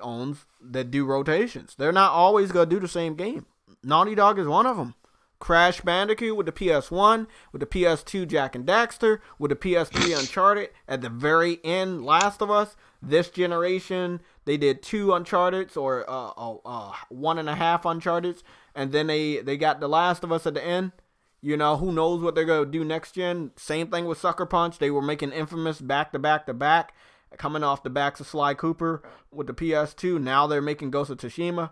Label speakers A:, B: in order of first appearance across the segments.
A: owns that do rotations. They're not always gonna do the same game. Naughty Dog is one of them. Crash Bandicoot with the PS1, with the PS2 Jak and Daxter, with the PS3 Uncharted, at the very end Last of Us. This generation they did 2 Uncharteds or 1.5 Uncharteds, and then they got the Last of Us at the end. You know, who knows what they're gonna do next gen. Same thing with Sucker Punch. They were making Infamous back to back to back, coming off the backs of Sly Cooper with the PS2. Now they're making Ghost of Tsushima.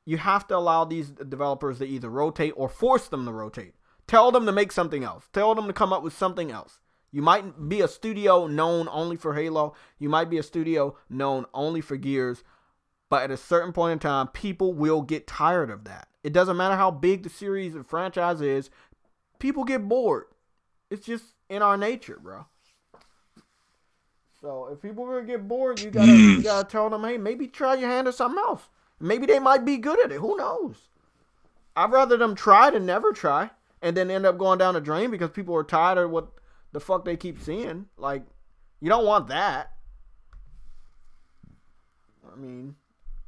A: You have to allow these developers to either rotate or force them to rotate. Tell them to make something else. Tell them to come up with something else. You might be a studio known only for Halo. You might be a studio known only for Gears. But at a certain point in time, people will get tired of that. It doesn't matter how big the series and franchise is. People get bored. It's just in our nature, bro. So if people are gonna get bored, you gotta tell them, hey, maybe try your hand at something else. Maybe they might be good at it. Who knows? I'd rather them try than never try and then end up going down the drain because people are tired of what the fuck they keep seeing. Like, you don't want that. I mean,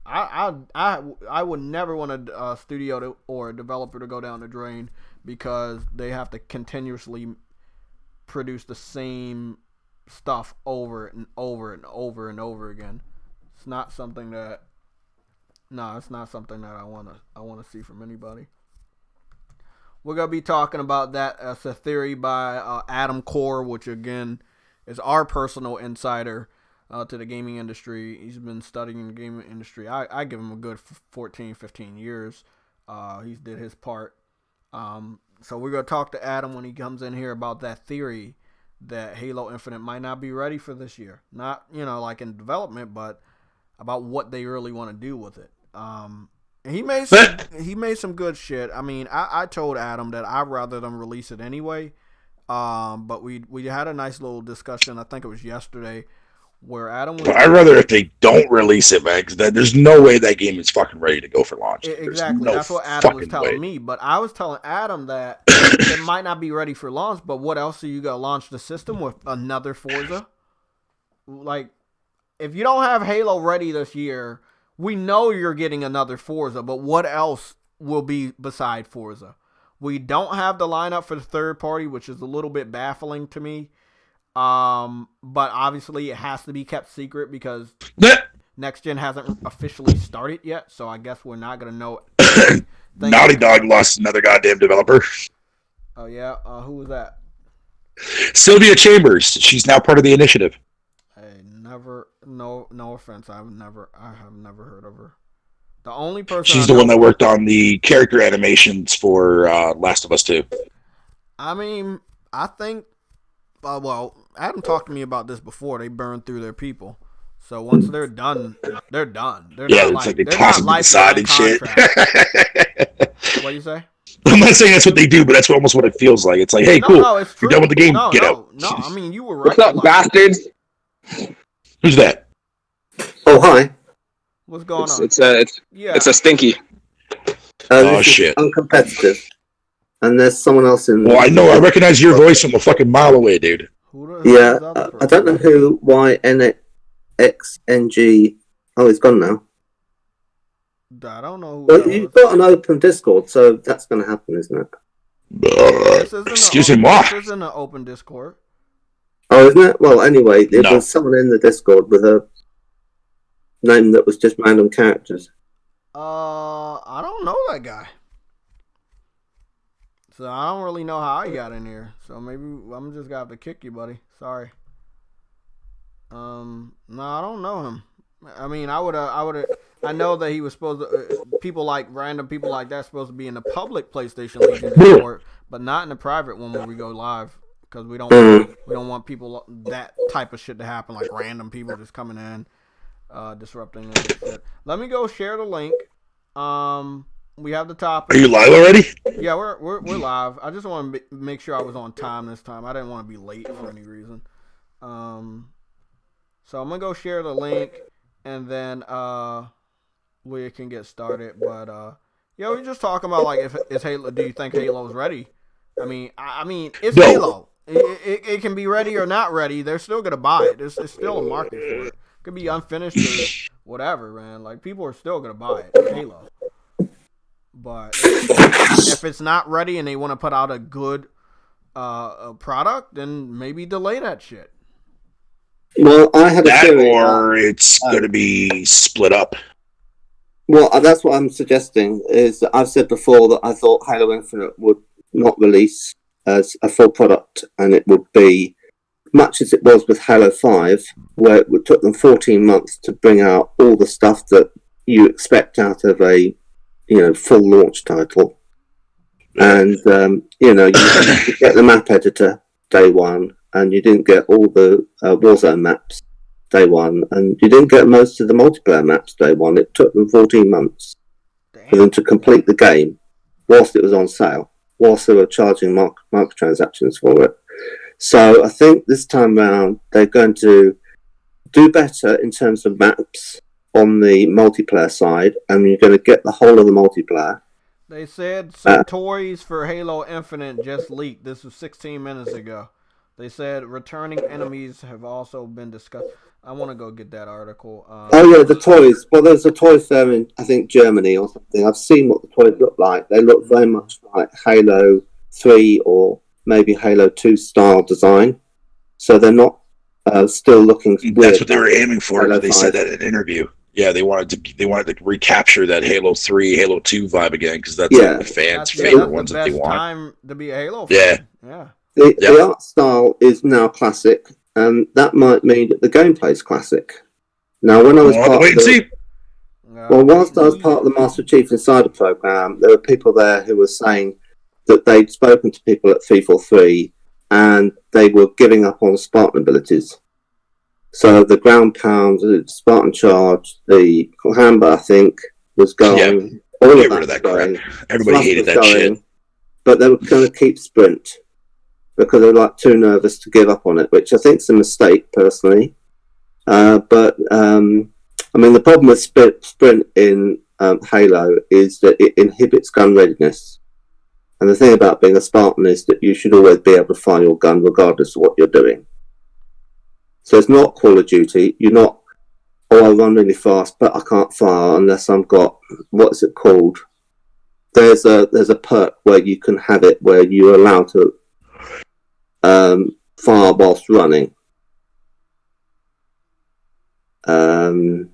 A: I would never want a studio or a developer to go down the drain because they have to continuously produce the same stuff over and over and over and over again. It's not something that it's not something that I wanna see from anybody. We're gonna be talking about that as a theory by Adam Core, which again is our personal insider to the gaming industry. He's been studying the gaming industry. I give him a good 14, 15 years. He did his part. So we're gonna talk to Adam when he comes in here about that theory that Halo Infinite might not be ready for this year. Not, like in development, but about what they really want to do with it. And he made some good shit. I mean, I told Adam that I'd rather them release it anyway. But we had a nice little discussion. I think it was yesterday, where Adam was.
B: I'd rather if they don't release it, man, because there's no way that game is fucking ready to go for launch.
A: Exactly, that's what Adam was telling me. But I was telling Adam that it might not be ready for launch. But what else are you gonna launch the system with? Another Forza? Like, if you don't have Halo ready this year, we know you're getting another Forza. But what else will be beside Forza? We don't have the lineup for the third party, which is a little bit baffling to me. But obviously it has to be kept secret because next gen hasn't officially started yet. So I guess we're not gonna know.
B: Naughty Dog lost another goddamn developer.
A: Oh yeah, who was that?
B: Sylvia Chambers. She's now part of the initiative.
A: Hey, no offense. I have never heard of her. The only person
B: she's the one that worked on the character animations for Last of Us 2.
A: I mean, I think. Well, Adam talked to me about this before. They burn through their people, so once they're done, they're done. They're
B: not it's like they toss them aside and shit.
A: What do you say?
B: I'm not saying that's what they do, but that's almost what it feels like. It's like, hey, cool, you're done with the game, get out.
A: No, I mean, you were right.
C: What's up, bastards?
B: Who's that?
C: Oh, hi.
A: What's going on?
C: It's a stinky.
B: Oh shit!
C: Uncompetitive. And there's someone else in.
B: Well, I know. I recognize your voice from a fucking mile away, dude.
C: Yeah, I don't know who. YNXNG. Oh, he's gone now.
A: I don't know.
C: Well, you've got an open Discord, so that's going to happen, isn't it?
B: Excuse me, what?
A: This isn't an open Discord.
C: Oh, isn't it? Well, anyway, there was someone in the Discord with a name that was just random characters.
A: I don't know that guy. So I don't really know how I got in here. So maybe I'm just gonna have to kick you, buddy. Sorry. No, I don't know him. I mean, I know that he was supposed to. Random people like that supposed to be in the public PlayStation Legion Discord, but not in the private one when we go live, because we don't want people that type of shit to happen, like random people just coming in, disrupting and shit. Let me go share the link. We have the topic.
B: Are you live already?
A: Yeah, we're live. I just want to make sure I was on time this time. I didn't want to be late for any reason. So I'm gonna go share the link, and then we can get started. But we're just talking about, like, if it's Halo. Do you think Halo's ready? I mean, it's Halo. It can be ready or not ready. They're still gonna buy it. There's still a market for it. It could be unfinished or whatever, man. Like, people are still gonna buy it, Halo. But if it's not ready and they want to put out a good product, then maybe delay that shit.
C: Well, I had a theory,
B: or it's going to be split up.
C: Well, that's what I'm suggesting. Is that I've said before that I thought Halo Infinite would not release as a full product, and it would be much as it was with Halo 5, where it took them 14 months to bring out all the stuff that you expect out of a full launch title. And you get the map editor day one, and you didn't get all the Warzone maps day one, and you didn't get most of the multiplayer maps day one. It took them 14 months for them to complete the game whilst it was on sale, whilst they were charging microtransactions for it. So I think this time around they're going to do better in terms of maps on the multiplayer side, and you're going to get the whole of the multiplayer.
A: They said some toys for Halo Infinite just leaked. This was 16 minutes ago. They said returning enemies have also been discussed. I want to go get that article.
C: The toys. Well, there's a toy fair in, I think, Germany or something. I've seen what the toys look like. They look very much like Halo 3 or maybe Halo 2 style design. So they're not still looking weird.
B: That's what they were aiming for. They said that in an interview. Yeah, they wanted to recapture that Halo 3, Halo 2 vibe again, because that's like the fans' favorite ones that they want.
A: Time to be a Halo fan.
C: Yeah. The art style is now classic, and that might mean that the gameplay's classic. Now, when I was whilst I was part of the Master Chief Insider program, there were people there who were saying that they'd spoken to people at 343, and they were giving up on Spartan abilities. So the ground pound, the Spartan charge, the Hamber, I think, was going.
B: Yeah, get rid of that crap. Everybody hated that shit.
C: But they were going to keep sprint because they were too nervous to give up on it, which I think is a mistake, personally. But the problem with sprint in Halo is that it inhibits gun readiness. And the thing about being a Spartan is that you should always be able to fire your gun regardless of what you're doing. So it's not Call of Duty. You're not, I run really fast, but I can't fire unless I've got, what's it called? There's a perk where you can have it where you're allowed to fire whilst running. Someone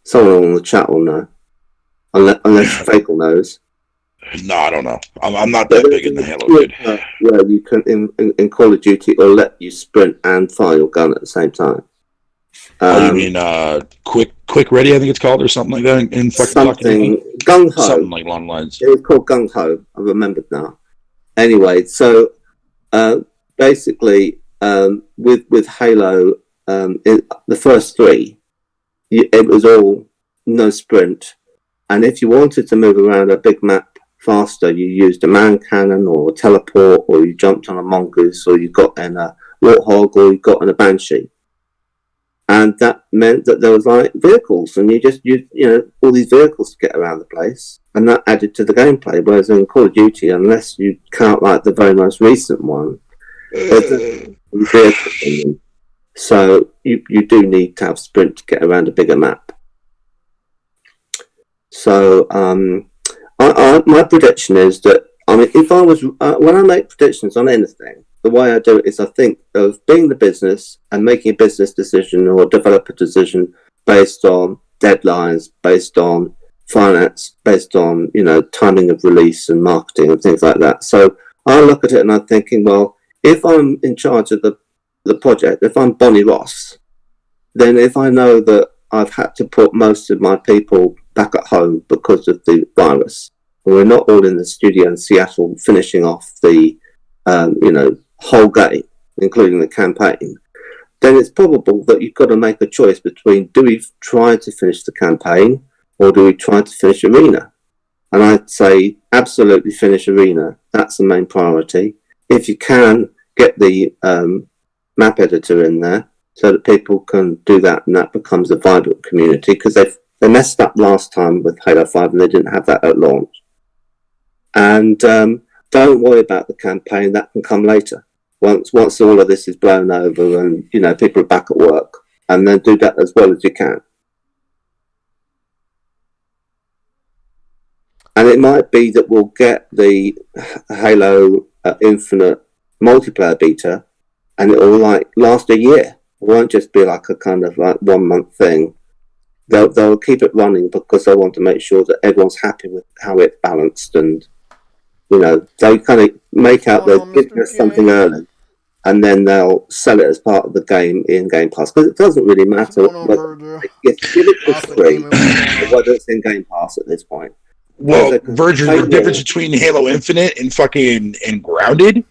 C: on the chat will know. Unless Fakel knows.
B: No, I don't know. I'm not that big in the Halo, dude.
C: Yeah, you can in Call of Duty, it'll let you sprint and fire your gun at the same time.
B: You mean quick ready? I think it's called, or something like that. In
C: something gung ho.
B: Something like along lines.
C: It was called gung ho. I remembered now. Anyway, so basically, with Halo, the first three, it was all no sprint, and if you wanted to move around a big map faster, you used a man cannon or a teleport, or you jumped on a mongoose, or you got in a warthog, or you got in a banshee. And that meant that there was vehicles, and you just used all these vehicles to get around the place, and that added to the gameplay. Whereas in Call of Duty, unless you count the very most recent one, so you do need to have sprint to get around a bigger map. So my prediction is that if I was when I make predictions on anything, the way I do it is I think of being the business and making a business decision or a developer decision based on deadlines, based on finance, based on timing of release and marketing and things like that. So I look at it and I'm thinking, well, if I'm in charge of the project, if I'm Bonnie Ross, then if I know that I've had to put most of my people back at home because of the virus, and we're not all in the studio in Seattle finishing off the whole game, including the campaign, then it's probable that you've got to make a choice between, do we try to finish the campaign or do we try to finish Arena? And I'd say absolutely finish Arena. That's the main priority. If you can, get the map editor in there so that people can do that, and that becomes a vibrant community, because they messed up last time with Halo 5 and they didn't have that at launch. And don't worry about the campaign, that can come later. Once all of this is blown over and people are back at work, and then do that as well as you can. And it might be that we'll get the Halo Infinite multiplayer beta, and it will like last a year. It won't just be like a kind of like 1 month thing. They'll keep it running because they want to make sure that everyone's happy with how it's balanced, and they kind of make out they'll give us something early, and then they'll sell it as part of the game in Game Pass, because it doesn't really matter whether give it for free or whether it's in Game Pass at this point.
B: Well, Virgil, the difference between Halo Infinite and Grounded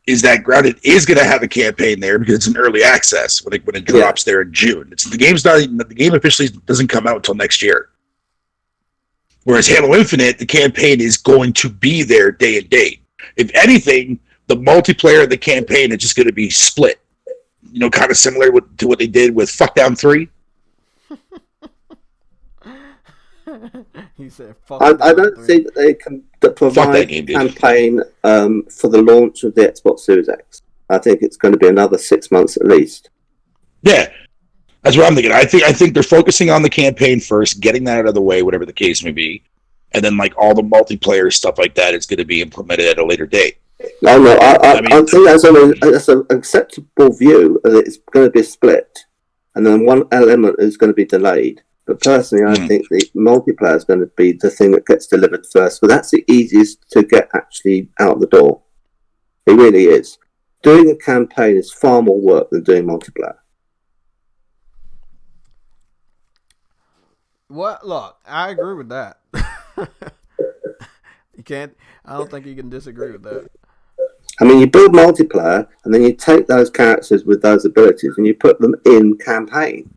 B: is that Grounded is going to have a campaign there because it's an early access when it drops there in June. The game officially doesn't come out until next year. Whereas Halo Infinite, the campaign is going to be there day and date. If anything, the multiplayer of the campaign is just going to be split. Kind of similar to what they did with Fuckdown 3.
A: He said,
C: I don't think that they can provide a campaign for the launch of the Xbox Series X. I think it's going to be another 6 months at least.
B: Yeah, that's what I'm thinking. I think they're focusing on the campaign first, getting that out of the way, whatever the case may be, and then like all the multiplayer stuff like that is going to be implemented at a later date.
C: No, I think that's an acceptable view that it's going to be split, and then one element is going to be delayed. But personally, I think the multiplayer is going to be the thing that gets delivered first. But that's the easiest to get actually out the door. It really is. Doing a campaign is far more work than doing multiplayer.
A: What? Look, I agree with that. I don't think you can disagree with that.
C: I mean, you build multiplayer, and then you take those characters with those abilities, and you put them in campaign.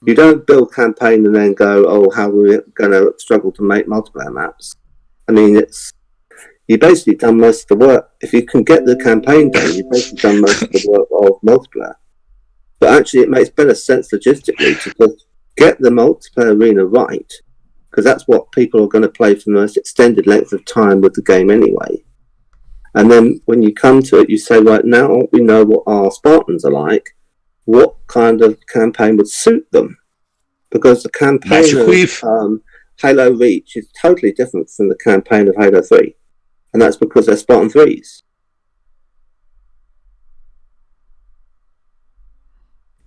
C: You don't build campaign and then go, oh, how are we going to struggle to make multiplayer maps? I mean, you basically done most of the work. If you can get the campaign done, you've basically done most of the work of multiplayer. But actually, it makes better sense logistically to just get the multiplayer arena right, because that's what people are going to play for the most extended length of time with the game anyway. And then when you come to it, you say, right, now we know what our Spartans are like. What kind of campaign would suit them? Because the campaign of Halo Reach is totally different from the campaign of Halo 3. And that's because they're Spartan 3s.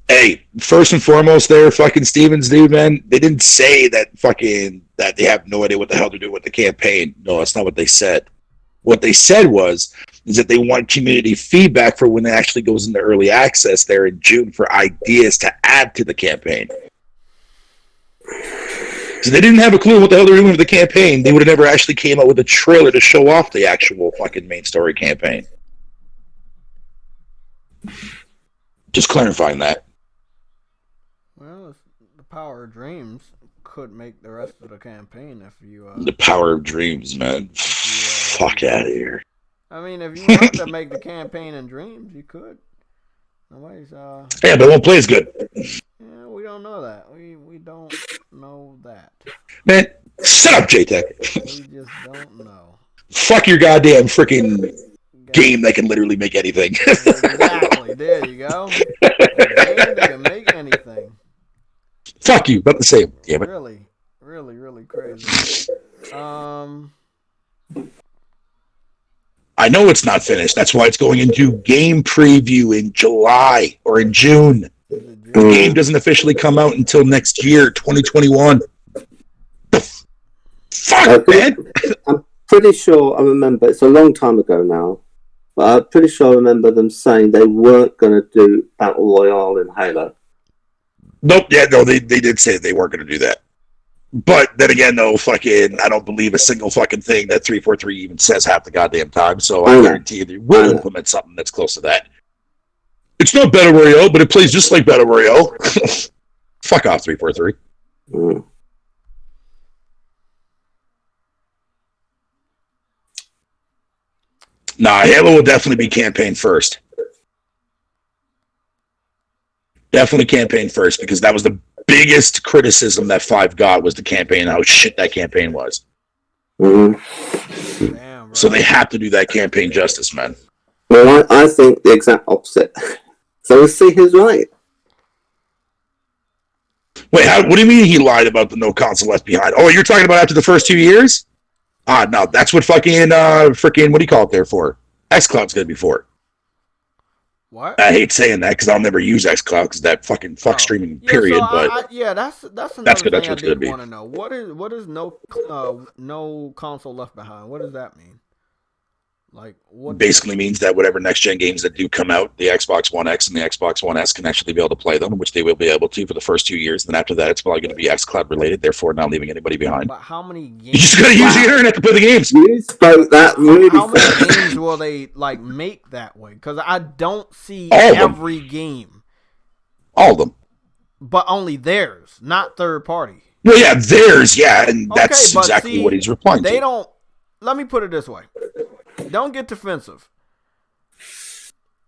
B: Hey, first and foremost there, fucking Stevens, dude, man, they didn't say that they have no idea what the hell they're doing with the campaign. No, that's not what they said. What they said is that they want community feedback for when it actually goes into early access there in June for ideas to add to the campaign. So they didn't have a clue what the hell they're doing with the campaign. They would have never actually came out with a trailer to show off the actual fucking main story campaign. Just clarifying that.
A: Well, the power of dreams could make the rest of the campaign if you...
B: the power of dreams, man. Fuck out of here.
A: I mean, if you want to make the campaign in dreams, you could. Nobody's
B: yeah, but it won't play as good.
A: Yeah, we don't know that. We don't know that.
B: Man, shut up, JTech.
A: We just don't know.
B: Fuck your goddamn freaking game that can literally make anything.
A: Exactly. There you go. A game that can make anything.
B: Fuck you. Not the same. Damn it.
A: Really, really, really crazy.
B: I know it's not finished. That's why it's going into game preview in July or in June. The game doesn't officially come out until next year, 2021. Fuck, man!
C: I'm pretty sure I remember, it's a long time ago now, but I'm pretty sure I remember them saying they weren't going to do Battle Royale in Halo.
B: Nope, yeah, no, they did say they weren't going to do that. But then again, though, fucking, I don't believe a single fucking thing that 343 even says half the goddamn time. So I guarantee you they will implement something that's close to that. It's not Battle Royale, but it plays just like Battle Royale. Fuck off, 343. Nah, Halo will definitely be campaign first. Definitely campaign first, because that was the biggest criticism that 5 got, was the campaign, how shit that campaign was.
A: Damn,
B: so they have to do that campaign justice, man.
C: Well, I think the exact opposite. So we'll see who's right.
B: Wait, what do you mean he lied about the no console left behind? Oh, you're talking about after the first 2 years? No, that's what fucking freaking what do you call it there for? xCloud's gonna be for.
A: What?
B: I hate saying that because I'll never use xCloud because that fucking fuck streaming period.
A: So
B: but
A: that's another thing I
B: That's
A: did want to know. What is no console left behind? What does that mean? Like what
B: basically means that whatever next gen games that do come out, the Xbox One X and the Xbox One S can actually be able to play them, which they will be able to for the first 2 years. Then after that, it's probably going to be xCloud related, therefore not leaving anybody behind.
A: But how many games?
B: You just got to use the internet to play the games.
C: You spoke that really
A: how many games will they like make that way? Because I don't see every game.
B: All of them.
A: But only theirs, not third party.
B: Well, yeah, theirs, yeah, and that's exactly what he's replying to.
A: They don't. Let me put it this way. Don't get defensive.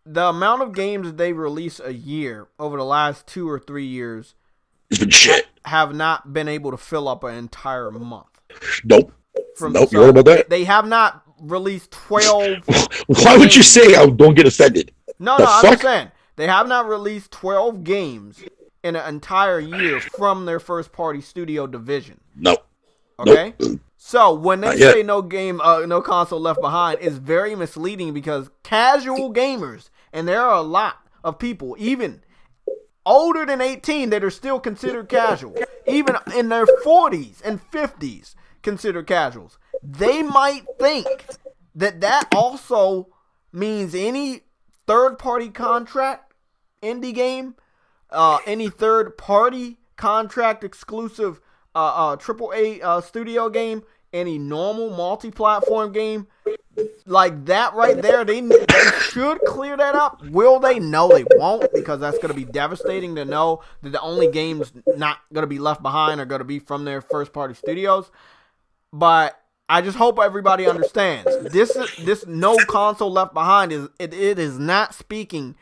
A: The amount of games that they release a year over the last 2 or 3 years
B: has been shit.
A: Have not been able to fill up an entire month.
B: Nope. Nope. You heard about that?
A: They have not released 12.
B: Why would you say I don't get offended?
A: No, I'm just saying. They have not released 12 games in an entire year from their first party studio division.
B: Nope.
A: Okay?
B: Nope.
A: So when they say no console left behind, it's very misleading because casual gamers, and there are a lot of people, even older than 18, that are still considered casual, even in their 40s and 50s, considered casuals. They might think that also means any third-party contract indie game, any third-party contract exclusive AAA studio game, any normal multi-platform game, like that right there, they should clear that up. Will they? No, they won't, because that's going to be devastating to know that the only games not going to be left behind are going to be from their first-party studios. But I just hope everybody understands this no console left behind it is not speaking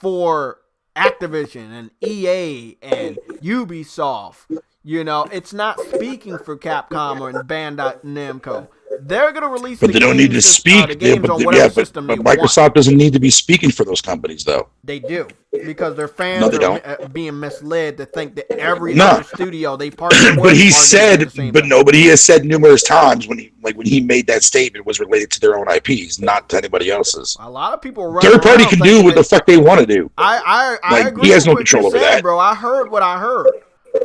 A: for Activision and EA and Ubisoft. You know, it's not speaking for Capcom or Bandai Namco. They're going to release
B: but they don't need to speak. But Microsoft doesn't need to be speaking for those companies, though.
A: They do, because their fans are being misled to think that every other studio they partner with.
B: But he said, but nobody has said numerous times when he made that statement was related to their own IPs, not to anybody else's.
A: A lot of people
B: third party can do what the fuck they want to do.
A: I agree.
B: He has no control over that,
A: bro. I heard what I heard.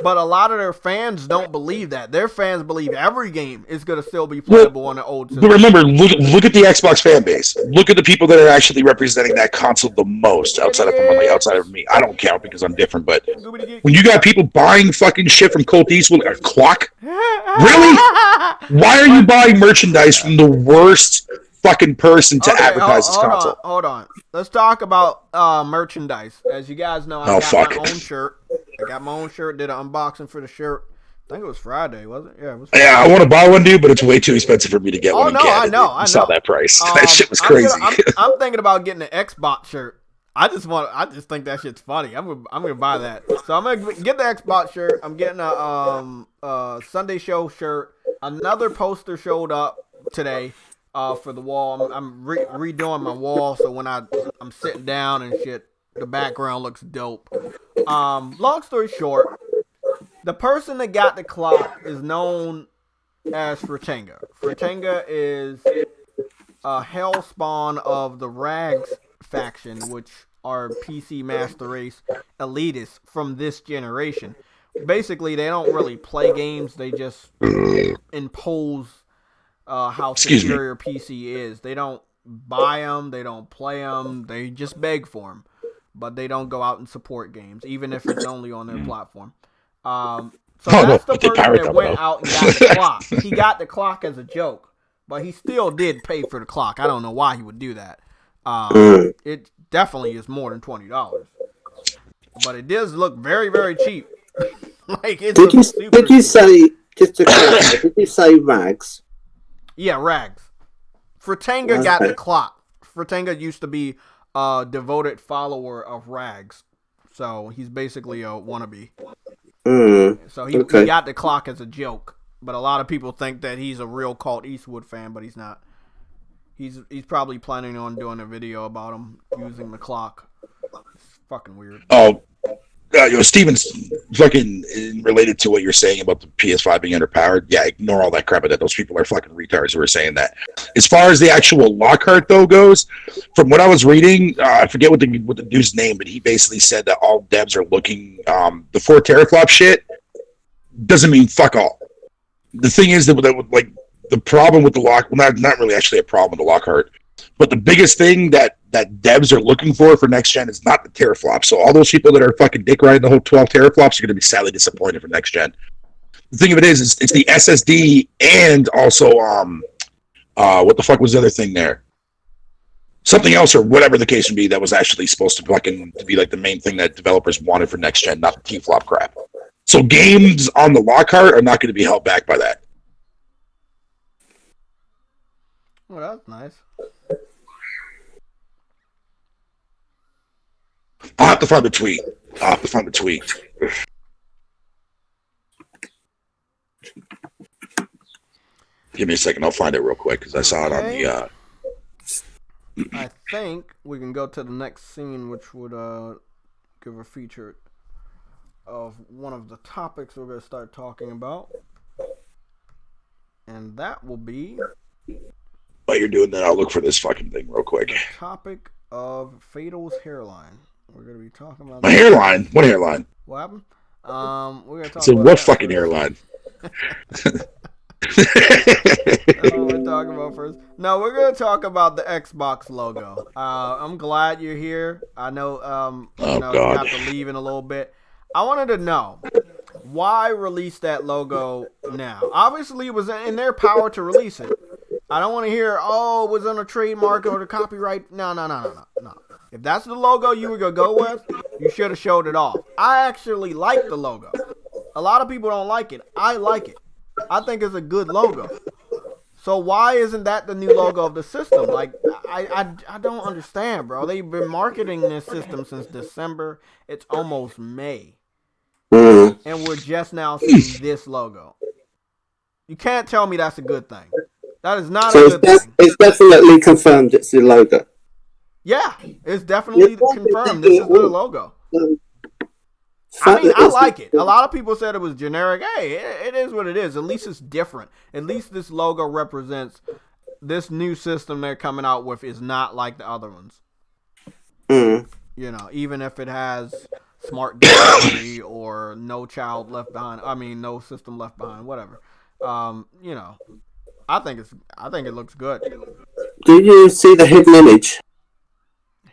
A: But a lot of their fans don't believe that. Their fans believe every game is going to still be playable on the old system.
B: But remember, look at the Xbox fan base. Look at the people that are actually representing that console the most outside of me. I don't count because I'm different. But when you got people buying fucking shit from Colt Eastwood, a clock? Really? Why are you buying merchandise from the worst fucking person to advertise this console?
A: Hold on. Let's talk about merchandise. As you guys know, I got my own shirt. Did an unboxing for the shirt. I think it was Friday, wasn't it? Yeah, it was Friday.
B: Yeah, I want to buy one, dude, but it's way too expensive for me to get one.
A: I know.
B: I saw that price. That shit was crazy.
A: I'm thinking about getting an Xbox shirt. I just think that shit's funny. I'm gonna buy that. So I'm gonna get the Xbox shirt. I'm getting a Sunday Show shirt. Another poster showed up today for the wall. I'm redoing my wall, so when I'm sitting down and shit, the background looks dope. Long story short, the person that got the clock is known as Fratanga. Fratanga is a hellspawn of the Rags faction, which are PC Master Race elitists from this generation. Basically, they don't really play games. They just impose how superior PC is. They don't buy them. They don't play them. They just beg for them. But they don't go out and support games, even if it's only on their platform. That's the person that went out and got the clock. He got the clock as a joke, but he still did pay for the clock. I don't know why he would do that. It definitely is more than $20, but it does look very, very cheap. Did
C: you say, just to clarify, did you say Rags?
A: Yeah, Rags. Fratanga got the clock. Fratanga used to be a devoted follower of Rags, so he's basically a wannabe. So he got the clock as a joke, but a lot of people think that he's a real Colt Eastwood fan, but he's not. He's probably planning on doing a video about him using the clock. It's fucking weird.
B: Oh, Steven's fucking related to what you're saying about the PS5 being underpowered. Yeah, ignore all that crap. That those people are fucking retards who are saying that. As far as the actual Lockhart though goes, from what I was reading, I forget what the dude's name, but he basically said that all devs are looking. The 4 teraflop shit doesn't mean fuck all. The thing is that like the problem with the lock, well, not really actually a problem with the Lockhart, but the biggest thing that devs are looking for next gen is not the teraflops. So all those people that are fucking dick riding the whole 12 teraflops are going to be sadly disappointed for next gen. The thing of it is it's the SSD and also what the fuck was the other thing there? Something else or whatever the case would be that was actually supposed to be like the main thing that developers wanted for next gen, not the T-flop crap. So games on the Lockhart are not going to be held back by that.
A: Well, that's nice.
B: I'll have to find the tweet. Give me a second. I'll find it real quick because I saw it on the...
A: I think we can go to the next scene, which would give a feature of one of the topics we're going to start talking about. And that will be...
B: While you're doing that, I'll look for this fucking thing real quick.
A: The topic of Fatal's hairline. We're going to be talking about...
B: My hairline? What hairline?
A: What happened? We're going to talk
B: so
A: about...
B: what fucking hairline?
A: That's what we're talking about first. No, we're going to talk about the Xbox logo. I'm glad you're here. I know, you have to leave in a little bit. I wanted to know, why release that logo now? Obviously, it was in their power to release it. I don't want to hear, it was on a trademark or the copyright. No. If that's the logo you were going to go with, you should have showed it off. I actually like the logo. A lot of people don't like it. I like it. I think it's a good logo. So why isn't that the new logo of the system? Like, I don't understand, bro. They've been marketing this system since December. It's almost May. And we're just now seeing this logo. You can't tell me that's a good thing. That is not a good thing.
C: It's definitely confirmed it's the logo.
A: Yeah, it's definitely confirmed this is the logo. I mean, I like it. A lot of people said it was generic. Hey, it is what it is. At least it's different. At least this logo represents this new system they're coming out with is not like the other ones. You know, even if it has smart delivery or no child left behind. I mean, no system left behind. Whatever. You know, I think it looks good.
C: Do you see the hidden image?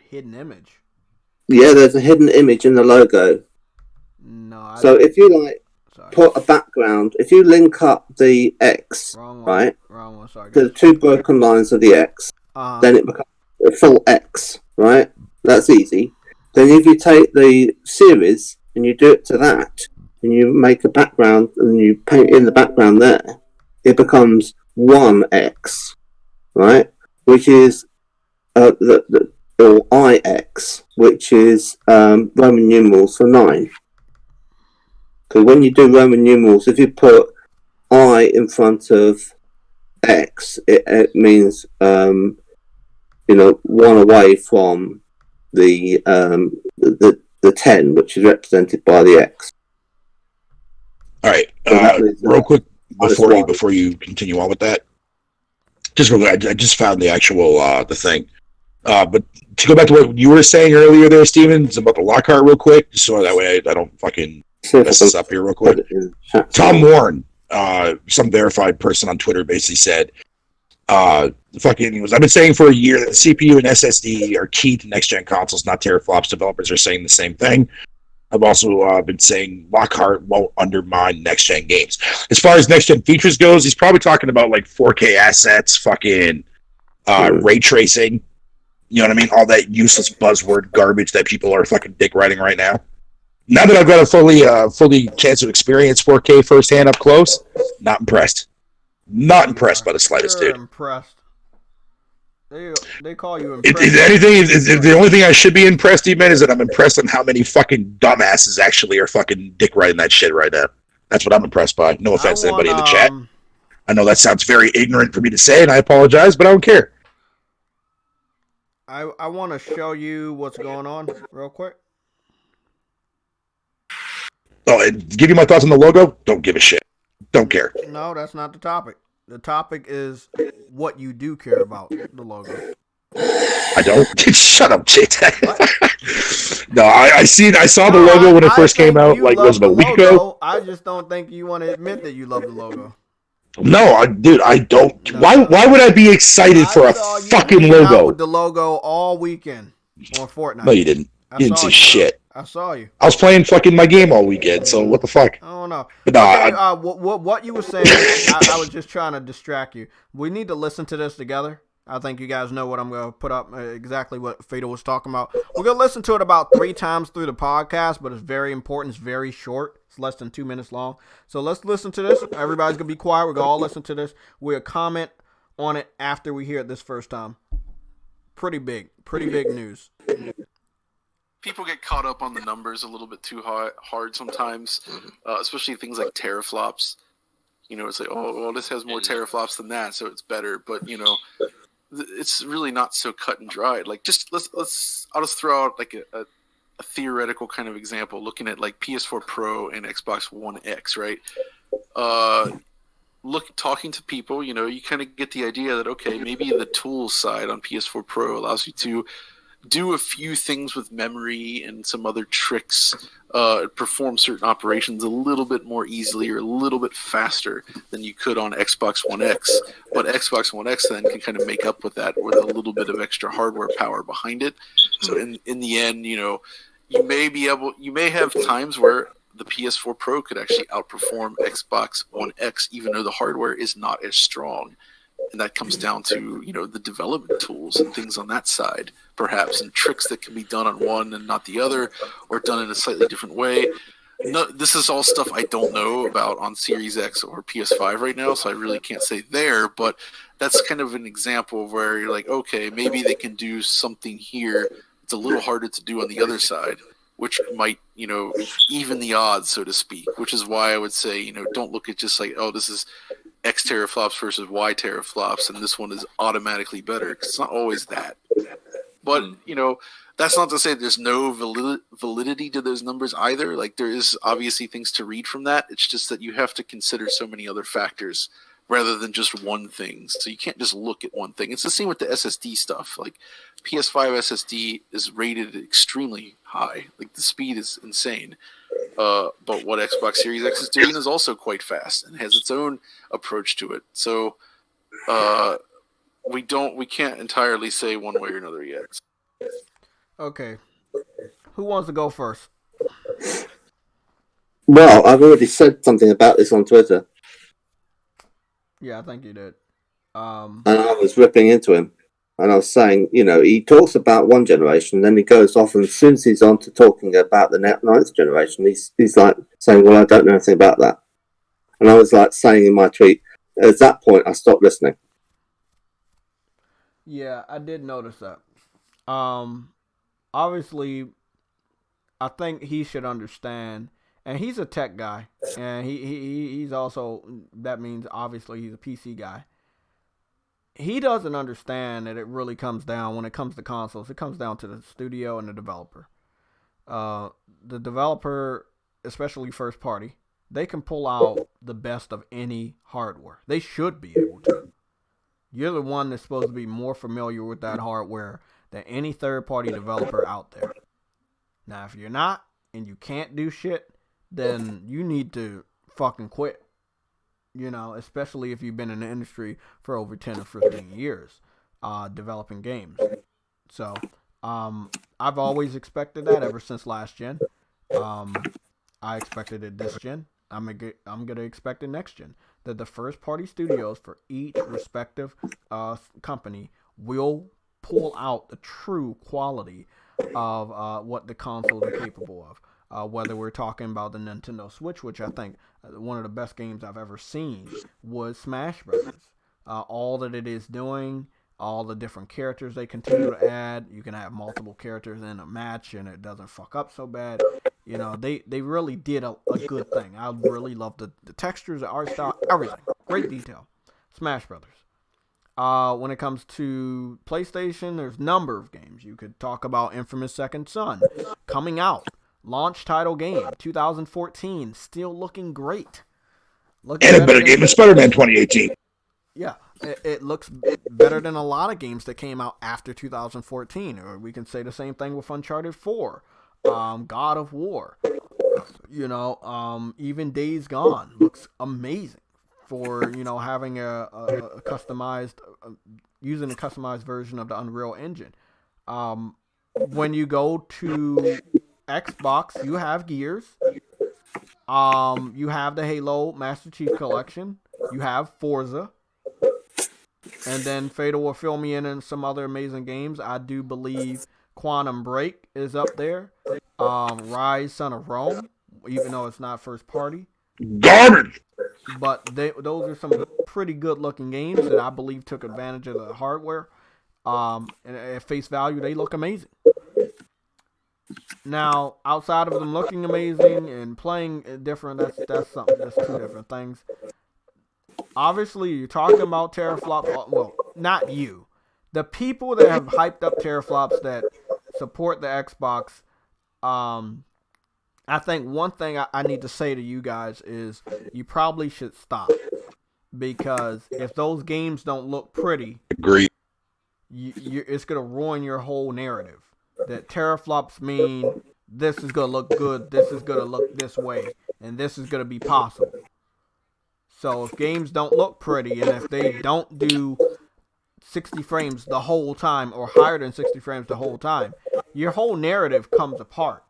A: Hidden image?
C: Yeah, there's a hidden image in the logo.
A: No.
C: So if you put a background, if you link up the X,
A: wrong one, sorry,
C: to the 2 broken lines of the X, then it becomes a full X, right? That's easy. Then if you take the series and you do it to that, and you make a background and you paint in the background there, it becomes 1X, right? Which is or IX, which is Roman numerals for 9. Because when you do Roman numerals, if you put I in front of X, it means one away from the 10, which is represented by the X.
B: All right, real quick before you continue on with that, just real quick, I just found the actual the thing. But to go back to what you were saying earlier there, Steven, about the Lockhart real quick, just so that way I don't fucking mess this up here real quick. Tom Warren, some verified person on Twitter, basically said, I've been saying for a year that the CPU and SSD are key to next-gen consoles, not teraflops. Developers are saying the same thing. I've also been saying Lockhart won't undermine next-gen games. As far as next-gen features goes, he's probably talking about like 4K assets, fucking ray tracing. You know what I mean? All that useless buzzword garbage that people are fucking dick riding right now. Now that I've got a fully chance to experience 4K firsthand up close, not impressed. Not impressed by the slightest, dude.
A: Impressed. They call you impressed.
B: The only thing I should be impressed even is that I'm impressed on how many fucking dumbasses actually are fucking dick riding that shit right now. That's what I'm impressed by. No offense to anybody in the chat. I know that sounds very ignorant for me to say, and I apologize, but I don't care.
A: I want to show you what's going on real quick.
B: Oh, and give you my thoughts on the logo. Don't give a shit. Don't care.
A: No, that's not the topic. The topic is what you do care about the logo.
B: I don't. Shut up, JTech. No, I saw the logo when it first came out. Like, was it a week ago?
A: I just don't think you want to admit that you love the logo.
B: No, dude, I don't. No. Why would I be excited for a fucking logo?
A: Out with the logo all weekend on Fortnite.
B: No, you didn't. You didn't see shit.
A: I saw you.
B: I was playing fucking my game all weekend, so what the fuck?
A: I don't know.
B: But no,
A: okay, what you were saying, I was just trying to distract you. We need to listen to this together. I think you guys know what I'm going to put up, exactly what Fatal was talking about. We're going to listen to it about 3 times through the podcast, but it's very important. It's very short. It's less than 2 minutes long. So let's listen to this. Everybody's going to be quiet. We're going to all listen to this. We'll comment on it after we hear it this first time. Pretty big news.
D: People get caught up on the numbers a little bit too hard sometimes, especially things like teraflops. You know, it's like, oh, well, this has more teraflops than that, so it's better. But, you know, it's really not so cut and dried. Like, just I'll just throw out like a theoretical kind of example, looking at like PS4 Pro and Xbox One X, right? Talking to people, you know, you kind of get the idea that, okay, maybe the tools side on PS4 Pro allows you to do a few things with memory and some other tricks, perform certain operations a little bit more easily or a little bit faster than you could on Xbox One X. But Xbox One X then can kind of make up with that with a little bit of extra hardware power behind it. So in the end, you know, you may have times where the PS4 Pro could actually outperform Xbox One X, even though the hardware is not as strong. And that comes down to, you know, the development tools and things on that side, perhaps, and tricks that can be done on one and not the other, or done in a slightly different way. No, this is all stuff I don't know about on Series X or PS5 right now, so I really can't say there, but that's kind of an example of where you're like, okay, maybe they can do something here. It's a little harder to do on the other side, which might, you know, even the odds, so to speak, which is why I would say, you know, don't look at just like, oh, this is X teraflops versus Y teraflops, and this one is automatically better, because it's not always that. But, you know, that's not to say there's no validity to those numbers either. Like, there is obviously things to read from that. It's just that you have to consider so many other factors rather than just one thing. So you can't just look at one thing. It's the same with the SSD stuff. Like, PS5 SSD is rated extremely high. Like, the speed is insane. But what Xbox Series X is doing is also quite fast and has its own approach to it. So we can't entirely say one way or another yet.
A: Okay. Who wants to go first?
C: Well, I've already said something about this on Twitter.
A: Yeah, I think you did.
C: And I was ripping into him. And I was saying, you know, he talks about one generation, then he goes off, and as soon as he's on to talking about the ninth generation, he's like saying, well, I don't know anything about that. And I was like saying in my tweet, at that point, I stopped listening.
A: Yeah, I did notice that. Obviously, I think he should understand, and he's a tech guy, and he's also, that means obviously he's a PC guy. He doesn't understand that it really comes down, when it comes to consoles, it comes down to the studio and the developer. The developer, especially first party, they can pull out the best of any hardware. They should be able to. You're the one that's supposed to be more familiar with that hardware than any third-party developer out there. Now, if you're not, and you can't do shit, then you need to fucking quit. You know, especially if you've been in the industry for over 10 or 15 years, developing games. So, I've always expected that ever since last gen. I expected it this gen. I'm gonna expect it next gen. That the first party studios for each respective company will pull out the true quality of what the consoles are capable of. Whether we're talking about the Nintendo Switch, which I think one of the best games I've ever seen was Smash Brothers. All that it is doing, all the different characters they continue to add. You can have multiple characters in a match and it doesn't fuck up so bad. You know, they really did a good thing. I really love the textures, the art style, everything. Great detail. Smash Brothers. When it comes to PlayStation, there's a number of games. You could talk about Infamous Second Son coming out. launch title game, 2014, still looking great.
B: And a better game than Spider-Man 2018.
A: Yeah, it looks better than a lot of games that came out after 2014. Or we can say the same thing with Uncharted 4, God of War. Even Days Gone looks amazing for, having a customized, using a customized version of the Unreal Engine. When you go to Xbox, you have Gears. You have the Halo Master Chief Collection. You have Forza. And then Fatal will fill me in some other amazing games. I do believe Quantum Break is up there. Rise, Son of Rome, even though it's not first party.
B: Garbage!
A: But those are some pretty good looking games that I believe took advantage of the hardware. And at face value, they look amazing. Now, outside of them looking amazing and playing different, that's something. That's two different things. Obviously, you're talking about teraflops. Well, not you. The people that have hyped up teraflops that support the Xbox. I think one thing I need to say to you guys is you probably should stop, because if those games don't look pretty,
B: agree,
A: it's gonna ruin your whole narrative. That teraflops mean this is gonna look good, this is gonna look this way, and this is gonna be possible. So if games don't look pretty, and if they don't do 60 frames the whole time, or higher than 60 frames the whole time, your whole narrative comes apart.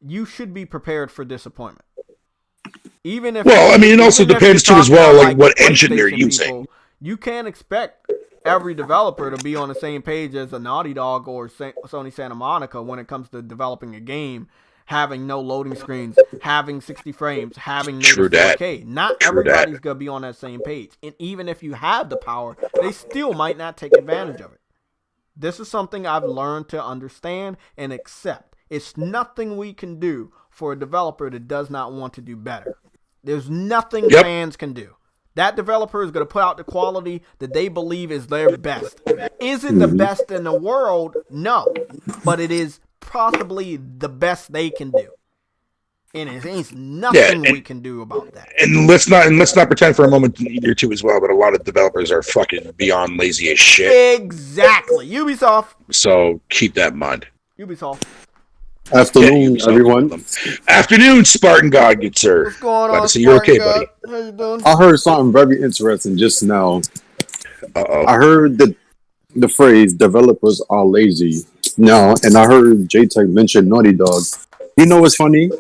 A: You should be prepared for disappointment. Even if,
B: well, I mean, it also depends too as well, like what engine they're using.
A: People, you can't expect every developer to be on the same page as a Naughty Dog or Sony Santa Monica when it comes to developing a game, having no loading screens, having 60 frames, having native 4K. Not everybody's going to be on that same page. And even if you have the power, they still might not take advantage of it. This is something I've learned to understand and accept. It's nothing we can do for a developer that does not want to do better. There's nothing fans can do. That developer is going to put out the quality that they believe is their best. Is it the best in the world? No. But it is possibly the best they can do. And there's nothing we can do about that.
B: And let's not pretend for a moment either too as well, but a lot of developers are fucking beyond lazy as shit.
A: Exactly. Ubisoft.
B: So keep that in mind.
A: Ubisoft.
E: Afternoon, everyone.
B: Afternoon, Spartan God, good sir.
A: What's going on,
B: Spartan? You're okay, buddy.
A: How you doing?
E: I heard something very interesting just now.
B: Uh-oh.
E: I heard the phrase "developers are lazy" now, and I heard J-Tech mention Naughty Dog. You know what's funny?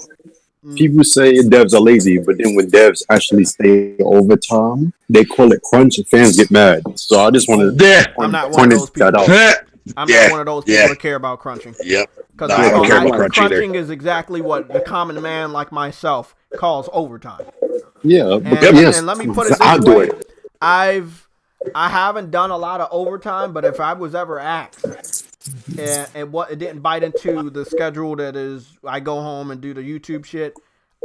E: People say devs are lazy, but then when devs actually stay overtime, they call it crunch, and fans get mad. So I just want to
A: I'm not one of those people. I'm not one of those people that care about crunching.
B: Yep.
A: Because
B: I don't care about
A: crunching is exactly what the common man like myself calls overtime.
E: Yeah.
A: And let me put it this way. I haven't done a lot of overtime, but if I was ever asked and what it didn't bite into the schedule that is I go home and do the YouTube shit,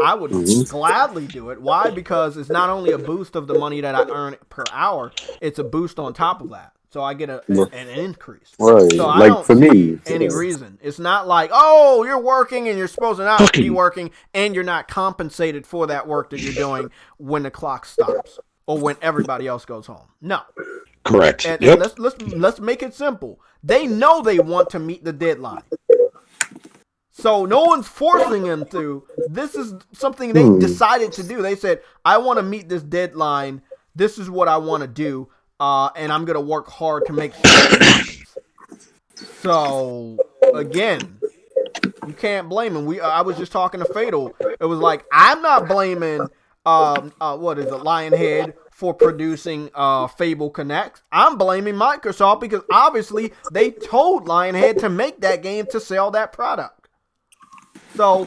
A: I would gladly do it. Why? Because it's not only a boost of the money that I earn per hour, it's a boost on top of that. So I get an increase.
E: Right.
A: So
E: I don't for me,
A: any reason. It's not like, oh, you're working and you're supposed to not be working, and you're not compensated for that work that you're doing when the clock stops or when everybody else goes home. No.
B: Correct.
A: And let's make it simple. They know they want to meet the deadline. So no one's forcing them to. This is something they decided to do. They said, I want to meet this deadline. This is what I want to do. And I'm going to work hard to make sure it happens. So, again, you can't blame him. I was just talking to Fatal. It was like, I'm not blaming, Lionhead for producing Fable Connect. I'm blaming Microsoft because obviously they told Lionhead to make that game to sell that product. So,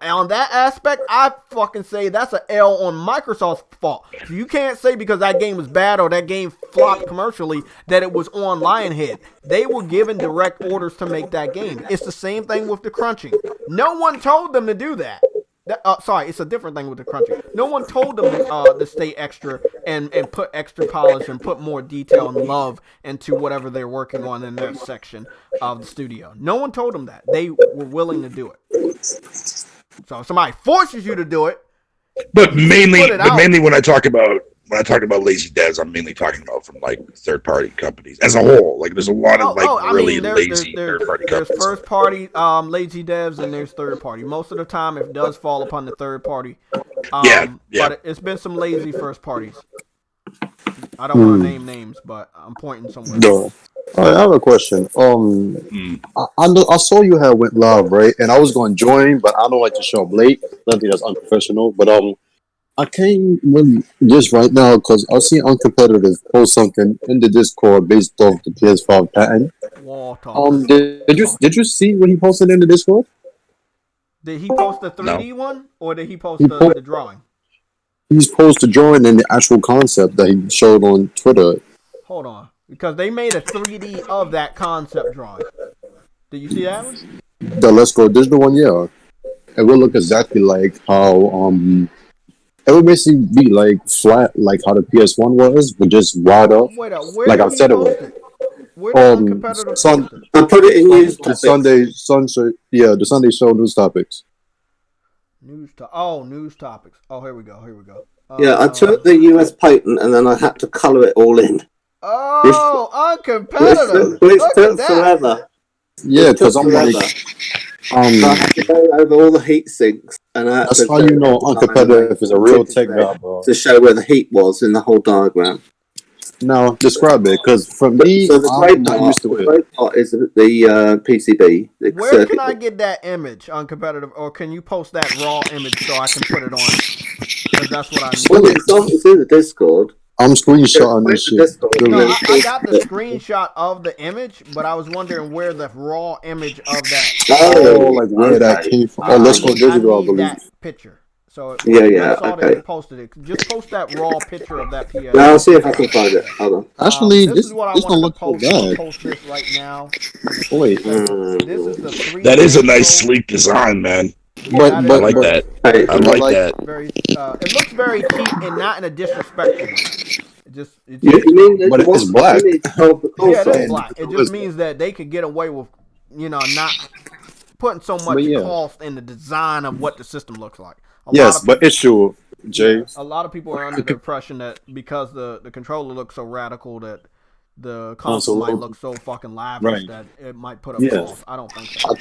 A: on that aspect, I fucking say that's an L on Microsoft's fault. So you can't say because that game was bad or that game flopped commercially that it was on Lionhead. They were given direct orders to make that game. It's the same thing with the crunching. No one told them to do that. It's a different thing with the crunching. No one told them to stay extra and put extra polish and put more detail and love into whatever they're working on in their section. of the studio. No one told them that. They were willing to do it. So if somebody forces you to do it,
B: but mainly when I talk about lazy devs, I'm mainly talking about from like third party companies as a whole. Like there's a lot of really lazy third party companies.
A: There's first party lazy devs and there's third party. Most of the time, it does fall upon the third party. But it's been some lazy first parties. I don't want to name names, but I'm pointing somewhere.
E: No. I have a question. I saw you had went live, right? And I was going to join, but I don't like to show up late. I think that's unprofessional. But I came with this right now because I see Uncompetitive post something in the Discord based off the PS5 patent. Did you see what he posted in the Discord?
A: Did he post the 3D one, or did he post the drawing?
E: He's supposed to join in the actual concept that he showed on Twitter.
A: Hold on, because they made a 3D of that concept drawing. Did you see that one?
E: The Let's Go Digital one, yeah. It will look exactly like how it would basically be like flat, like how the PS1 was, but just wider.
A: Wait up, where
E: like
A: did
E: I said
A: he
E: it was.
A: Where did Uncompetitive post it?
C: I put it in news
E: topics. The Sunday show news topics.
A: News topics. Oh, here we go.
C: Yeah, I took the US patent and then I had to colour it all in.
A: Oh, Uncompetitive.
C: Which took forever.
E: Yeah, because I'm like,
C: so I had to go over all the heat sinks, and
E: that's how you know Uncompetitive is a real tech guy, bro.
C: To show where the heat was in the whole diagram.
E: Now, describe it, because for me, I'm not used to it.
C: The great part is the PCB.
A: Where can I get that image, Uncompetitive, or can you post that raw image so I can put it on? Because that's what I need.
C: Well, it's in the Discord.
E: I'm screenshotting this shit.
A: No, I got the screenshot of the image, but I was wondering where the raw image of that.
E: Like where that came from. Let's go digital, I believe.
A: That picture. So
C: yeah,
A: okay. Posted it. Just post that raw picture of that PS.
C: Now I'll see if I can find it. Hold on.
E: Actually,
A: this is what I want to post.
E: I'll
A: post this right now.
E: Wait,
A: this is the 3D.
B: That is a nice sleek design, man.
E: But
B: I like that. I like that.
A: Very, it looks very cheap and not in a disrespectful way.
C: You mean
E: but it's black.
A: Yeah, it is black. It just means that they could get away with, not putting so much cost in the design of what the system looks like.
E: But it's true, Jay.
A: A lot of people are under the impression that because the controller looks so radical that the console might look so fucking lavish that it might put up cost. I don't think so.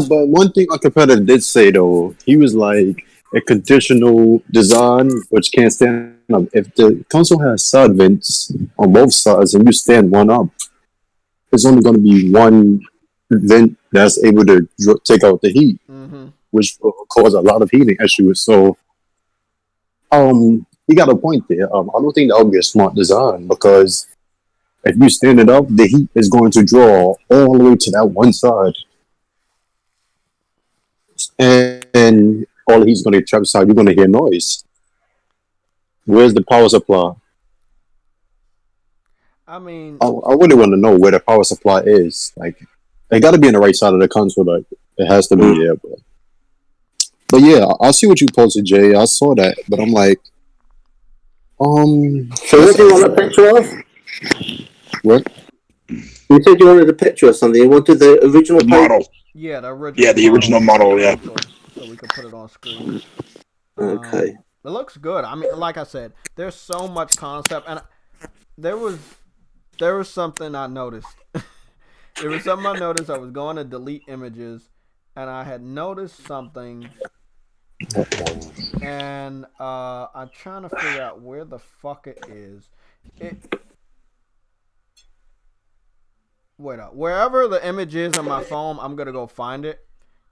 E: But one thing Uncompetitive did say though, he was like a conditional design which can't stand up. If the console has side vents on both sides and you stand one up, there's only going to be one vent that's able to take out the heat, which will cause a lot of heating issues. So, he got a point there. I don't think that would be a smart design because if you stand it up, the heat is going to draw all the way to that one side, and all the heat's going to travel side. You're going to hear noise. Where's the power supply?
A: I mean,
E: I really want to know where the power supply is. Like, it got to be on the right side of the console. Like, it has to be there. But yeah, I see what you posted, Jay. I saw that, but I'm like,
C: So what do you want a picture of?
E: What?
C: You said you wanted a picture of something. You wanted the original
B: model.
A: Yeah, the original.
B: Yeah, the original model. Yeah.
A: So we could put it on screen.
C: Okay.
A: It looks good. I mean, like I said, there's so much concept, and there was something I noticed. There was something I noticed. I was going to delete images, and I had noticed something, and I'm trying to figure out where the fuck it is. Wait up. Wherever the image is on my phone, I'm gonna go find it,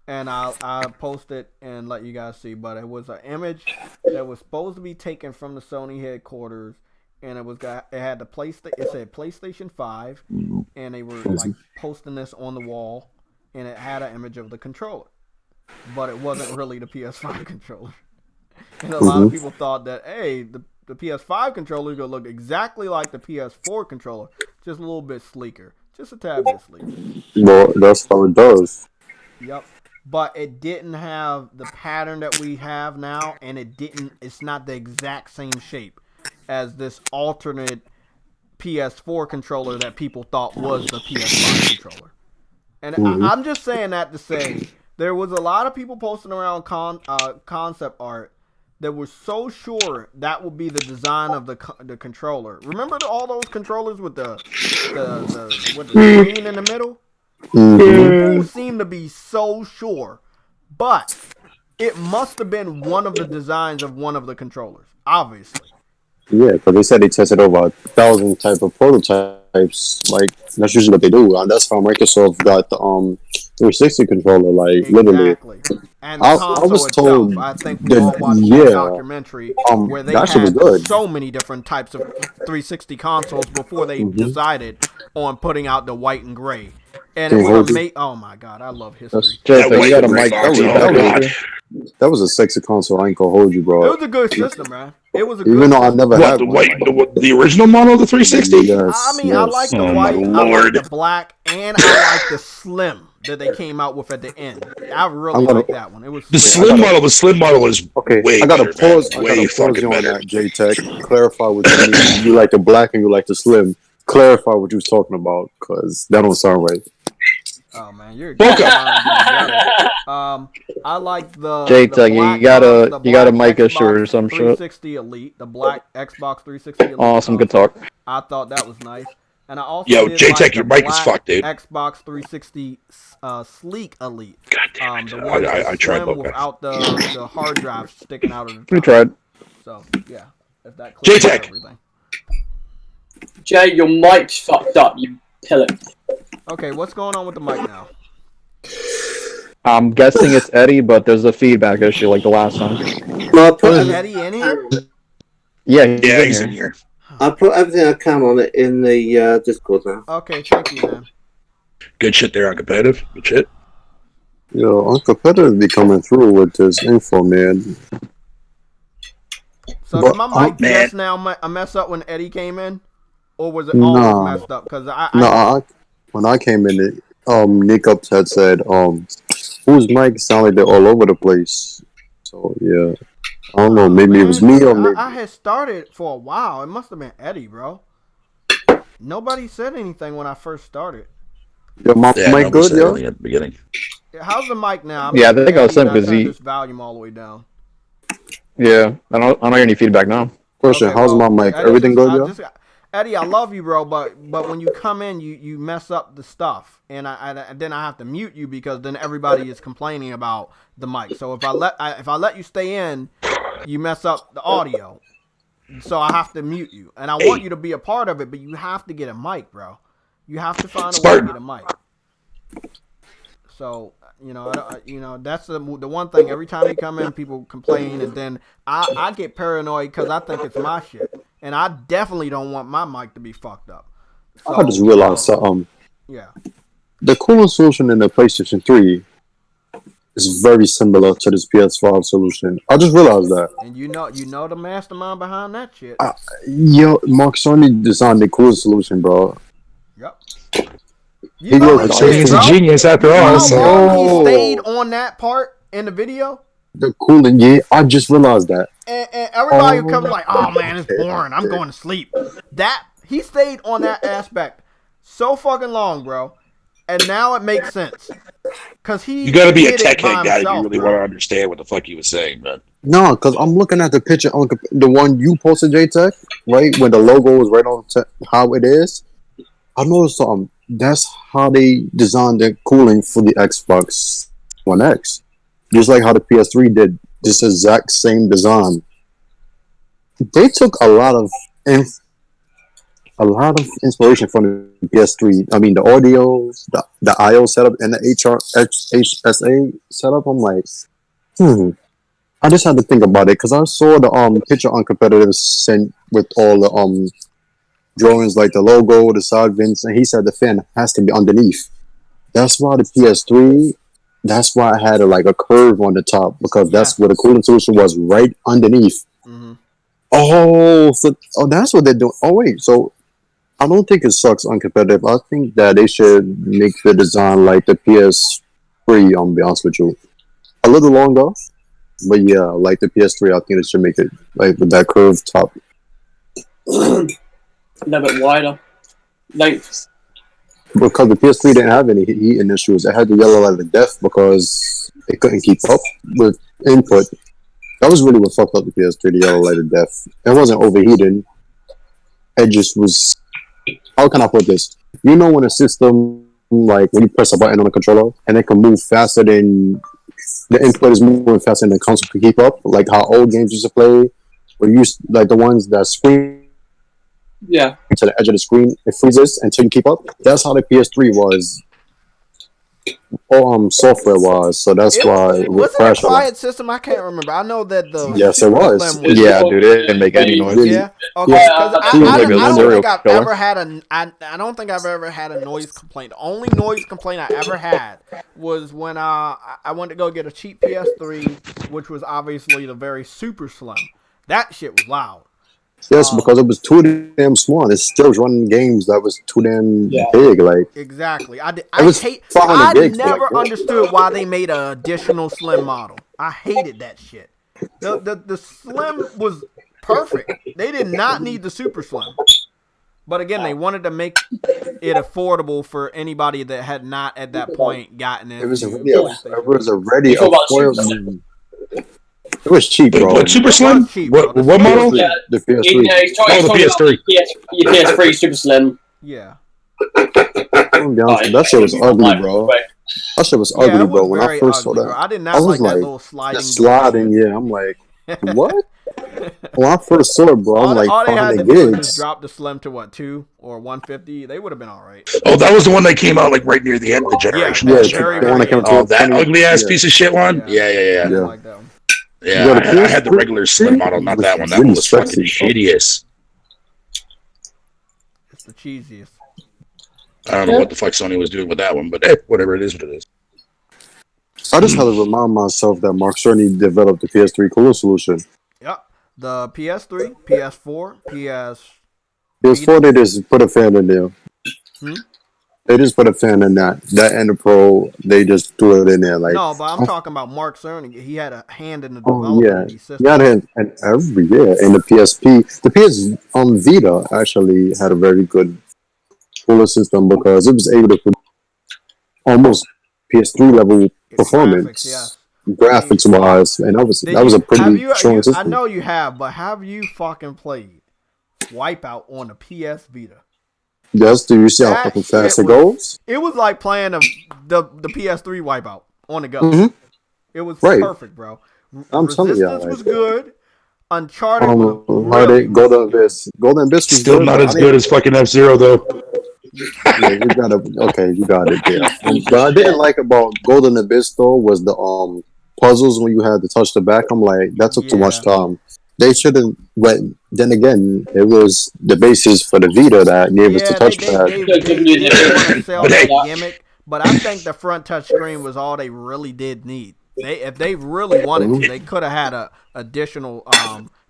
A: and I'll post it and let you guys see. But it was an image that was supposed to be taken from the Sony headquarters, and it had the it said PlayStation 5, and they were like posting this on the wall, and it had an image of the controller, but it wasn't really the PS5 controller. And a lot of people thought that, hey, the PS5 controller is gonna look exactly like the PS4 controller, just a little bit sleeker. Just a tad bit sleeker.
E: Well, that's how it does.
A: Yep. But it didn't have the pattern that we have now, and it's not the exact same shape as this alternate PS4 controller that people thought was the PS5 controller. And I'm just saying that to say there was a lot of people posting around concept art that were so sure that would be the design of the controller. Remember all those controllers with the screen in the middle? People seem to be so sure, but it must have been one of the designs of one of the controllers, obviously.
E: Yeah, because they said they tested over 1,000 type of prototypes. Like that's usually what they do. And that's how Microsoft got the 360 controller. Like literally,
A: And the console
E: was
A: itself,
E: told
A: I think we all watched that documentary where they
E: that shit was
A: had
E: good.
A: so many different types of 360 consoles before they decided on putting out the white and gray. And it was amazing. Oh my god, I love history.
E: That was a sexy console. I ain't gonna hold you, bro.
A: It was a good system, man. It was a
E: even
A: good
E: though
A: system.
E: I never had
B: the
E: one.
B: white, the original model of the 360.
A: I mean, I like the white, I like the black, and I like the slim that they came out with at the end. I really like that one. It was
B: the slim model. The slim model is way.
E: I gotta pause.
B: Way fucking
E: you on
B: better.
E: that, J-Tech. Clarify what you mean. You like the black and you like the slim. Clarify what you was talking about, because that don't sound right.
A: Oh man, you're good. I like the
F: J-Tech. You got a mic issue or some shit.
A: 360 Elite, the black Xbox 360 Elite.
F: Awesome, good talk.
A: I thought that was nice, and I also
B: J-Tech, your mic is fucked, dude.
A: Xbox 360 Sleek Elite.
B: God damn it.
A: The one
B: I tried both.
A: without the hard drive sticking out of the top.
F: We tried.
A: So yeah, if that clears everything.
G: Jay, your mic's fucked up, you pillock.
A: Okay, what's going on with the mic now?
F: I'm guessing it's Eddie, but there's a feedback issue like the last time.
C: Well,
A: Is Eddie in here?
F: Yeah,
B: he's in here.
C: I put everything I can on it in the Discord now.
A: Okay, thank you, man.
B: Good shit there on competitive. Good shit.
E: Yo, on competitive be coming through with this info, man.
A: So did my mic just now mess up when Eddie came in? Or was it always messed up? Because
E: when I came in, Nick Ups had said, whose mic sounded like they're all over the place. So yeah, I don't know. Maybe it was me or maybe
A: I had started for a while. It must have been Eddie, bro. Nobody said anything when I first started.
E: Your mic good, yo?
B: At the beginning.
A: How's the mic now?
F: I think I was saying because
A: this volume all the way down.
F: Yeah, I don't hear any feedback now.
E: Question: how's my mic? Everything good, yo?
A: Eddie, I love you, bro, but when you come in, you mess up the stuff, and then I have to mute you because then everybody is complaining about the mic. So if I let you stay in, you mess up the audio. So I have to mute you, and I want you to be a part of it, but you have to get a mic, bro. You have to find a way to get a mic. So that's the one thing. Every time you come in, people complain, and then I get paranoid because I think it's my shit. And I definitely don't want my mic to be fucked up. So,
E: I just realized something.
A: Yeah.
E: The cooling solution in the PlayStation 3 is very similar to this PS5 solution. I just realized that.
A: And you know the mastermind behind that shit.
E: Mark Sony designed the cooling solution, bro.
A: Yep.
B: He's a genius after all.
A: So he stayed on that part in the video.
E: The cooling, yeah, I just realized that.
A: And everybody comes like, oh man, it's boring. I'm going to sleep. He stayed on that aspect so fucking long, bro. And now it makes sense. You
B: gotta be a tech head guy if you really want to understand what the fuck he was saying, man.
E: No, because I'm looking at the picture on the one you posted, J-Tech, right? When the logo is right on how it is. I noticed something. That's how they designed the cooling for the Xbox One X. Just like how the PS3 did this exact same design. They took a lot of inspiration from the PS3. I mean, the audio, the I/O setup, and the HSA setup. I'm like, I just had to think about it because I saw the picture on competitive sent with all the drawings like the logo, the side vents, and he said the fan has to be underneath. That's why the PS3. That's why I had a curve on the top because that's where the cooling solution was, right underneath. Mm-hmm. So that's what they're doing. Oh wait, so I don't think it sucks on competitive. I think that they should make the design like the PS3. I'll be honest with you, a little longer, but yeah, like the PS3. I think they should make it like with that curved top,
G: a little bit wider. Length.
E: because the PS3 didn't have any heating issues. It had the yellow light of death because it couldn't keep up with input. That was really what fucked up the PS3, the yellow light of death. It wasn't overheating. It just was. How can I put this? You know when a system, like when you press a button on a controller and it can move faster than the input is moving faster than the console can keep up, like how old games used to play, where you used like the ones that screen
G: Yeah.
E: to the edge of the screen, it freezes until you keep up. That's how the PS3 was. Software wise, so that's why it would
A: Was it a
E: crash a lot.
A: quiet system? I can't remember. I know that the
E: Yes, it
A: Super
E: was.
A: Slim
F: Yeah, dude, it didn't make any noise.
A: Yeah. Okay.
E: Yeah.
A: Because I
F: Like a
A: don't
F: serial
A: think I've
F: killer.
A: ever had I don't think I've ever had a noise complaint. The only noise complaint I ever had was when I went to go get a cheap PS3, which was obviously the very super slim. That shit was loud.
E: Yes, because it was too damn small. It still was running games that was too damn big. Like
A: Exactly.
E: it was
A: I
E: 500 gigs.
A: never understood why they made an additional slim model. I hated that shit. The slim was perfect. They did not need the super slim. But again, they wanted to make it affordable for anybody that had not at that point gotten it.
E: It was already a
G: Talk about
E: affordable. It was cheap, bro.
B: What Super Slim?
A: cheap,
B: What
A: bro.
B: what model?
G: Yeah.
E: The PS3.
G: He's talking
B: the PS3.
G: about your PS3 Super Slim.
A: Yeah.
E: I'm gonna be honest, that shit was ugly, bro. That shit was ugly,
A: it
E: bro.
A: was
E: When I
A: very
E: first saw
A: ugly,
E: that,
A: bro. I did
E: I
A: not
E: was
A: like that
E: like,
A: little
E: sliding. Yeah, I'm like, what? When I first saw it, bro, I'm like,
A: all they had to
E: 500
A: do was just
E: gigs.
A: drop the slim to what, 2 or 150. They would have been all right.
B: Oh, that was the one that came out like right near the end of the generation.
A: Yeah,
B: last
A: very,
B: year,
A: very
B: right?
E: one that came
B: Oh,
E: out
B: that
E: 20
B: ugly ass
E: yeah.
B: piece of shit one.
A: Yeah.
B: Yeah.
A: I didn't
E: Yeah.
A: like that one.
B: Yeah,
E: Yo, the
B: I had the
E: PS3
B: regular slim model, not
E: was
B: that one. That
E: really
B: one was fucking
E: sexy, bro.
B: hideous.
A: It's the cheesiest.
B: I don't know what the fuck Sony was doing with that one, but whatever it is, what it is.
E: I just had to remind myself that Mark Cerny developed the PS3 cooling solution.
A: Yep. The PS3, PS4,
E: PS4, they just put a fan in there. They just put a fan in that. That and the Pro, they just threw it in there. Like,
A: No, but I'm talking about Mark Cerny. He had a hand in the
E: oh
A: development
E: yeah,
A: of these systems.
E: yeah, and every year. And the PSP, the PS Vita actually had a very good cooler system because it was able to produce almost PS3 level performance, graphics wise, and that was a pretty strong system.
A: I know you have, but have you fucking played Wipeout on the PS Vita?
E: Yes, do you see how
A: That
E: fucking fast
A: shit
E: it goes?
A: It was like playing the PS3 Wipeout on the go.
E: Mhm.
A: It was
E: Right.
A: perfect, bro.
E: I'm telling you,
A: Resistance was good. Uncharted was really
E: Golden Abyss. Golden Abyss was
B: Still
E: good,
B: not
E: but
B: as
E: I
B: good as fucking F-Zero, though.
E: Yeah, you got it there. What I didn't like about Golden Abyss though was the puzzles when you had to touch the back. I'm like, that took too much time. They shouldn't. But then again, it was the basis for the Vita that gave us the touchpad.
A: They want to sell that gimmick, but I think the front touch screen was all they really did need. If they really wanted to, they could have had a additional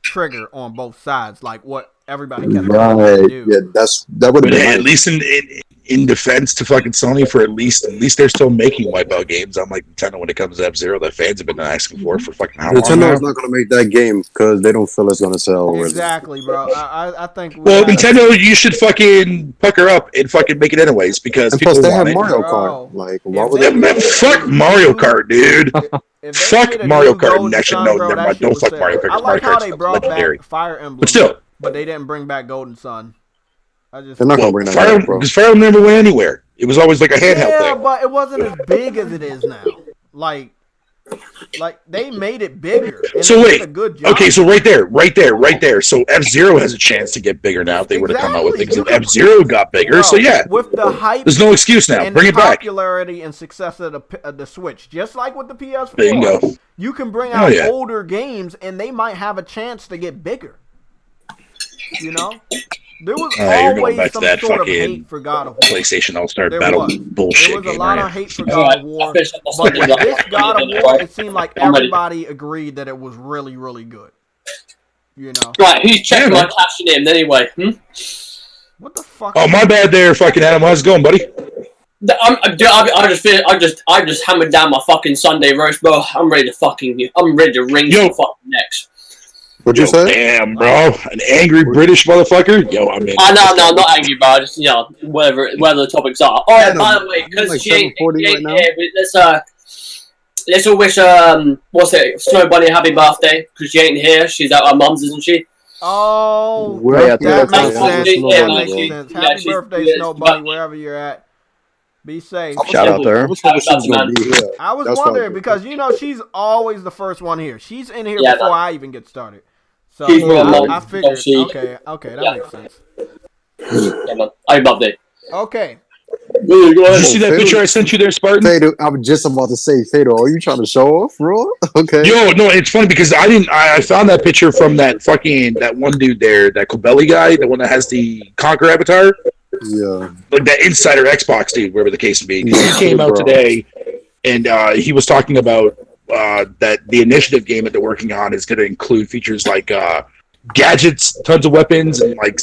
A: trigger on both sides, like what everybody kept trying to do.
E: Yeah, that would have been
B: At
E: nice.
B: least in defense to fucking Sony, for at least they're still making Wipeout games. I'm like Nintendo when it comes to F-Zero that fans have been asking for fucking how long
E: Nintendo is
B: now?
E: not going to make that game because they don't feel it's going to sell.
A: Exactly, bro. I think.
B: Well, Nintendo, you should fucking pucker up and fucking make it anyways because
E: And
B: people
E: plus, they
B: want
E: have
B: it.
E: Mario
A: Bro,
E: Kart. Like, why
A: if
E: would
A: they-
E: they?
B: Man, fuck Mario Kart, dude.
A: Fuck
B: Mario Kart. Actually, no, never mind. Don't fuck Mario Kart.
A: I like
B: Mario
A: how
B: Kart's
A: they brought
B: legendary.
A: back Fire Emblem,
B: But still,
A: but they didn't bring back Golden Sun.
E: They're not going to bring that
B: Fire
E: back, bro.
B: because Fire Emblem never went anywhere. It was always like a handheld
A: Yeah,
B: thing.
A: but it wasn't as big as it is now. Like they made it bigger. And
B: So
A: they
B: wait,
A: did a good job.
B: okay, so right there. So F-Zero has a chance to get bigger now if they were to come out with things. If F-Zero got bigger,
A: Bro,
B: so yeah,
A: with the hype,
B: there's no excuse now.
A: and
B: Bring
A: the
B: it back.
A: popularity and success of the Switch, just like with the PS4,
B: Bingo.
A: you can bring
B: Oh,
A: out
B: yeah.
A: older games, and they might have a chance to get bigger. You know, there was
B: You're going
A: always
B: back to
A: some
B: that
A: sort of
B: fucking
A: hate for God of War.
B: PlayStation All-Star
A: There
B: Battle
A: was.
B: bullshit
A: There was a
B: game,
A: lot
B: right?
A: of hate for God of War, but with this God of War, it seemed like everybody agreed that it was really, really good. You know,
G: Right, who's checking my cash in anyway?
A: what the fuck?
B: Oh, my bad there, fucking Adam. How's it going, buddy?
G: I just hammered down my fucking Sunday roast, bro. I'm ready to ring some fucking necks.
E: What'd you say?
B: Damn, bro. An angry British motherfucker? Yo, I'm in.
G: No, I'm not angry, bro. Just, whatever the topics are. Alright, by the way, because
E: like
G: she ain't
E: 7:40 right now.
G: here, let's all wish, Snow Bunny a happy birthday, because she ain't here. She's at her mum's, isn't she?
A: Oh,
F: Yeah,
A: that
F: yeah,
A: makes
F: yeah,
A: sense.
G: yeah,
A: That
G: yeah,
A: makes
G: yeah,
A: sense.
G: yeah,
A: Happy
G: she's-
A: birthday,
G: yeah,
A: Snow
G: she's
A: Bunny,
G: back.
A: wherever you're at. Be safe.
F: Shout out to
E: I
F: her.
E: was hoping she was gonna be here.
A: I was
E: That's why
A: wondering
E: I-
A: because she's always the first one here. She's in here
G: Yeah,
A: before
G: no.
A: I even get started. So
G: She's real
A: I
G: long.
A: figured.
G: She-
A: Okay, that
G: Yeah.
A: makes sense.
G: Yeah, man. Happy birthday.
A: Okay.
B: Did you see that
E: Fatal-
B: picture I sent you there, Spartan?
E: Fatal, I was just about to say, Fatal, are you trying to show off, bro? Okay.
B: Yo, no, it's funny because I found that picture from that one dude there, that Kobeli guy, the one that has the Conquer avatar,
E: Yeah.
B: like that Insider Xbox dude, wherever the case may be.
E: Yeah,
B: He came out
E: bro.
B: today, and he was talking about that the initiative game that they're working on is going to include features like gadgets, tons of weapons, and like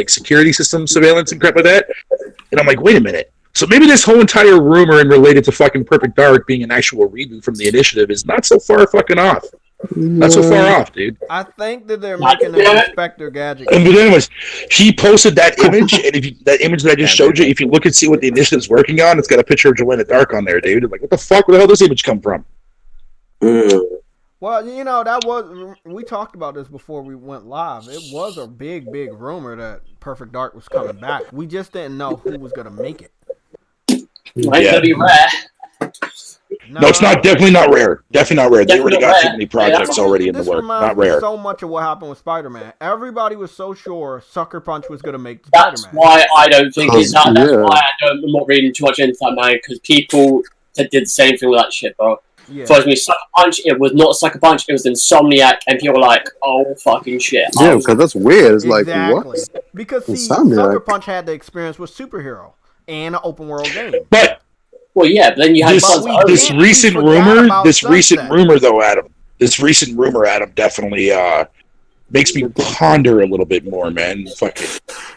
B: security system surveillance and crap like that. And I'm like, wait a minute. So maybe this whole entire rumor and related to fucking Perfect Dark being an actual reboot from the initiative is not so far fucking off. Not so far off, dude.
A: I think that they're making an Inspector Gadget.
B: But anyways, he posted that image, and that image that I just showed you, if you look and see what the initiative's working on, it's got a picture of Joanna Dark on there, dude. I'm like, what the fuck? Where the hell did this image come from?
A: Well, we talked about this before we went live. It was a big rumor that Perfect Dark was coming back. We just didn't know who was going to make it.
G: Might gonna be rare.
B: No, it's not. Definitely not rare. Definitely not rare. They already got too
G: rare.
B: many projects already in the
A: This
B: work.
A: reminds
B: Not
A: me
B: rare.
A: so much of what happened with Spider-Man. Everybody was so sure Sucker Punch was going to make
G: That's
A: Spider-Man.
G: why I don't think it's that. That's
E: Yeah.
G: why I'm not reading too much into that, man, because people that did the same thing with that shit, bro.
A: Yeah.
G: First, me Sucker Punch, it was not Sucker Punch, it was Insomniac, and people were like, oh, fucking shit.
E: Yeah, because that's weird. It's like,
A: Exactly.
E: what?
A: Because, see,
E: Insomniac.
A: Sucker Punch had the experience with superhero and an open world game.
B: But
G: Well, yeah, but then you had
B: this
A: we
B: recent
A: forgot
B: rumor,
A: about Sunset.
B: though, Adam. This recent rumor, Adam, definitely makes me ponder a little bit more, man. Fucking.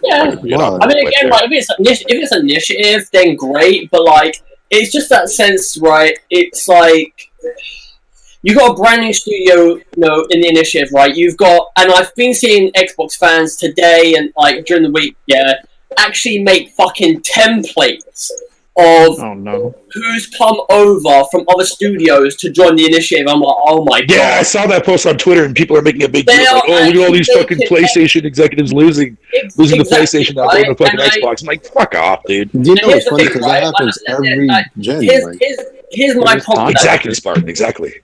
G: Yeah.
E: Wow.
G: I mean, again, like, if it's initiative, then great, but, like, it's just that sense, right? It's like, you got a brand new studio, in the initiative, right? You've got, and I've been seeing Xbox fans today and, like, during the week, actually make fucking templates of
F: Oh no.
G: who's come over from other studios to join the initiative. I'm like, oh my god.
B: Yeah, I saw that post on Twitter, and people are making a big deal.
G: They
B: Like,
G: are
B: oh, look at all these
G: actually
B: fucking PlayStation executives losing the PlayStation now, going to fucking Xbox. I'm like, fuck off, dude.
E: You know,
G: Here's
E: it's
G: the
E: funny
G: thing,
E: because
G: right?
E: that happens every gen. Like,
G: Here's my problem with that.
B: Exactly, Spartan. Exactly.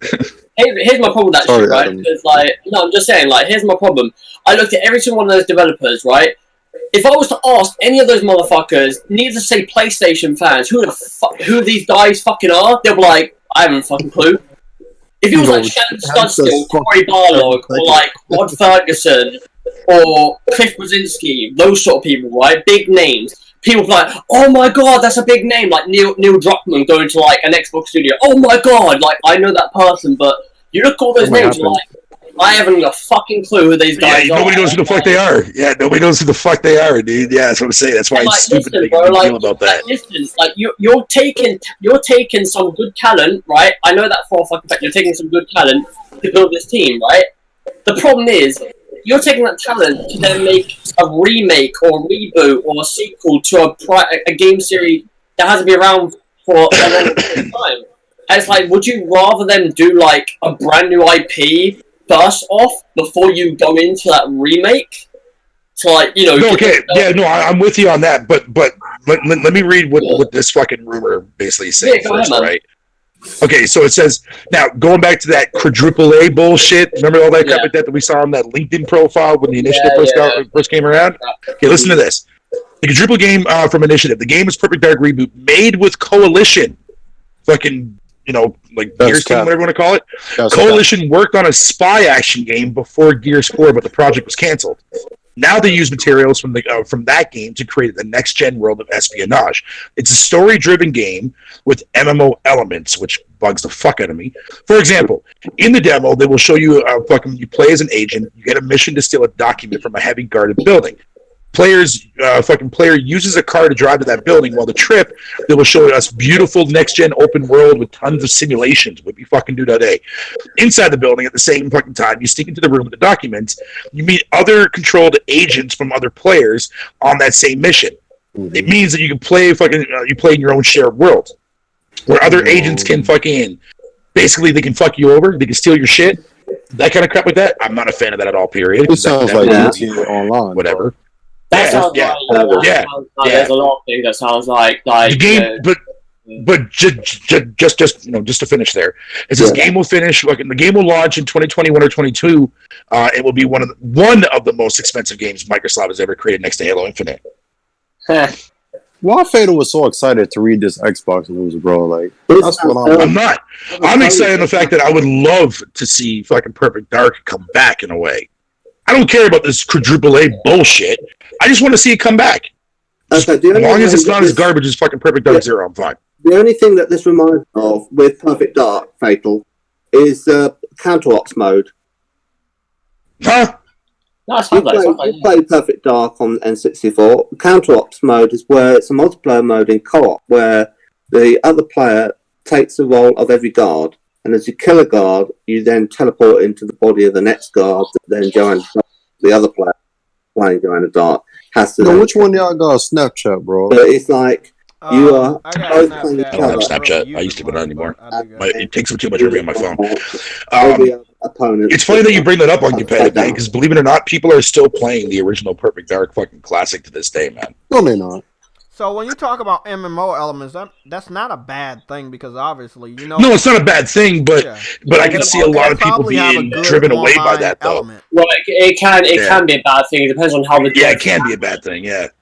G: Here's my problem with that
E: Sorry,
G: shit, right?
E: Adam.
G: Because, like, no, I'm just saying, like, here's my problem. I looked at every single one of those developers, right? If I was to ask any of those motherfuckers, needless to say PlayStation fans, who these guys fucking are, they'll be like, I haven't a fucking clue. If it was like Shannon Studstill, Corey Barlog, or like Rod Ferguson, or Cliff Brzezinski, those sort of people, right? Big names. People be like, oh my god, that's a big name. Like Neil Druckmann going to like an Xbox studio. Oh my god, like I know that person, but you look at all those names, you're like, I haven't got a fucking clue who these guys
B: Yeah,
G: are.
B: nobody knows who the fuck they are. Yeah, nobody knows who the fuck they are, dude. Yeah, that's what I'm saying. That's why
G: And,
B: it's stupid to make a
G: bro,
B: big deal about that.
G: Listen, like you're taking some good talent, right? I know that for a fucking fact. You're taking some good talent to build this team, right? The problem is, you're taking that talent to then make a remake or a reboot or a sequel to a game series that hasn't been around for a long time. And it's like, would you rather them do like a brand new IP first off before you go into that remake? To like,
B: No, okay, yeah, no, I'm with you on that, but let me read what this fucking rumor basically is saying
G: go ahead,
B: first,
G: man.
B: right? Okay, so it says, now, going back to that quadruple A bullshit, remember all that crap like that we saw on that LinkedIn profile when the Initiative first came around? Okay, listen to this. The quadruple game from Initiative. The game is Perfect Dark Reboot, made with Coalition. Fucking, like Gears Team, whatever you want to call it. Coalition worked on a spy action game before Gears 4, but the project was canceled. Now they use materials from that game to create the next-gen world of espionage. It's a story-driven game with MMO elements, which bugs the fuck out of me. For example, in the demo, they will show you you play as an agent. You get a mission to steal a document from a heavy guarded building. player uses a car to drive to that building. While the trip, they will show us beautiful next-gen open world with tons of simulations. What we fucking do today. Inside the building at the same fucking time, you sneak into the room with the documents. You meet other controlled agents from other players on that same mission. Mm-hmm. It means that you can play you play in your own shared world, where other agents can fucking basically they can fuck you over. They can steal your shit. That kind of crap like that. I'm not a fan of that at all. Period.
E: It sounds like GTA Online.
B: Whatever.
G: That sounds like there's a lot of things that sounds like
B: the game, but just to finish there, it says game will finish. The game will launch in 2021 or 22. It will be one of the most expensive games Microsoft has ever created, next to Halo Infinite.
E: Why Fatal was so excited to read this Xbox news, bro? Like, that's what
B: I'm not. I'm excited in the fact that I would love to see fucking Perfect Dark come back in a way. I don't care about this quadruple A bullshit. I just want to see it come back. Okay, as long as it's not as garbage as fucking Perfect Dark Zero, I'm fine.
C: The only thing that this reminds me of with Perfect Dark Fatal is counter-ops mode.
B: Huh?
G: No,
C: you play Perfect Dark on N64. Counter-ops mode is where it's a multiplayer mode in co-op where the other player takes the role of every guard, and as you kill a guard, you then teleport into the body of the next guard that then joins the other player playing Joanna Dark. Has to.
E: Which one y'all got Snapchat, bro?
C: But it's like you are both playing each
B: I don't have
C: other.
B: Snapchat. I used to, but not anymore. It takes up too much room on my phone. It's funny that you bring that up on competitive, man, because believe it or not, people are still playing the original Perfect Dark fucking classic to this day, man.
E: No, they're not.
A: So when you talk about MMO elements, that's not a bad thing because obviously,
B: No, it's not a bad thing, but I can see a lot of people being driven away by that, though.
G: Well, it can be a bad thing. It depends on how the
B: it can be a bad thing. Yeah.
G: It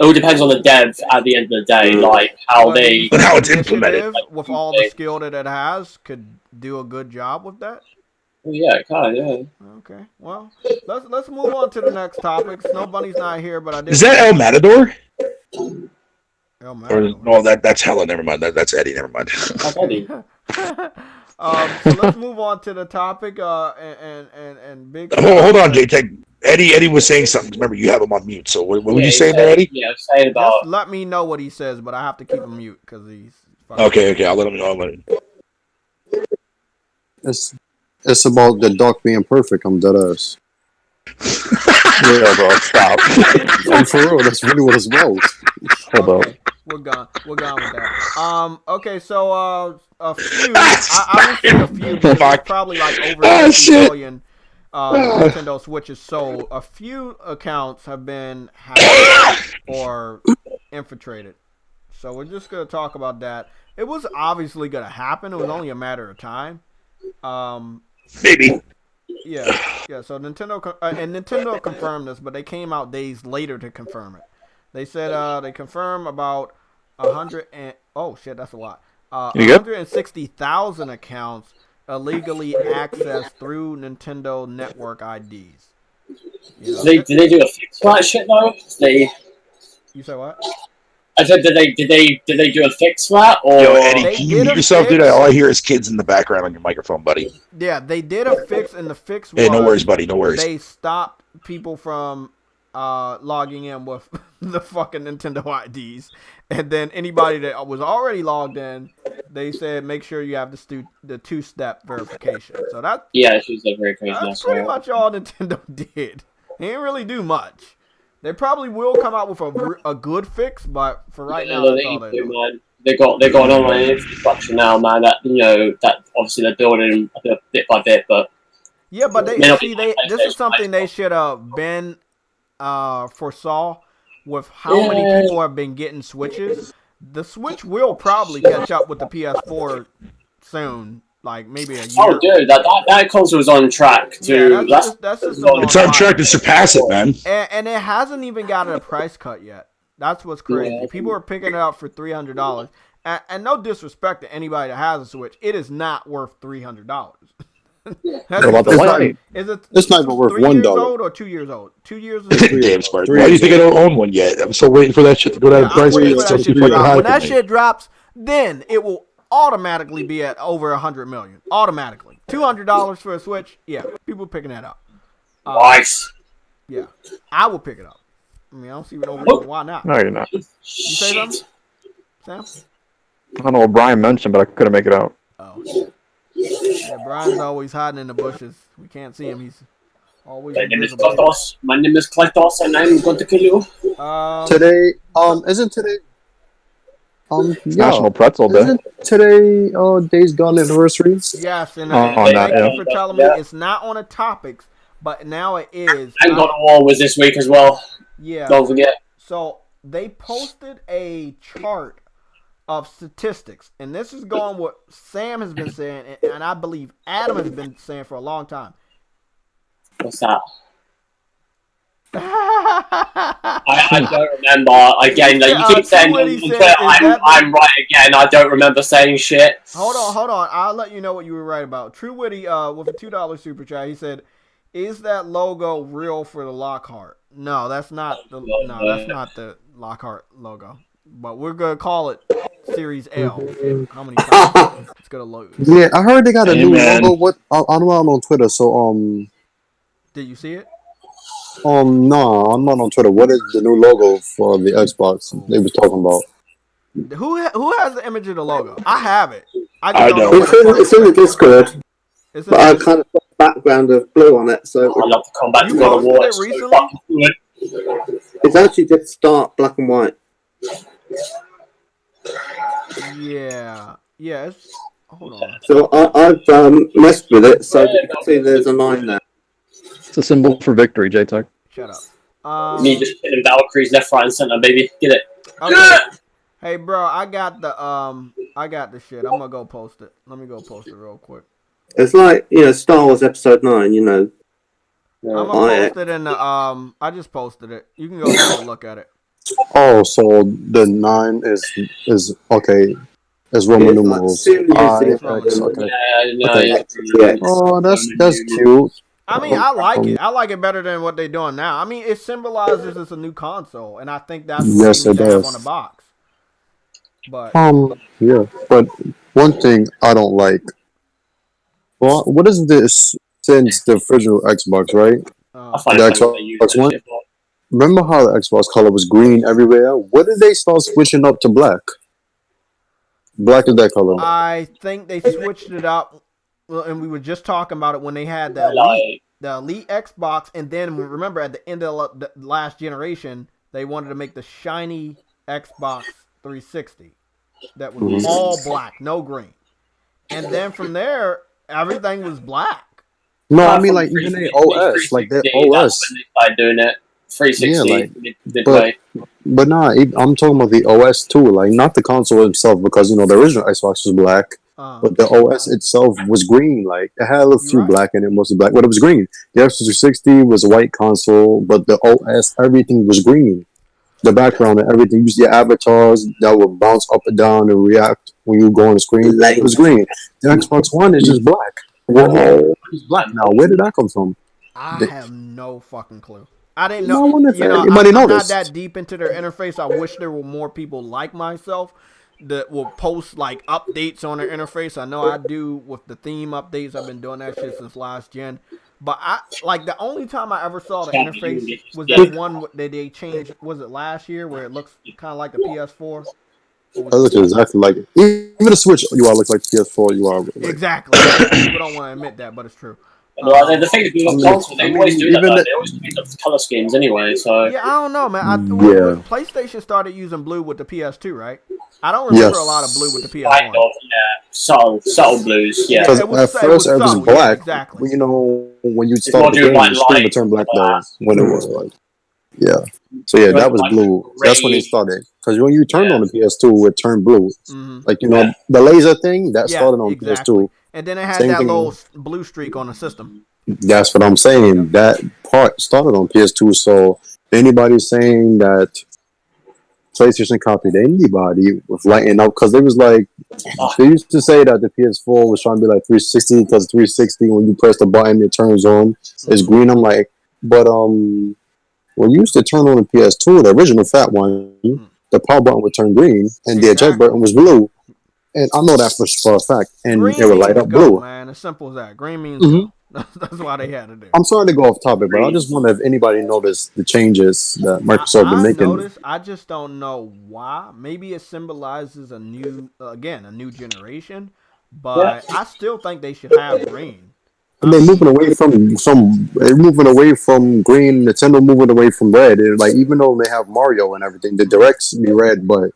G: all depends on the dev at the end of the day, like how they
B: and how it's implemented.
A: With all the skill that it has, could do a good job with that.
G: Yeah, it can. Yeah.
A: Okay. Well, let's move on to the next topic. Snow Bunny's not here, but I did.
B: Is that El Matador?
A: El Matador.
B: Or, no, that's Hella. Never mind. That's Eddie. Never mind.
G: That's Eddie.
A: So let's move on to the topic. And big.
B: Hold on, J-Tech. Eddie was saying something. Remember, you have him on mute. So what were you saying there, Eddie?
G: Yeah, saying about.
A: Just let me know what he says, but I have to keep him mute because he's.
B: Okay. I'll let him know.
E: It's about the Dark being perfect. I'm dead ass. Yeah, bro, stop. And for real, that's really what it's about. Hold up.
A: We're gone with that. Okay, so a few. I would say a few. Because there's probably like over 50 million Nintendo Switches sold. A few accounts have been hacked or infiltrated. So we're just gonna talk about that. It was obviously gonna happen. It was only a matter of time.
B: Maybe.
A: Yeah. So Nintendo confirmed this, but they came out days later to confirm it. They said they confirmed about 100 and that's a lot. 160,000 accounts illegally accessed through Nintendo network IDs. You know?
G: Did they do a fix for that shit though?
A: You say what?
G: I said, did they do a fix for that? Or
B: yo, Eddie, can you mute yourself, dude? All I hear is kids in the background on your microphone, buddy.
A: Yeah, they did a fix, and the fix was...
B: Hey, no worries, buddy, no worries.
A: They stopped people from logging in with the fucking Nintendo IDs, and then anybody that was already logged in, they said make sure you have the two-step verification. So that
G: she's very crazy.
A: That's pretty much all Nintendo did. They didn't really do much. They probably will come out with a good fix, but for right now, that's all they do.
G: They got an online infrastructure now, man. That obviously they're building bit by bit, but
A: but this is something they should have been foresaw with how many people have been getting Switches. The Switch will probably catch up with the PS4 soon. Like maybe a year.
G: Oh, dude, that console is on track to.
A: That's
B: it's on track to surpass it, man.
A: And it hasn't even gotten a price cut yet. That's what's crazy. Yeah, people are picking it up for $300. And no disrespect to anybody that has a Switch, it is not worth $300.
E: It's not even worth $1.
A: 3 years old or 2 years old? 2 years old.
B: Damn smart. Why do you think I don't own one yet? I'm still waiting for that shit to go down in price.
A: When that shit drops, then it will automatically be at over 100 million. Automatically. $200 for a Switch. Yeah, people picking that up.
G: Nice.
A: Yeah, I will pick it up. I mean, I don't see no reason why not.
F: No, you're not.
A: You say something, Sam?
F: I don't know what Brian mentioned, but I couldn't make it out.
A: Oh. Yeah, Brian's always hiding in the bushes. We can't see him. He's always
G: My name is
A: invisible.
G: Klatos. My name is Klatos, and I'm going to kill you.
E: Today, isn't today?
F: National Pretzel Day.
E: Isn't today Days Gone anniversary?
A: Yes, and
F: that,
A: thank you for telling me it's not on the topics, but now it is.
G: And God of War was this week as well.
A: Yeah.
G: Don't forget.
A: So they posted a chart of statistics, and this is going what Sam has been saying, and I believe Adam has been saying for a long time.
G: What's that? I don't remember. Again, like, you keep saying I'm right again. I don't remember saying shit.
A: Hold on. I'll let you know what you were right about. True Witty, with a $2 super chat, he said, "Is that logo real for the Lockhart?" No, that's not the Lockhart logo. But we're gonna call it Series L. How many times it's gonna load?
E: Yeah, I heard they got a new logo. What I'm on Twitter, so
A: Did you see it?
E: No, I'm not on Twitter. What is the new logo for the Xbox they was talking about?
A: Who has the image of the logo? I have it.
B: I know.
C: It's in the Discord.
A: But
C: I kind of put a background of blue on it, so
G: I love the combat
A: You
G: to God of War.
A: posted it recently?
C: it's actually just dark black and white.
A: Yeah. Hold on.
C: So I've messed with it, so you can see there's a line there.
F: It's a symbol for victory, J-Tech.
A: Shut up.
G: Me just hitting Valkyries left, right, and center, baby. Get it.
A: Okay. Hey, bro, I got the shit. I'm gonna go post it. Let me go post it real quick.
C: It's like, Star Wars Episode 9,
A: I'm gonna post it in the I just posted it. You can go take a look at it.
E: Oh, so the 9 is okay. It's Roman numerals. Okay.
G: Yeah.
E: Oh, that's cute.
A: I mean, I like it. I like it better than what they're doing now. I mean, it symbolizes it's a new console, and I think that's what they need to have on the box. But
E: yeah. But one thing I don't like. Well, what is this since the original Xbox, right? The Xbox One. Remember how the Xbox color was green everywhere? What did they start switching up to black? Black is that color.
A: I think they switched it up, and we were just talking about it when they had the Elite Xbox, and then remember at the end of the last generation, they wanted to make the shiny Xbox 360 that was all black, no green, and then from there everything was black.
E: No, I mean like even the OS, like their OS.
G: When they started doing it. 360
E: but nah, I'm talking about the OS too, like not the console itself, because the original Xbox was black, but the OS itself was green. Like it had a few black in it, mostly black, but it was green. The Xbox 360 was a white console, but the OS, everything was green. The background and everything, use your avatars that would bounce up and down and react when you go on the screen. It was green. The Xbox One is just black. Whoa, it's black now. Where did that come from?
A: I have no fucking clue. I didn't know.
E: I'm
A: not that deep into their interface. I wish there were more people like myself that will post like updates on their interface. I know I do with the theme updates. I've been doing that shit since last gen. But the only time I ever saw the interface was that one that they changed. Was it last year where it looks kind of like the PS4?
E: It looks exactly like it. Even the Switch UI looks like the PS4 UI. Like.
A: Exactly. People don't want to admit that, but it's true.
G: The thing is, with console, they always do that. They always change up the color schemes anyway. So
A: yeah, I don't know, man. When PlayStation started using blue with the PS2, right? I don't remember a lot of blue with the PS1.
G: Kind of, subtle blues. Yeah,
E: because at first it was black.
A: Yeah, exactly.
E: When you started the game, the screen would turn black though. When it was like, So that was blue. That's when they started. Because when you turned on the PS2, it turned blue. Mm-hmm. Like the laser thing that started on PS2.
A: And then it had that little blue streak on the system.
E: That's what I'm saying. That part started on PS2. So anybody saying that PlayStation copied anybody with lighting up, because they was like, they used to say that the PS4 was trying to be like 360 because 360 when you press the button it turns on. It's green. I'm like, but when you used to turn on the PS2, the original fat one, the power button would turn green and the eject button was blue. And I know that for a fact. And
A: green
E: it would light up blue.
A: Man, as simple as that. Green means go. That's why they had it there.
E: I'm sorry to go off topic, but I just wonder if anybody noticed the changes that Microsoft been
A: I
E: making.
A: noticed. I just don't know why. Maybe it symbolizes a new, a new generation. But I still think they should have green.
E: And they're moving away they're moving away from green. Nintendo moving away from red. Like even though they have Mario and everything, the directs be red, but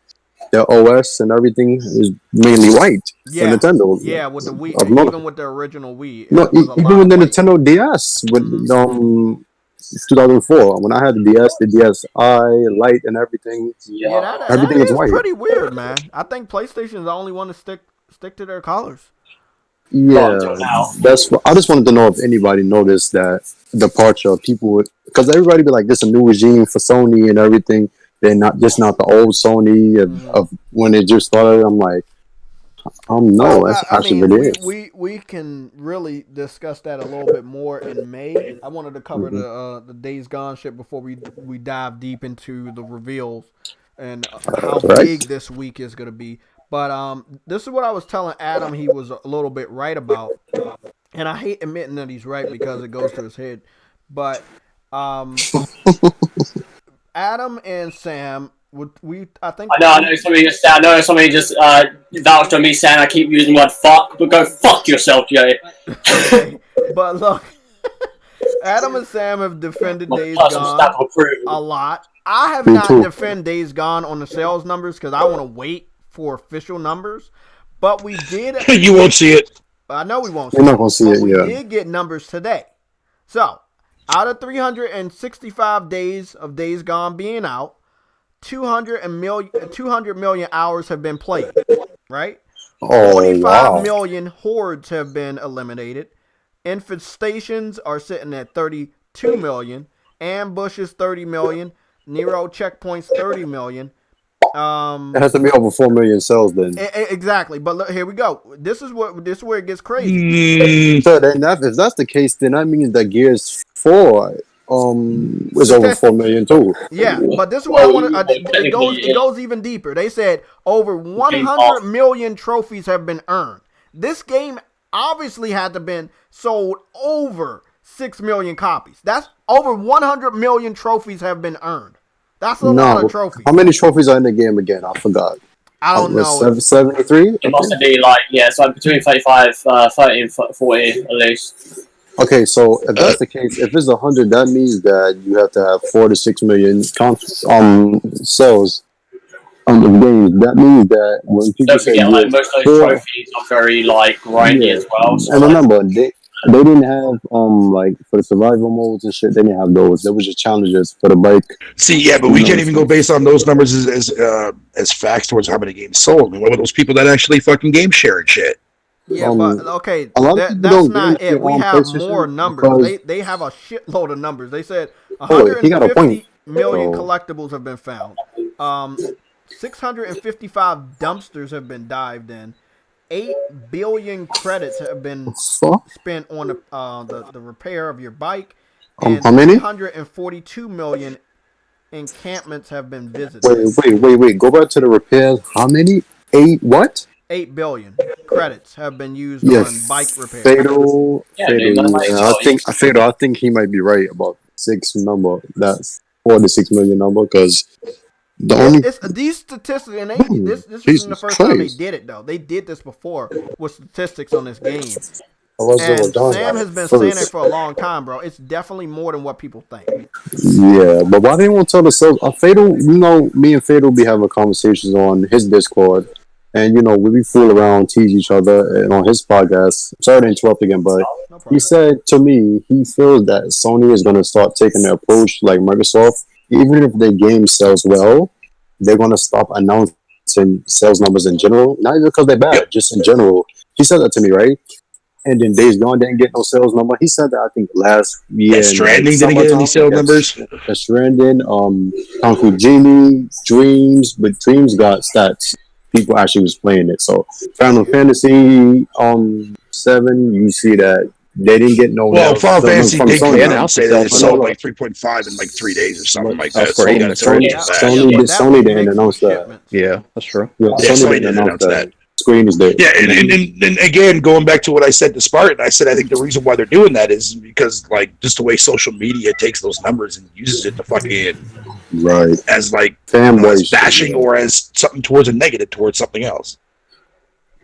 E: their OS and everything is mainly white for Nintendo.
A: Yeah, with the Wii, even with the original Wii.
E: No, even with the Nintendo DS with 2004 when I had the DS, the DSi Lite and everything.
A: Yeah,
E: everything
A: is
E: white.
A: Pretty weird, man. I think PlayStation is the only one to stick to their colors.
E: Yeah, that's what I just wanted to know if anybody noticed that departure of people because everybody be like, "This is a new regime for Sony and everything." They're not the old Sony of when it just started. I'm like, no, that's actually what it is.
A: We can really discuss that a little bit more in May. I wanted to cover the Days Gone shit before we dive deep into the reveals and how big this week is going to be. But this is what I was telling Adam he was a little bit right about. And I hate admitting that he's right because it goes to his head. But Adam and Sam, I know
G: somebody just vouched on me saying I keep using the word fuck, but go fuck yourself, Jay.
A: Okay. But look, Adam and Sam have defended Days Gone a lot. I have not defended Days Gone on the sales numbers because I want to wait for official numbers. But we did.
B: You won't see it.
A: I know we won't see
E: We're not going to see it,
A: we did get numbers today. So, out of 365 days of Days Gone being out, 200 million hours have been played, right? 45 million hordes have been eliminated. Infestations are sitting at 32 million. Ambushes 30 million. Nero checkpoints 30 million.
E: It has to be over 4 million cells then.
A: Exactly, but look, here we go. This is where it gets crazy.
E: So then if that's the case, then that means that Gears 4 is over 4 million too.
A: Yeah, but this is what I want to. It goes even deeper. They said over 100 million trophies have been earned. This game obviously had to been sold over 6 million copies. That's over 100 million trophies have been earned. That's a lot of trophies.
E: How many trophies are in the game again? I forgot.
A: I don't know.
E: 73?
G: It must be so between 35, 30 and 40 at least.
E: Okay, so if that's the case, if it's 100, that means that you have to have 4 to 6 million cells on the games. That means that when people say
G: most of those trophies are very grindy as well. So
E: and remember, they didn't have for the survival modes and shit. They didn't have those. There was just challenges for the bike.
B: See, yeah, but we can't even go based on those numbers as facts towards how many games sold. I mean, what about those people that actually fucking game share and shit?
A: Yeah, but okay, that's not it. We have more numbers. They have a shitload of numbers. They said 150 million collectibles have been found. 655 dumpsters have been dived in. 8 billion credits have been spent on the repair of your bike. And
E: how many?
A: 342 million encampments have been visited.
E: Wait. Go back to the repairs. How many? 8 what?
A: 8 billion credits have been used on bike repair.
E: Fatal. I think he might be right about 6 number. That's 4 to 6 million number because
A: these statistics and this isn't the first time they did it though. They did this before with statistics on this game. And Sam has been saying it for a long time, bro. It's definitely more than what people think.
E: Yeah, but why they won't tell the sales? Fatal, me and Fatal be having conversations on his Discord. And, we fool around, tease each other and on his podcast. Sorry to interrupt again, but he said to me, he feels that Sony is going to start taking the approach like Microsoft. Even if their game sells well, they're going to stop announcing sales numbers in general. Not even because they're bad, just in general. He said that to me, right? And then Days Gone didn't get no sales number. He said that, I think, last year.
B: Stranding didn't get any sales numbers.
E: Stranding, Kung Fu Genie, Dreams, but Dreams got stats. People actually was playing it. So Final Fantasy 7, you see that they didn't get no.
B: Well, Final Fantasy did say that it sold 3.5 in 3 days or something like that.
E: Sony didn't announce that.
F: Yeah, that's true.
E: Yeah, Sony didn't announce that. screen is there.
B: Yeah, and again, going back to what I said to Spartan, I said I think the reason why they're doing that is because like just the way social media takes those numbers and uses it to fucking
E: Right.
B: as like
E: Fanboys
B: as bashing or as something towards a negative towards something else.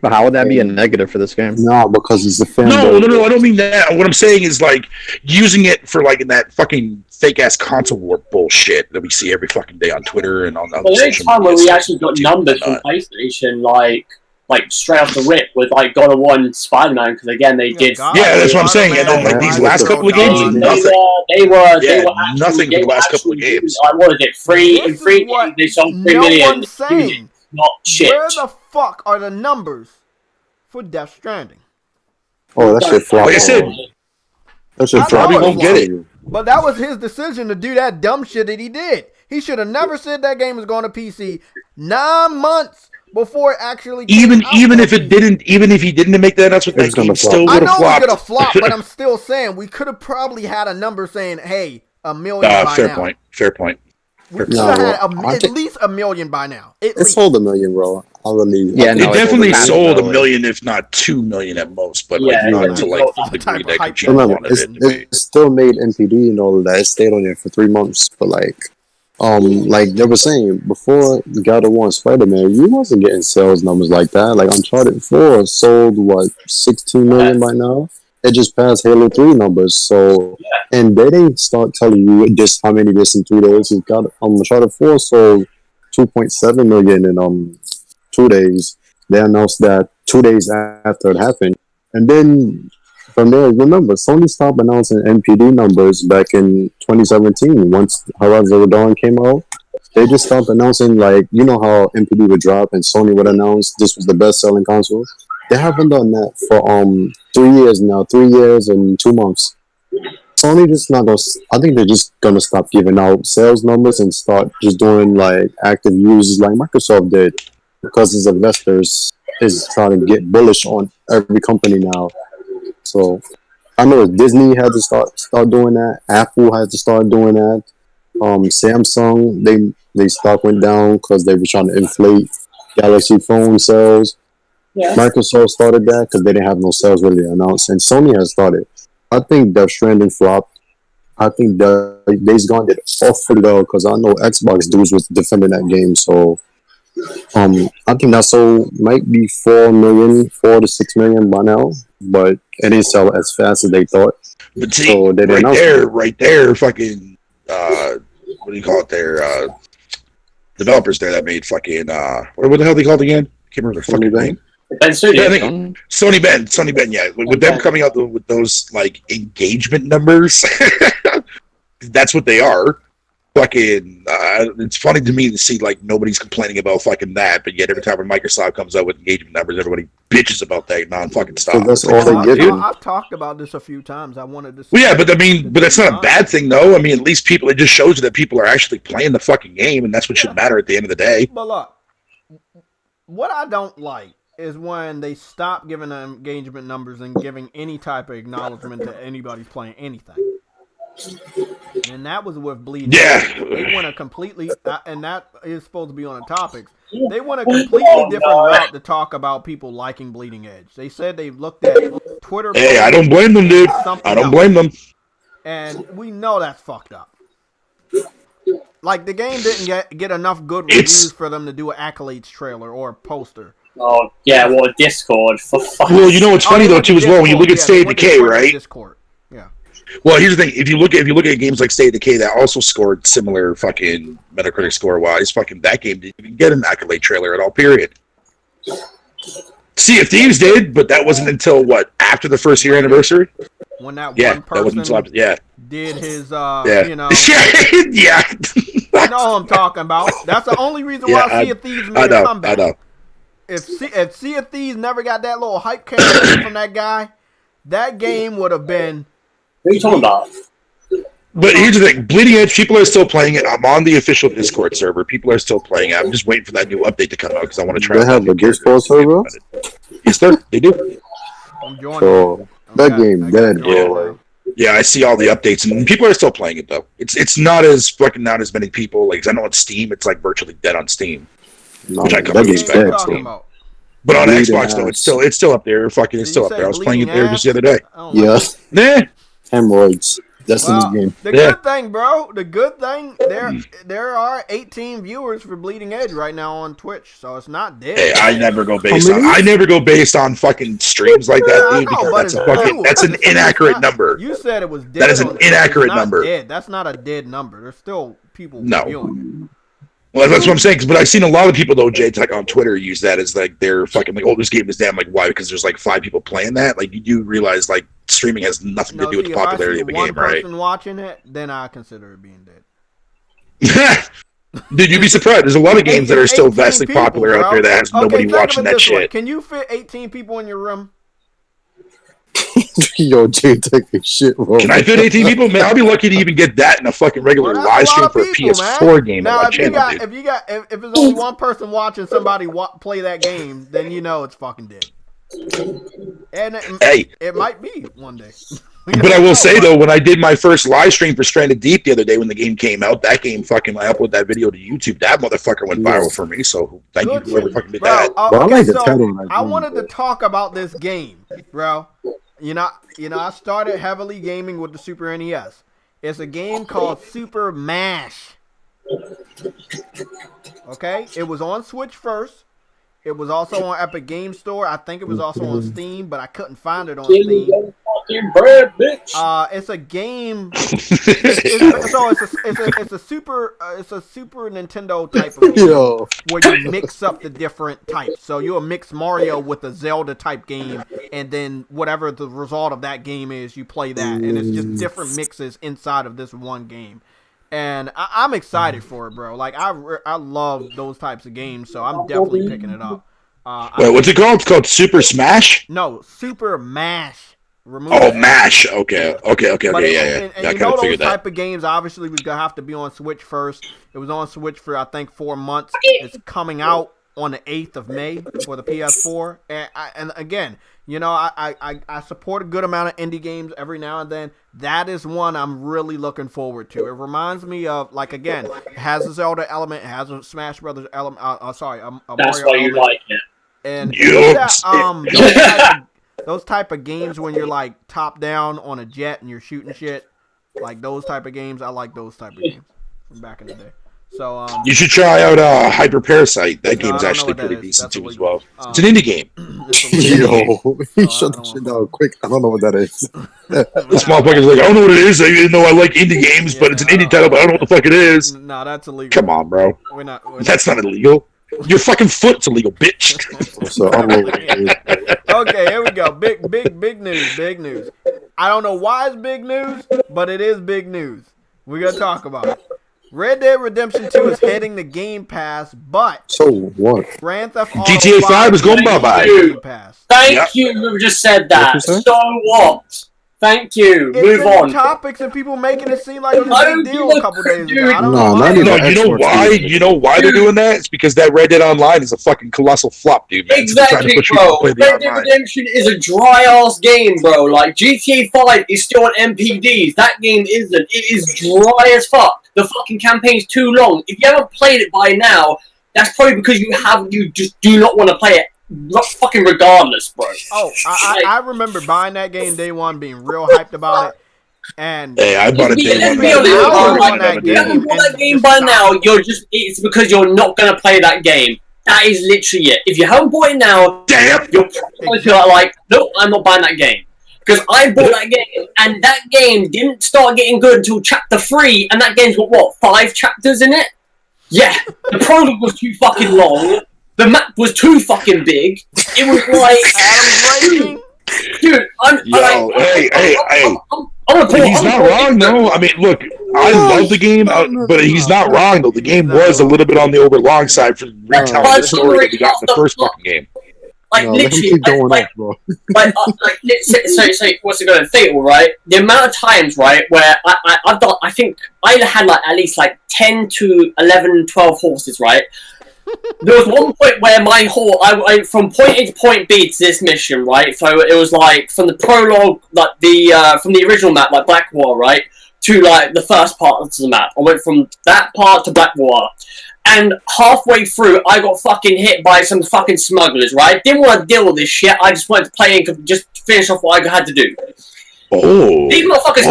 F: But how would that be a negative for this game?
E: No, because it's a fanboy.
B: No, I don't mean that. What I'm saying is like using it for like in that fucking fake ass console war bullshit that we see every fucking day on Twitter and on
G: Well, the only
B: social
G: time
B: media.
G: when we actually got numbers from PlayStation, like straight off the rip, with like God of War and Spider-Man, because again they did.
B: Yeah, that's what I'm saying. And then like these last couple of games, nothing.
G: They were
B: nothing for the last couple of games.
G: Like, what is it? Free
A: This
G: free
A: is what
G: games, they sold 3
A: no
G: million
A: one's saying.
G: units, not shit.
A: Where the fuck are the numbers for Death Stranding?
E: Oh, that shit flopped.
B: Like I said,
E: that shit
A: I
E: flopped.
A: know
B: won't
A: it
B: get
A: flopped.
B: it.
A: But that was his decision to do that dumb shit that he did. He should have never said that game was going to PC 9 months before it actually came out
B: even
A: on
B: if it
A: PC.
B: didn't, even if he didn't make that announcement, that
E: It's gonna
B: game
E: flop.
B: still
A: I
B: would
A: know
B: have
A: we
B: flopped.
A: could have flopped, but I'm still saying we could have probably had a number saying, "Hey, 1 million by
B: Fair
A: now."
B: point. Fair point.
A: We could
E: No,
A: have had
E: I
A: at
E: think-
A: least 1 million by now. At
E: It
A: least.
E: sold 1 million, bro. I believe.
F: Yeah,
B: It
F: no,
B: definitely
F: it's
B: sold
F: that
B: 1
F: way.
B: million, if not 2 million at most. But like
G: Yeah,
B: not
E: yeah.
B: to like
A: The
B: the
A: type
B: degree
A: of
B: that
A: hype
B: Kojima
A: that
E: Remember,
B: wanted it to be.
E: it still made NPD and all of that. It stayed on there for 3 months. But like they were saying before, God of War and Spider-Man, you wasn't getting sales numbers like that. Like Uncharted 4 sold 16 million by now. It just passed Halo 3 numbers. So, and they didn't start telling you this how many this in 3 days. It got Uncharted 4 sold 2.7 million in 2 days. They announced that 2 days after it happened, and then from there, remember, Sony stopped announcing NPD numbers back in 2017. Once Horizon Zero Dawn came out, they just stopped announcing, like, you know how NPD would drop and Sony would announce this was the best-selling console? They haven't done that for 3 years now, 3 years and 2 months. Sony just not gonna. I think they're just gonna stop giving out sales numbers and start just doing like active users like Microsoft did, because its investors is trying to get bullish on every company now. So I know Disney had to start doing that. Apple had to start doing that. Samsung, they stock went down because they were trying to inflate Galaxy phone sales.
G: Yeah.
E: Microsoft started that because they didn't have no sales really announced, and Sony has started. I think Death Stranding flopped. I think Days Gone did awfully well because I know Xbox dudes was defending that game. So I think that sold might be 4 to 6 million by now, but it didn't sell as fast as they thought.
B: But see,
E: So they didn't
B: right there, fucking, what do you call it there? Developers there that made fucking, what the hell they called again? Can't remember the fucking name.
G: Ben Studio.
B: Yeah, I think Sony Ben, yeah. With them coming out with those, like, engagement numbers, that's what they are. Fucking, it's funny to me to see, like, nobody's complaining about fucking that, but yet every time when Microsoft comes out with engagement numbers, everybody bitches about that non-fucking stuff.
E: That's all they give you.
A: I've talked about this a few times. I wanted to.
B: Well, yeah, but I mean, but that's not a bad thing, though. I mean, at least it just shows you that people are actually playing the fucking game, and that's what should matter at the end of the day.
A: But look, what I don't like is when they stop giving them engagement numbers and giving any type of acknowledgement to anybody playing anything. And that was with Bleeding.
B: Yeah.
A: They went a completely, and that is supposed to be on the topics. They went a completely different route to talk about people liking Bleeding Edge. They said they looked at Twitter.
B: Hey, I don't blame them, dude. I don't blame them.
A: And we know that's fucked up. Like, the game didn't get enough good reviews for them to do an accolades trailer or a poster.
G: Oh, yeah, well, Discord, for fuck's
B: Well, you know what's funny, though, too, as well, when you look at State of Decay, right?
A: Discord. Yeah.
B: Well, here's the thing. If you look at games like State of Decay that also scored similar fucking Metacritic score-wise, fucking that game didn't even get an accolade trailer at all, period. Sea of Thieves did, but that wasn't until, what, after the first year anniversary?
A: When that
B: Yeah,
A: one
B: that wasn't
A: person
B: until after, yeah.
A: did his,
B: Yeah.
A: you know.
B: Yeah.
A: You know what I'm talking about. That's the only reason why Sea of Thieves made a comeback.
B: I know.
A: If Sea of Thieves never got that little hype campaign from that guy, that game would have been...
G: What are you talking about?
B: But here's the thing. Bleeding Edge, people are still playing it. I'm on the official Discord server. People are still playing it. I'm just waiting for that new update to come out because I want to try
E: They have the Discord server?
B: Yes, sir. They do.
A: I'm joining.
E: So that game dead, bro.
B: Yeah, I see all the updates, and people are still playing it though. It's not as many people. Like, 'cause I know on Steam, it's like virtually dead on Steam,
E: No,
B: which I come
E: that
B: to
E: game's
B: respect.
E: dead,
A: talking
E: bro.
A: about?
B: But on
E: Bleeding
B: Xbox though,
E: ass.
B: it's still up there. Fucking, it's
A: Did you
B: still up
A: say
B: there. I was playing it
A: bleeding
B: there just the other day.
A: I don't like
E: Yeah,
A: it.
B: Nah.
E: hemorrhoids. That's in
A: Well,
E: this game.
A: the
B: Yeah.
A: good thing, bro. The good thing there are 18 viewers for Bleeding Edge right now on Twitch, so it's not dead.
B: Hey, I never go based
E: How
B: on.
E: many?
B: I never go based on fucking streams like that,
A: Yeah, I
B: dude.
A: know,
B: Because
A: but
B: that's a
A: it's
B: fucking.
A: viewers.
B: That's an
A: It's
B: inaccurate
A: not-
B: number.
A: You said it was dead.
B: That is an
A: on-
B: inaccurate
A: it's not
B: number.
A: Dead. That's not a dead number. There's still people
B: No.
A: viewing
B: Well, that's what I'm saying. But I've seen a lot of people though, Jay, like on Twitter, use that as like their fucking like, oh, this game is damn. Like, why? Because there's like 5 people playing that. Like, you do realize like streaming has nothing to do with the popularity of the game, right?
A: If I see one person watching it, then I consider it being dead.
B: Dude, you'd be surprised. There's a lot of games that are still
A: 18
B: vastly
A: people,
B: popular out
A: bro.
B: there that has nobody
A: think of
B: watching
A: it
B: that
A: this way.
B: shit.
A: Can you fit 18 people in your room?
E: Yo, Jay, take a shit, bro.
B: Can I fit 18 people? Man, I'll be lucky to even get that in a fucking regular
A: Well,
B: live
A: that's a
B: stream
A: lot
B: for a
A: of people,
B: PS4
A: man.
B: game
A: Now,
B: on my
A: if
B: channel, dude.
A: if it's only one person watching somebody play that game, then you know it's fucking dead. And it might be one day.
B: But I will say though, when I did my first live stream for Stranded Deep the other day when the game came out, that game fucking, I uploaded that video to YouTube. That motherfucker went viral for me. So thank you whoever fucking did that.
E: Bro, I like the title of that
A: I
E: game.
A: wanted to talk about this game, bro. You know, I started heavily gaming with the Super NES. It's a game called Super Mash. Okay, it was on Switch first. It was also on Epic Game Store. I think it was also on Steam, but I couldn't find it on Steam. It's a game. It's a Super Nintendo type of game where you mix up the different types. So you'll mix Mario with a Zelda type game, and then whatever the result of that game is, you play that, and it's just different mixes inside of this one game. And I'm excited for it, bro. Like I love those types of games, so I'm definitely picking it up.
B: Wait, what's it called? It's called Super Smash?
A: No, Super Mash.
B: Mash. Okay, yeah.
A: And
B: I
A: you
B: kind
A: know
B: of
A: those
B: figured that.
A: type of games obviously was gonna have to be on Switch first. It was on Switch for I think 4 months. It's coming out on the 8th of May for the PS4. And again, you know, I support a good amount of indie games every now and then. That is one I'm really looking forward to. It reminds me of, like, again, it has a Zelda element, it has a Smash Brothers element.
G: That's
A: Mario
G: why you
A: element.
G: like it.
A: And
B: Yes.
A: those type of games when you're like top down on a jet and you're shooting shit, like those type of games, I like those type of games from back in the day. So
B: you should try out Hyper Parasite. That game's
A: I don't know
B: actually
A: what that
B: pretty
A: is.
B: decent
A: That's
B: too as
A: illegal.
B: well. It's an indie game.
E: Yo, shut that shit down quick. I don't know what that is.
B: This motherfucker's like, I don't know what it is, even though I like indie games, but it's an indie title, but I don't know what the fuck it is.
A: No, that's illegal.
B: Come on, bro.
A: We're not.
B: That's not illegal. Your fucking foot's illegal, bitch.
E: So I'm
A: Okay, here we go. Big news. Big news. I don't know why it's big news, but it is big news. We're gonna talk about it. Red Dead Redemption 2 is heading to Game Pass, but
E: so what?
A: Grand Theft Auto
B: GTA 5 is going
G: bye-bye.
A: Game Pass.
G: Thank you. You just said that.
E: What you say?
G: So what? Thank you.
A: It's
G: Move
A: in
G: on.
A: the topics and people making it seem like it was
G: I
A: a
G: don't
A: big deal
G: give
A: a
G: a
A: couple
G: crap,
A: days ago.
G: dude.
A: I don't
E: No,
A: know.
E: not
A: why.
E: even
B: No, you know
E: Xbox
B: why?
E: games.
B: You know why they're doing that? It's because that Red Dead Online is a fucking colossal flop, dude. Man. So they're trying to
G: Exactly,
B: push people
G: bro.
B: to play the
G: Red Dead
B: online.
G: Redemption is a dry-ass game, bro. Like, GTA 5 is still on MPDs. That game isn't. It is dry as fuck. The fucking campaign's too long. If you haven't played it by now, that's probably because you just do not want to play it. Fucking regardless, bro.
A: Oh, I remember buying that game day one, being real hyped about it. And
B: Hey, I bought it day
G: Let's
B: one.
G: be
B: man.
G: honest,
A: I
G: bro.
A: was
G: Like,
A: on that
G: if you haven't
A: game
G: bought that
A: and
G: game
A: just
G: by
A: stopped.
G: now, it's because you're not going to play that game. That is literally it. If you haven't bought it now,
B: Damn.
G: you're probably like, nope, I'm not buying that game. Because I bought that game, and that game didn't start getting good until chapter 3, and that game's got, what, 5 chapters in it? Yeah, the prologue was too fucking long, the map was too fucking big, it was like, dude, I'm
B: He's not wrong, though. I mean, look, I love the game, but he's not wrong, though. The game was a little bit on the overlong side for retelling the story that we got in the first fucking game.
G: Like,
E: No, let him
G: literally,
E: keep going
G: like,
E: up, bro.
G: like, so what's it going to Fatal, right? The amount of times, right, where I've done, I think I had like at least like 10 to 11, 12 horses, right? There was one point where my horse, I from point A to point B to this mission, right? So it was like from the prologue, like from the original map, like Blackwater, right, to like the first part of the map. I went from that part to Blackwater. And halfway through, I got fucking hit by some fucking smugglers, right? Didn't want to deal with this shit. I just wanted to play and just finish off what I had to do. These motherfuckers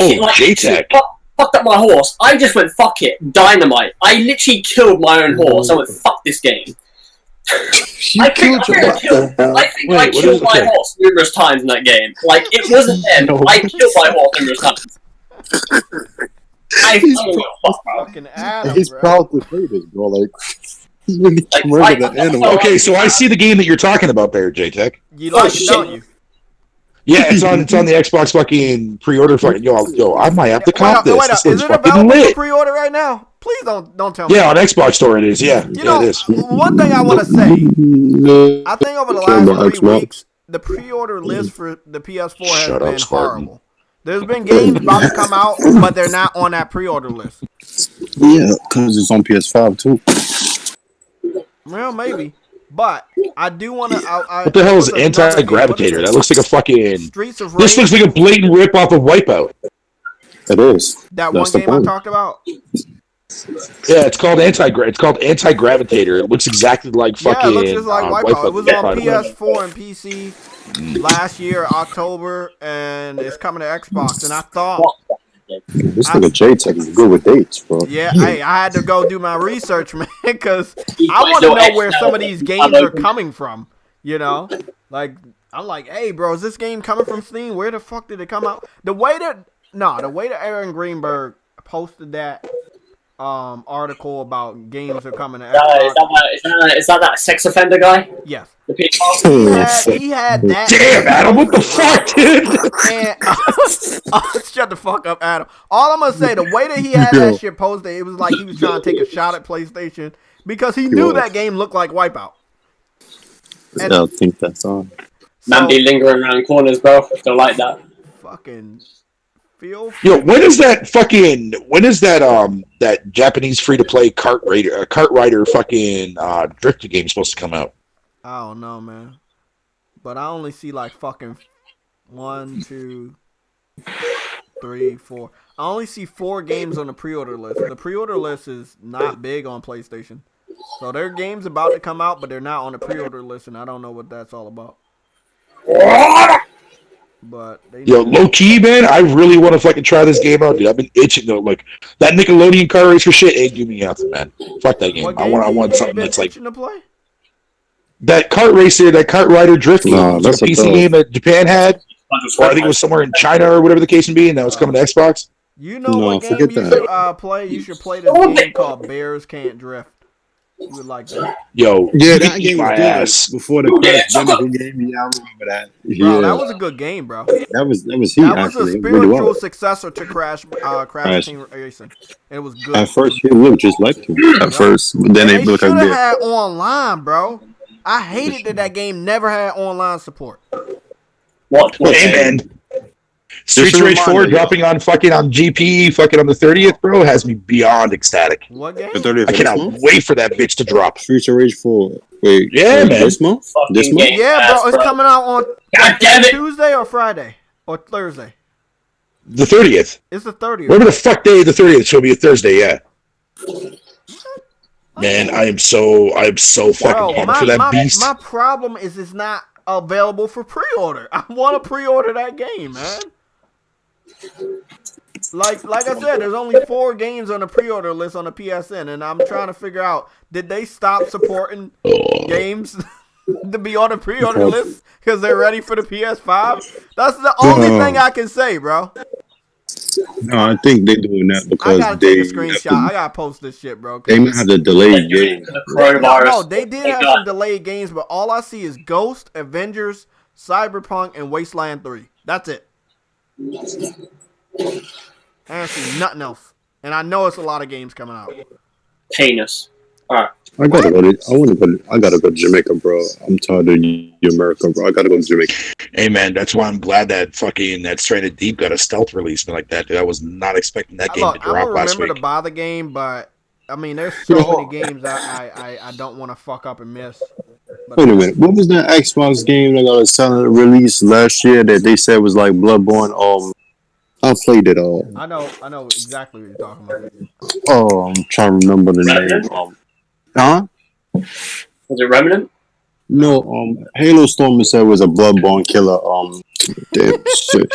G: fucked up my horse. I just went, fuck it, dynamite. I literally killed my own horse. I went, fuck this game. I think I killed my horse numerous times in that game. Like, it wasn't them. I killed my horse numerous times.
A: Fucking Adam,
E: He's
A: bro.
E: proud to say this, bro. Like, he really murdered that animal.
B: Okay, so I see the game that you're talking about there, J-Tech.
A: You like it, don't you?
B: Yeah, it's on the Xbox fucking pre-order fucking yo, I might have to cop this. This
A: Is
B: looks
A: it
B: fucking
A: available
B: lit.
A: for pre-order right now? Please don't tell me.
B: Yeah, on Xbox Store it is. Yeah,
A: You know,
B: it is.
A: one thing I want to say, I think over the last 3 weeks, the pre-order list for the PS4 has been horrible. There's been games about to come out, but they're not on that pre-order list.
E: Yeah, because it's on PS5 too.
A: Well, maybe. But I do want to.
B: What the hell is Anti-Gravitator? That looks like a fucking.
A: Streets of Rage.
B: This looks like a blatant rip off of Wipeout.
E: It is.
A: That one game I talked about.
B: Yeah, it's called Anti-Gravitator. It looks exactly like fucking.
A: Yeah, it looks just like Wipeout. It was on
B: Yeah.
A: PS4 and PC last year, October, and it's coming to Xbox. And I thought.
E: This nigga J-Tech is good with dates, bro.
A: Yeah, hey, I had to go do my research, man, because I want to know where some of these games are coming from. You know, like I'm like, hey, bro, is this game coming from Steam? Where the fuck did it come out? The way that Aaron Greenberg posted that article about games are coming to Xbox.
G: Is that sex offender guy?
A: Yes.
G: The
A: He had that.
B: Damn, Adam, what the fuck, dude?
A: And, shut the fuck up, Adam. All I'm gonna say, the way that he had that shit posted, it was like he was trying to take a shot at PlayStation because he knew that game looked like Wipeout.
E: And I think that's on.
G: Man be lingering around corners, bro. Don't like that.
A: Fucking feel.
B: Yo, when is that that Japanese free to play kart rider fucking drifting game supposed to come out?
A: I don't know, man. But I only see like fucking 1, 2, 3, 4. I only see 4 games on the pre-order list. The pre-order list is not big on PlayStation. So there are games about to come out, but they're not on the pre-order list, and I don't know what that's all about. But
B: yo, low key, man, I really want to fucking try this game out, dude. I've been itching though. Like that Nickelodeon car racer shit ain't doing me nothing, man. Fuck that game. I want something that's like
A: to play?
B: that kart racer, that kart rider drift game.
E: No,
B: that's a PC game that Japan had, or I think it was somewhere in China or whatever the case may be, and that was coming to Xbox.
A: You know what game you should play? You should play this game called Bears Can't Drift. You would like that.
B: Yo,
E: yeah, that game was good before the Crash Bandicoot game. Yeah, I remember that.
A: Bro, that was a good game, bro.
E: That was
A: That was a spiritual successor to Crash Team Racing. It was good.
E: At first, it looked just like him. At first, but then they looked like
A: should have had online, bro. I hated that game never had online support.
G: What?
B: Hey, man. Streets Rage 4 dropping on GP fucking on the 30th, bro, has me beyond ecstatic.
A: What game?
E: The 30th
B: I cannot wait for that bitch to drop.
E: Streets Rage 4. Wait,
B: yeah, man.
E: This month? This month?
A: Yeah, bro. It's coming out on Tuesday or Friday or Thursday.
B: The 30th.
A: It's the 30th.
B: Whatever the fuck day the 30th, so it'll be a Thursday, yeah. Man, I am so fucking pumped for that beast.
A: My problem is it's not available for pre-order. I want to pre-order that game, man. Like I said, there's only 4 games on the pre-order list on the PSN, and I'm trying to figure out, did they stop supporting games to be on the pre-order list because they're ready for the PS5? That's the only thing I can say, bro.
E: No, I think they're doing that because
A: I gotta take a screenshot. I gotta post this shit, bro.
E: They might have the delayed game.
A: No, they did have some delayed games, but all I see is Ghost, Avengers, Cyberpunk, and Wasteland 3. That's it. I don't see nothing else. And I know it's a lot of games coming out.
G: Penis. Alright.
E: I gotta go to Jamaica, bro. I'm tired of America, bro. I gotta go to Jamaica.
B: Hey, man, that's why I'm glad that Stranded Deep got a stealth release like that, dude. I was not expecting that game to drop last week.
A: I remember to buy the game, but I mean, there's so many games I don't want to fuck up and miss. But
E: wait a minute. What was that Xbox game that got a silent release last year that they said was like Bloodborne? I played it all.
A: I know exactly what you're talking about.
E: Oh, I'm trying to remember the name. Huh?
G: Was it Remnant?
E: No, Halo Storm said was a bloodborne killer. Damn shit.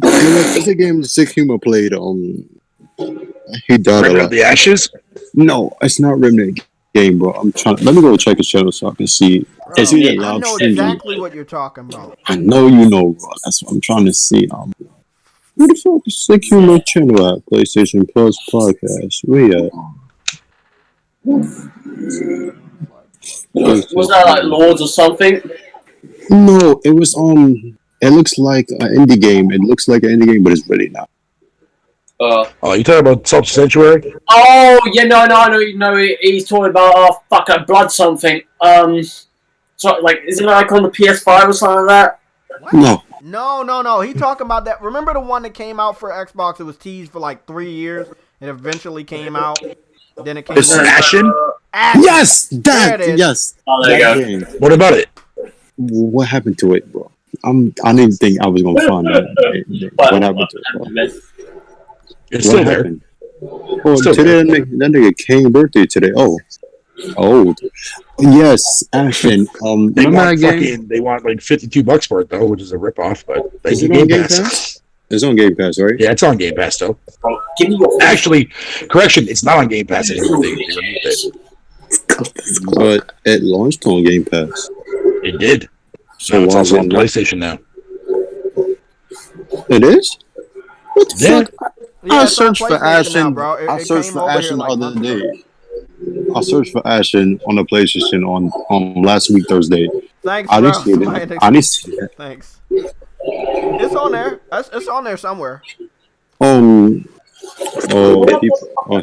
E: It's a game that Sick Humor played. He died a
B: Remnant of
E: lot.
B: the Ashes.
E: No, it's not Remnant game, bro. I'm trying. Let me go check his channel so I can see. Is he
A: I
E: live
A: know
E: streaming?
A: exactly what you're talking about.
E: I know you know, bro. That's what I'm trying to see. Where the fuck is Sick Humor channel at? PlayStation Plus podcast. Where you at?
G: Was that like Lords or something?
E: No, it was It looks like an indie game. It looks like an indie game, but it's really not.
B: Oh, you talking about Self Sanctuary?
G: Oh yeah, no, he's talking about blood something. So like, isn't it like on the PS5 or something like that?
E: No.
A: No. He talking about that. Remember the one that came out for Xbox? It was teased for like 3 years. It eventually came out. Then it came
B: It's
A: out.
B: Ashen?
E: Yes, that.
A: There it is.
E: Yes.
G: Oh, there you
E: Game.
B: What about it?
E: What happened to it, bro? I didn't think I was gonna find that. What happened to it, bro?
B: It's still there.
E: Oh,
B: Still
E: today that nigga Kane birthday today. Oh, old. Yes, Ashen.
B: They
E: remember
B: want
E: that game?
B: they want like $52 for it though, which is a ripoff. But they
E: Is
B: do
E: it on
B: Game
E: Game
B: Pass.
E: Pass? It's on Game Pass, right?
B: Yeah, it's on Game Pass though.
G: Give me your
B: Actually, correction, it's not on Game Pass anymore. They removed it.
E: But it launched on Game Pass.
B: It did.
E: So
B: So it's
E: why
B: also
E: is it
B: on
E: not?
B: PlayStation now.
E: It is? What the
B: Yeah.
E: fuck?
A: Yeah,
E: I
A: it's on
E: searched for
A: PlayStation now,
E: Ashen.
A: bro.
E: I
A: It
E: searched
A: came
E: for
A: over here
E: Ashen the
A: like
E: other
A: months ago.
E: day. I searched for Ashen on the PlayStation on last week Thursday.
A: Thanks,
E: I
A: bro.
E: didn't see
A: Somebody
E: it.
A: next-
E: I didn't see that.
A: Thanks. It's on there. It's on there somewhere.
E: Oh,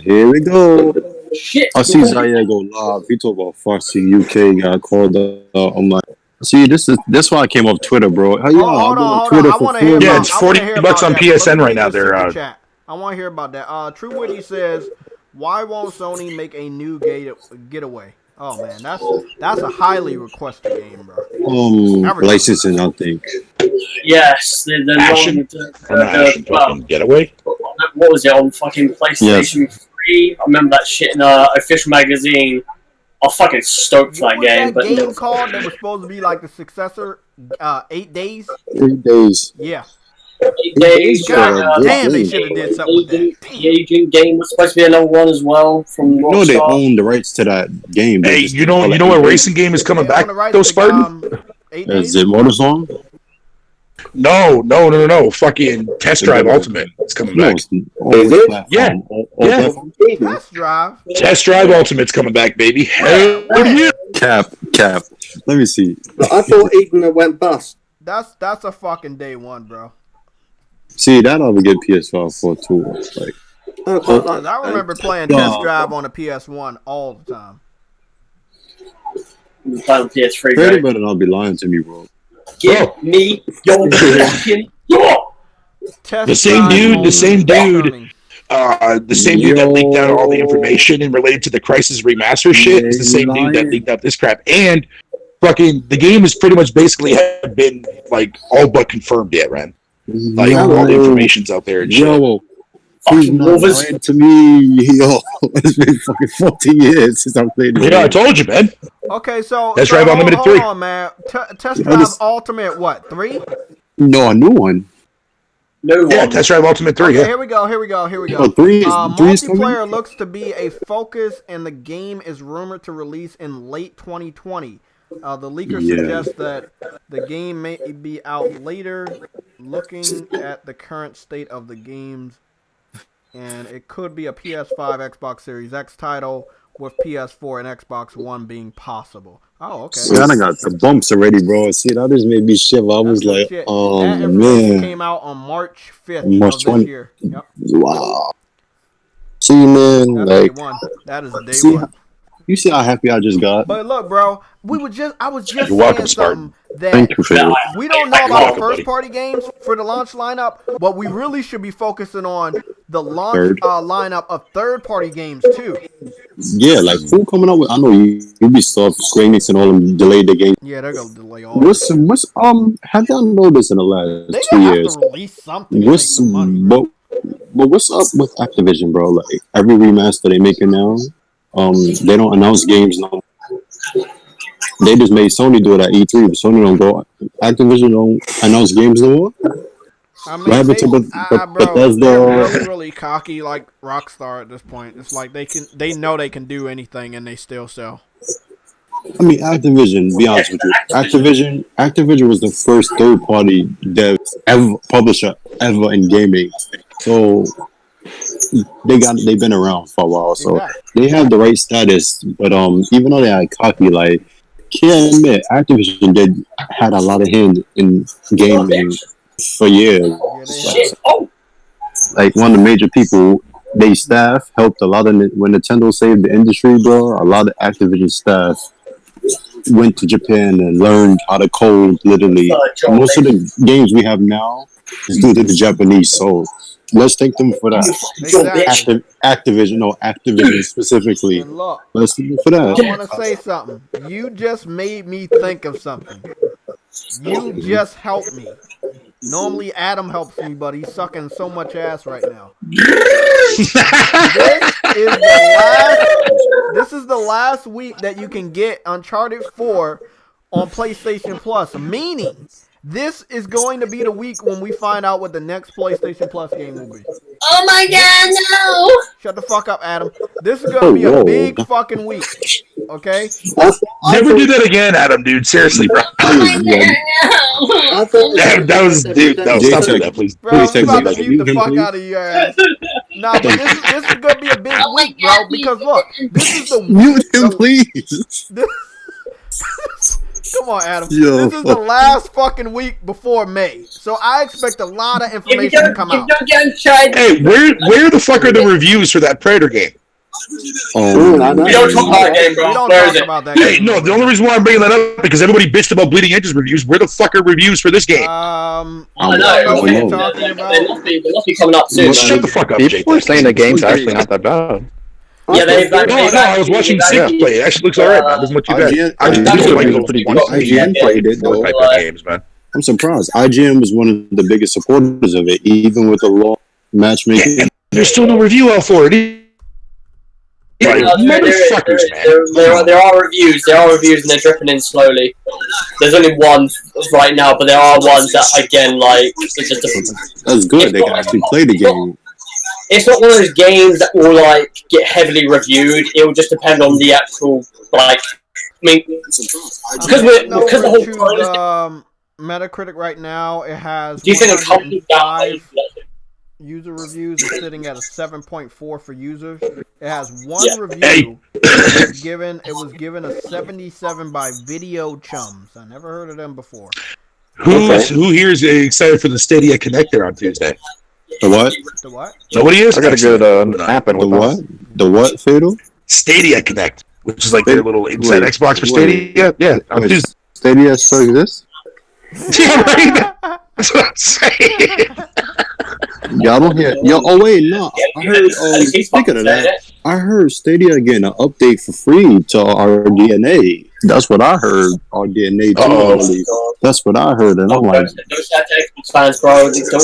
E: here we go.
G: shit.
E: I see Zaya go live. He talk about Foxy UK got called out. I'm like, see, this why I came off Twitter, bro. Hey, yo,
A: Hold
E: I've been
A: on.
E: on Twitter
A: I
E: for
A: want to
E: 4
A: hear
B: Yeah,
A: about.
E: months.
B: it's
A: I want to hear
B: $40
A: about
B: on
A: that.
B: PSN
A: Let me
B: right now.
A: read this
B: They're
A: super chat. I want to hear about that. True Witty says, "Why won't Sony make a new getaway?" Oh man, that's a highly requested game, bro. Everybody.
E: Licensing, I think.
G: Yes, the
B: Ashen? Or not Ashen, fucking Getaway?
G: what was it on fucking PlayStation 3? I remember that shit in official magazine. I was fucking stoked for
A: What
G: that
A: was
G: game.
A: that
G: But
A: game called that was supposed to be like the successor? 8 Days.
E: 3 days.
A: Yeah.
G: 8 days.
E: God
A: Damn, they
E: game.
A: should have did something with that.
G: The Agent game was supposed to be another one as well from
E: You know they
G: Rockstar.
E: own the rights to that game. They
B: Hey,
E: just
B: you
E: didn't call
B: know
E: it
B: what
E: 8 days.
B: racing game is coming
A: They
B: back
A: own the rights
B: though,
A: to,
B: Spartan?
A: 8 Days.
E: Is it Motorzone?
B: No. Fucking Test Drive Ultimate is coming
E: No,
B: back.
E: it's all
C: Is it?
E: platform.
B: Yeah.
E: All
B: Yeah.
E: platform.
A: Test Drive.
B: Test Drive Ultimate's coming back, baby. Hell yeah.
E: Cap. Let me see.
C: But I thought Eden went bust.
A: That's a fucking day one, bro.
E: See, that I would get PS5 for too. Like,
C: I quite like
A: I remember playing
E: No.
A: Test Drive on the PS1 all the time.
G: Playing on PS3.
E: Pretty
G: Right?
E: better not be lying to me, bro.
G: Give me your fucking door.
A: Test
B: The same
A: Drive
B: dude-
A: on
B: the same dude-
A: Sony.
B: The same dude that leaked out all the information and related to the Crisis Remaster shit is the same dude that leaked out this crap. And fucking the game is pretty much basically have been like all but confirmed yet, Ren. Like all the information's out there and shit.
E: Yo, he's
G: Fucking
E: not
G: lovers.
E: lying to me. Yo, it's been fucking 14 years since I played this
B: Yeah, I
E: game.
B: told you, man.
A: Okay, so
B: Test Drive Unlimited
A: hold
B: 3.
A: on, man. Test Drive Ultimate, what? 3?
E: No, a new one.
G: No
B: Yeah,
G: one.
B: Test Drive Ultimate 3,
A: Okay,
B: yeah.
A: here we go.
E: Oh, three is coming?
A: Multiplayer looks to be a focus, and the game is rumored to release in late 2020. The leaker
E: Yeah.
A: suggests that the game may be out later. Looking at the current state of the games, and it could be a PS5, Xbox Series X title with PS4 and Xbox One being possible. Oh, okay.
E: See, I done got the bumps already, bro. See, that just made me shiver. I was
A: That's
E: like,
A: legit.
E: oh,
A: That information
E: man.
A: came out on March 5th
E: March
A: of
E: 20.
A: this year. Yep.
E: Wow. See, man,
A: That's
E: like,
A: day one. That is day
E: see,
A: one.
E: You see how happy I just got?
A: But look, bro, I was just
B: You're welcome,
A: saying
B: Spartan.
A: something that
E: Thank you for that.
A: we don't know
B: You're
A: about
B: welcome,
A: the
B: buddy.
A: first party games for the launch lineup, but we really should be focusing on the launch
E: Third.
A: lineup of third party games too.
E: Yeah, like who coming up with? I know Ubisoft, Square Enix, and all them delayed the game.
A: Yeah, they're gonna delay all.
E: What's have y'all noticed in the last
A: They
E: 2
A: have
E: years?
A: to release something. To make
E: What's
A: some money.
E: but what's up with Activision, bro? Like every remaster they making now, they don't announce games now. They just made Sony do it at E3, but Sony don't go. Activision don't announce games no more.
A: I mean,
E: What happened to
A: bro,
E: Bethesda?
A: they're really cocky like Rockstar at this point. It's like they know they can do anything and they still sell.
E: I mean, Activision. Be honest with you, Activision was the first third-party publisher ever in gaming. So they've been around for a while, so they have the right status. But even though they are cocky, like can't admit, Activision had a lot of hand in gaming for years. Like one of the major people, they staff helped a lot of when Nintendo saved the industry, bro. A lot of Activision staff went to Japan and learned how to code. Literally, most of the games we have now is due to the Japanese. So let's thank them for that.
A: Exactly.
E: Activision specifically.
A: And look,
E: Let's thank them for that.
A: I want to say something. You just made me think of something. You just helped me. Normally Adam helps me, but he's sucking so much ass right now. This is the last week that you can get Uncharted 4 on PlayStation Plus, meaning this is going to be the week when we find out what the next PlayStation Plus game will be.
G: Oh my god, no!
A: Shut the fuck up, Adam. This is going to be a big fucking week. Okay?
B: Never do that again, Adam, dude. Seriously, bro.
G: Oh my god, no!
B: That was, dude. No, stop doing that, please.
A: Bro, I'm
E: Please
A: about
E: take
A: to
E: me
A: mute
E: back.
A: the fuck out of your ass. Nah, but this is gonna be a big week, bro. Because look, this is the
E: Mute him, please.
A: Come on, Adam.
E: Yo.
A: This is the last fucking week before May, so I expect a lot of information to come out.
B: Hey, where the fuck are the reviews for that Predator game?
G: We don't talk about that game, bro.
A: We don't
G: Where
A: talk
G: is it?
A: about that.
B: Hey,
A: game.
B: no, the only reason why I'm bringing that up because everybody bitched about Bleeding Edge's reviews. Where the fuck are reviews for this game?
A: I
G: I
A: don't know what you're talking
G: They
A: about.
G: must be coming up soon.
B: Shut the fuck up, Jay.
F: People are saying the game's actually not that bad.
G: Yeah,
B: I was watching Sig play. It actually looks alright, man. It doesn't look too bad. I just
G: IGN
B: like those
F: pretty
E: IGN played it though.
B: type of games, man.
E: I'm surprised. IGN was one of the biggest supporters of it, even with the law matchmaking.
B: And there's still no review out for it. Like, motherfuckers, man.
G: There are reviews. There are reviews, and they're dripping in slowly. There's only one right now, but there are ones that, again, like it's just
E: That's good. They can actually play the game.
G: It's not one of those games that will like get heavily reviewed. It will just depend on the actual like. I mean, because the whole time.
A: Metacritic right now, it has.
G: Do you think a company dies?
A: User reviews is sitting at a 7.4 for users. It has one review.
B: Hey.
A: It was given a 77 by Video Chums. I never heard of them before.
B: Who here is excited for the Stadia connector on Tuesday?
E: The what?
A: The what?
B: Nobody is?
F: I got a good app in
E: The
F: with
E: what?
F: us.
E: The what, Fatal?
B: Stadia Connect, which is like their little inside Xbox for Stadia. Yeah, on
E: Wait,
B: Tuesday.
E: Stadia still exists?
B: Yeah, right? That's what I'm saying.
E: Y'all don't hear. Yo, oh wait, no. I heard. Speaking of that, I heard Stadia getting an update for free to our DNA. That's what I heard. Our DNA. That's what I heard, and I'm like,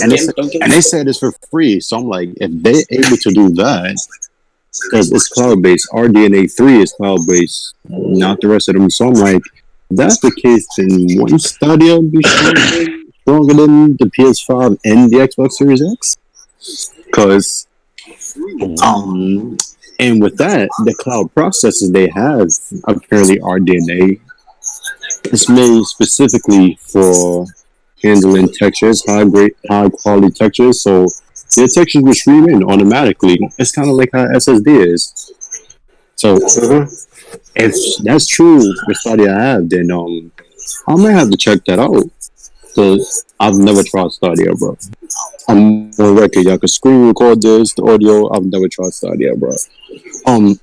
E: and they said it's for free. So I'm like, if they're able to do that, because it's cloud based, our DNA 3 is cloud based, not the rest of them. So I'm like, if that's the case, then wouldn't Stadia be stronger than the PS5 and the Xbox Series X? Because, and with that, the cloud processors they have apparently RDNA. It's made specifically for handling textures, high quality textures. So their textures will stream in automatically. It's kind of like how SSD is. So if that's true with Stadia I have, then I might have to check that out. Cause I've never tried Stadia, bro. I'm on record. Y'all can screen record this, the audio. I've never tried Stadia, bro.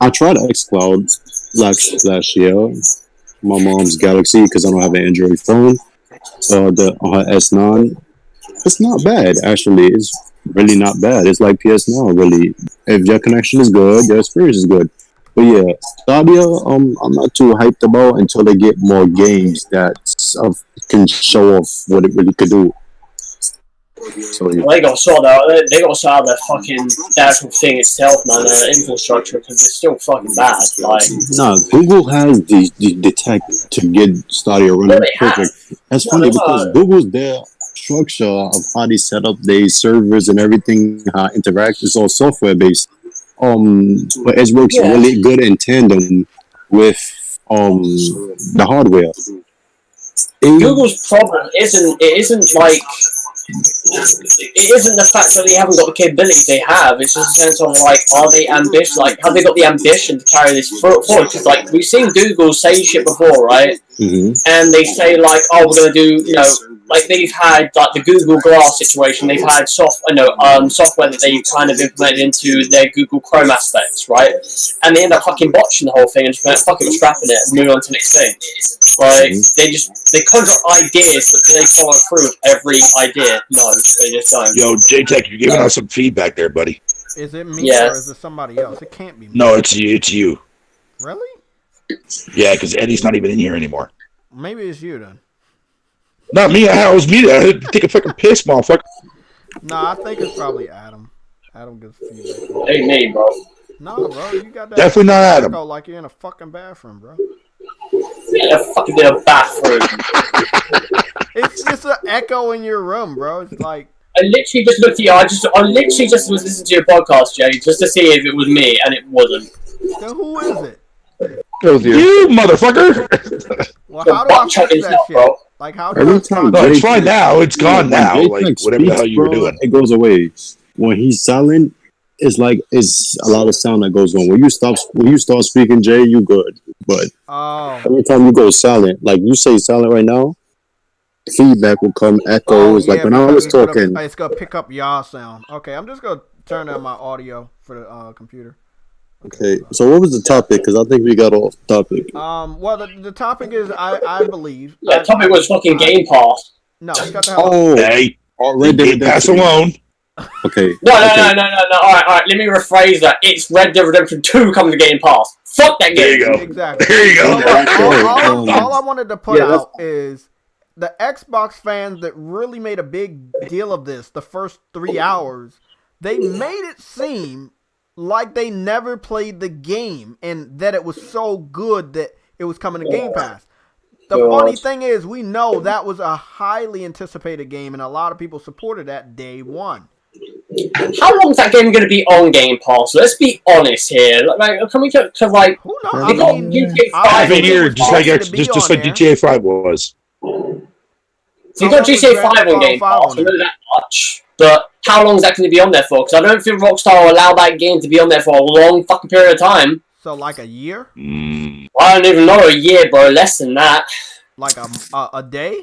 E: I tried xCloud. last year. My mom's Galaxy because I don't have an Android phone. So on her S9, it's not bad actually. It's really not bad. It's like PS Now really. If your connection is good, your experience is good. But yeah, Stadia, I'm not too hyped about until they get more games that can show off what it really could do. So yeah.
G: Well, they got to sort out. They got to sort out their fucking the actual thing itself, man. Their infrastructure, because it's still fucking bad. Like,
E: Nah, Google has the tech to get Stadia running perfect. That's funny because Google's their structure of how they set up their servers and everything, how it interacts, is all software based. But it works really good in tandem with the hardware.
G: Google's problem isn't like it isn't the fact that they haven't got the capabilities they have. It's just a sense of like, are they ambitious? Like, have they got the ambition to carry this forward? Because like we've seen Google say shit before, right?
E: Mm-hmm.
G: And they say like, oh, we're gonna do, like they've had like the Google Glass situation. They've had software that they've kind of implemented into their Google Chrome aspects, right? And they end up fucking botching the whole thing and just went, fuck it, we're scrapping it and move on to the next thing. Like they conjure ideas, but do they follow through with every idea? No, they just don't.
B: Yo, J-Tech, you're giving us some feedback there, buddy.
A: Is it me or is it somebody else? It can't be me.
B: No, it's you. It's you.
A: Really?
B: Yeah, because Eddie's not even in here anymore.
A: Maybe it's you then.
B: Not me. It was me. I had to take a fucking piss, motherfucker.
A: Nah, I think it's probably Adam. Adam gives feedback.
G: Ain't me, bro.
A: No, bro, you got that.
B: Definitely not Adam.
A: Like you're in a fucking bathroom, bro.
G: Yeah, fucking in a bathroom.
A: It's just an echo in your room, bro. It's like
G: I literally just looked at you. I literally just was listening to your podcast, Jay, just to see if it was me, and it wasn't.
A: then who is it?
F: It was you.
B: You motherfucker.
A: Well, how do I fix that shit?
G: Bro.
A: Like how do
E: Every
A: I
E: time
B: No, it's
E: Jake-
B: fine now. It's gone now.
E: Jake
B: Like
E: speaks,
B: whatever the hell you were
E: bro,
B: doing.
E: it goes away. When he's silent, it's like it's a lot of sound that goes on. When you start speaking, Jay, you good. But every time you go silent, like you say silent right now, feedback will come, echoes. Like when I was talking,
A: it's gonna pick up y'all sound. Okay, I'm just gonna turn down my audio for the computer.
E: Okay, so what was the topic? Because I think we got off topic.
A: Well, the topic is I believe.
G: The topic was fucking Game Pass.
A: No, shut the hell up.
B: Hey,
E: Red Dead
B: Game Pass
E: Redemption.
B: alone.
E: Okay.
G: No. All right. Let me rephrase that. It's Red Dead Redemption 2 coming to Game Pass. Fuck that
B: There
G: game.
B: you go.
A: Exactly.
B: There you go.
A: All I wanted to put out is the Xbox fans that really made a big deal of this the first 3 hours. They made it seem like they never played the game and that it was so good that it was coming to Game Pass. The funny thing is, we know that was a highly anticipated game, and a lot of people supported that day one.
G: How long is that game going to be on Game Pass? Let's be honest here. Like, can we to like?
A: Who knows?
G: They got GTA 5
B: I've been
G: on
B: here
G: Game
B: just
G: Pass.
B: like GTA 5 was.
G: So you got GTA 5 on Game Pass. I know that much. But how long is that going to be on there for? Because I don't think Rockstar will allow that game to be on there for a long fucking period of time.
A: So like a year?
G: I don't even know, a year, bro. Less than that.
A: Like a day?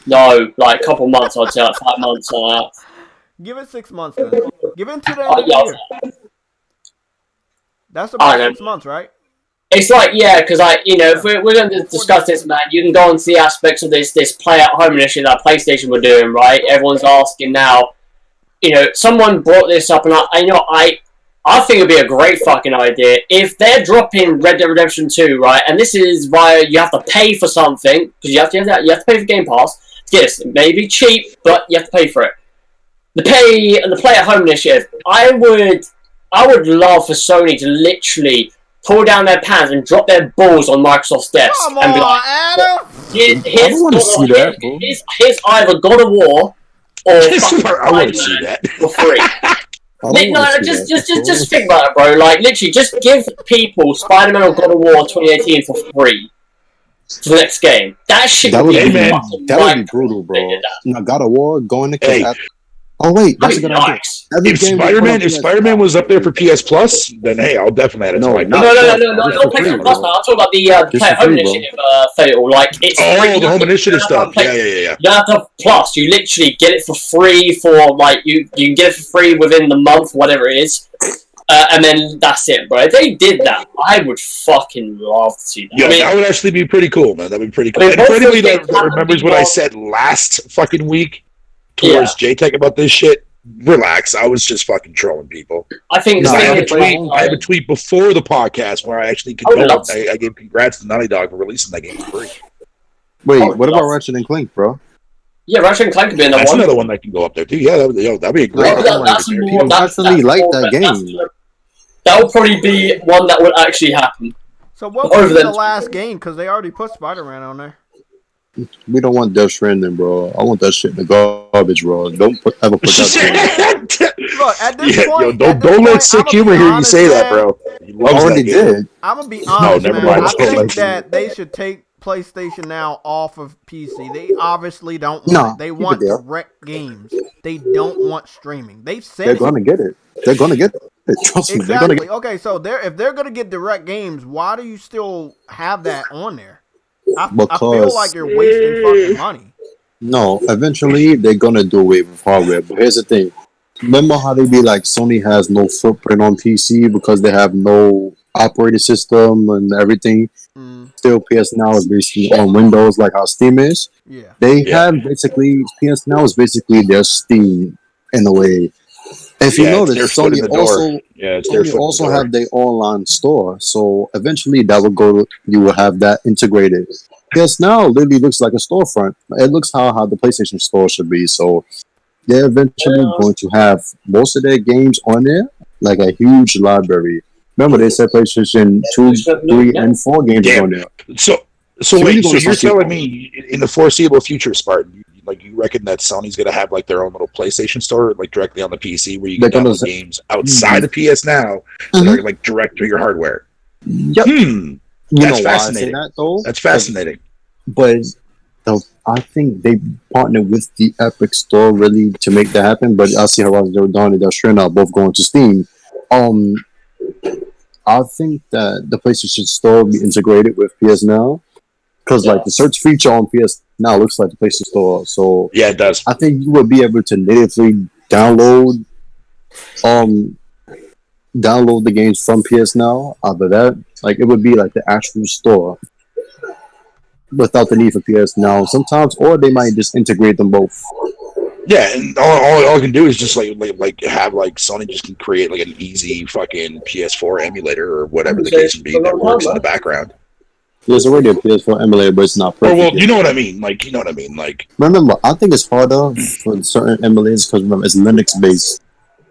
G: No, like a couple months, I'd say, like 5 months or that.
A: Give it 6 months then. Give it to the end of the year. That's
G: I
A: about
G: know.
A: 6 months, right?
G: It's like, yeah, because if we're going to discuss this, man, you can go and see aspects of this play at home initiative that PlayStation were doing, right? Everyone's asking now. Someone brought this up, and I think it'd be a great fucking idea if they're dropping Red Dead Redemption 2, right? And this is why you have to pay for something because you have to pay for Game Pass. Yes, it may be cheap, but you have to pay for it. The play at home initiative. I would love for Sony to literally pull down their pants and drop their balls on Microsoft's desk and be like,
A: Adam!
G: Here's either God of War or fucking
B: I want to see that
G: for free. Just think about it, bro. Like, literally, just give people Spider-Man or God of War 2018 for free for the next game. That shit
E: That would
G: be
E: be
G: fucking
E: brutal, bro.
G: They did that.
E: Now, God of War going to
B: Hey.
E: Oh wait, that's
G: That'd
E: a
G: be
E: good idea.
G: nice.
B: if Spider-Man was up there for PS Plus, then hey, I'll definitely add it to my
G: No,
B: account.
G: not PlayStation Plus, man. I'm talking about the play at home initiative fatal. Like, it's free.
B: The home initiative stuff. Yeah.
G: You don't have to have Plus. You literally get it for free for, like, you can get it for free within the month, whatever it is. and then that's it, bro. If they did that, I would fucking love to see that.
B: Yeah,
G: I mean,
B: that would actually be pretty cool, man. That'd be pretty cool.
G: I mean,
B: And for
G: both
B: anybody
G: those
B: that
G: games have to
B: remembers
G: be
B: what I
G: more-
B: said last fucking week towards JTech about this shit, relax. I was just fucking trolling people.
G: I think
B: I have a
G: is,
B: tweet.
G: like,
B: I have a tweet before the podcast where I actually condoled. I gave congrats to Naughty Dog for releasing that game for free.
E: Wait, what about Ratchet and Clank, bro?
G: Yeah, Ratchet and Clank could be another
B: That's
G: one.
B: another one that can go up there too. Yeah, that'd be a great.
G: That's more.
E: People
G: That's
E: actually like
G: more,
E: that game.
G: That would probably be one that would actually happen.
A: So what was the last game? Because they already put Spider-Man on there.
E: We don't want Death Stranding, bro. I want that shit in the garbage, bro. Don't ever put that.
A: Look, at this point,
B: don't let sick humor hear you say that, bro.
E: I already did.
A: I'm gonna be honest,
B: never
A: man.
B: mind.
A: I think that they should take PlayStation Now off of PC. They obviously don't want it. They want direct games. They don't want streaming. They've said
E: they're gonna get it. They're gonna get it. Trust me. They're gonna get it.
A: Okay, so if they're gonna get direct games, why do you still have that on there? I feel like you're wasting fucking money.
E: No, eventually they're gonna do away with hardware. But here's the thing. Remember how they be like Sony has no footprint on PC because they have no operating system and everything. Still, PS Now is basically on Windows, like how Steam is.
A: Yeah.
E: They have basically PS Now is basically their Steam in a way. If you notice, Sony also have their online store. So eventually, that will go. You will have that integrated. PS Now literally looks like a storefront. It looks how the PlayStation Store should be. So they're eventually going to have most of their games on there, like a huge library. Remember, they said PlayStation 2, 3, and 4 games on there.
B: So wait, so you're telling me in the foreseeable future, Spartan, like you reckon that Sony's gonna have like their own little PlayStation store, like directly on the PC, where you can download games outside of PS Now that are like direct to your hardware?
E: Yep.
B: That's fascinating. That's fascinating.
E: But I think they partnered with the Epic Store really to make that happen. But I see how they're done and they're now both going to Steam. I think that the PlayStation Store will be integrated with PS Now because like the search feature on PS Now looks like the PlayStation Store. So
B: yeah, it does.
E: I think you would be able to natively download the games from PS Now. After that, like it would be like the actual store without the need for PS Now sometimes, or they might just integrate them both.
B: Yeah, and all I can do is just like have like Sony just can create like an easy fucking PS4 emulator or whatever the case may be that works in the background.
E: There's already a PS4 emulator, but it's not perfect.
B: Well, you know what I mean. Like, you know what I mean. Like,
E: remember, I think it's harder for certain emulators because remember it's Linux based.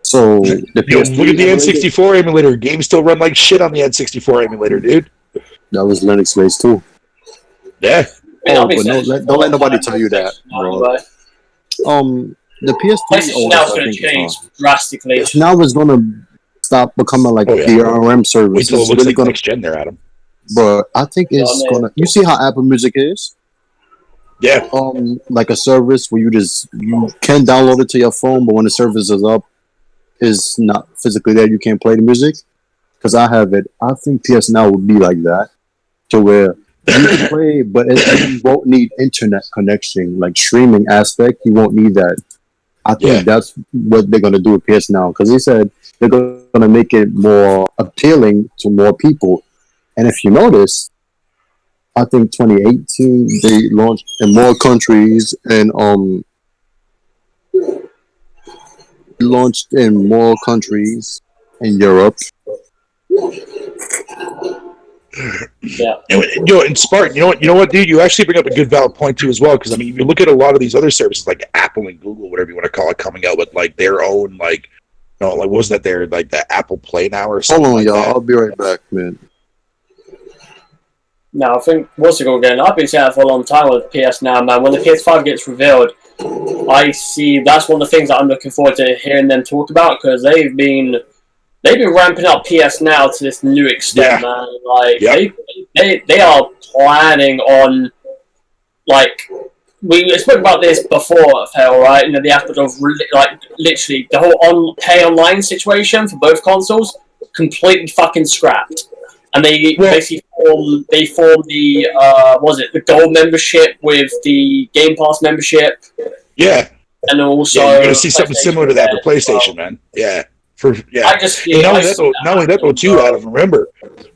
E: So the
B: look at the N64 emulator. Games still run like shit on the N64 emulator, dude.
E: That was Linux based too.
B: Yeah.
E: But don't let nobody tell you that, bro. The PS3
G: now is going to change drastically.
E: Now it's going to stop becoming like a DRM service.
B: Wait till it looks like next gen there, Adam.
E: But I think it's gonna. You see how Apple Music is?
B: Yeah.
E: Like a service where you can download it to your phone, but when the service is up, is not physically there. You can't play the music. Because I have it. I think PS Now would be like that, to where you can play, but you won't need internet connection, like streaming aspect. You won't need that. I think that's what they're gonna do with PS Now, because they said they're gonna make it more appealing to more people. And if you notice, I think 2018 they launched in more countries and launched in more countries in Europe.
G: Yeah.
B: And Spartan, you know what, dude? You actually bring up a good valid point too, as well. Because I mean, if you look at a lot of these other services like Apple and Google, whatever you want to call it, coming out with like their own like, like was that their like the Apple Play Now or something?
E: Hold on,
B: like
E: y'all.
B: that?
E: I'll be right back, man.
G: No, I think what's it called again? I've been saying that for a long time with PS Now, man. When the PS5 gets revealed, I see that's one of the things that I'm looking forward to hearing them talk about, because they've been ramping up PS Now to this new extent, man. Like they are planning on, like, we spoke about this before, Phil, right? You know, the aspect of like literally the whole pay online situation for both consoles completely fucking scrapped. And they basically form the the gold membership with the Game Pass membership.
B: Yeah.
G: And also
B: you're gonna see something similar to that for PlayStation, man. Yeah.
G: I just
B: And not only that though, too, Adam.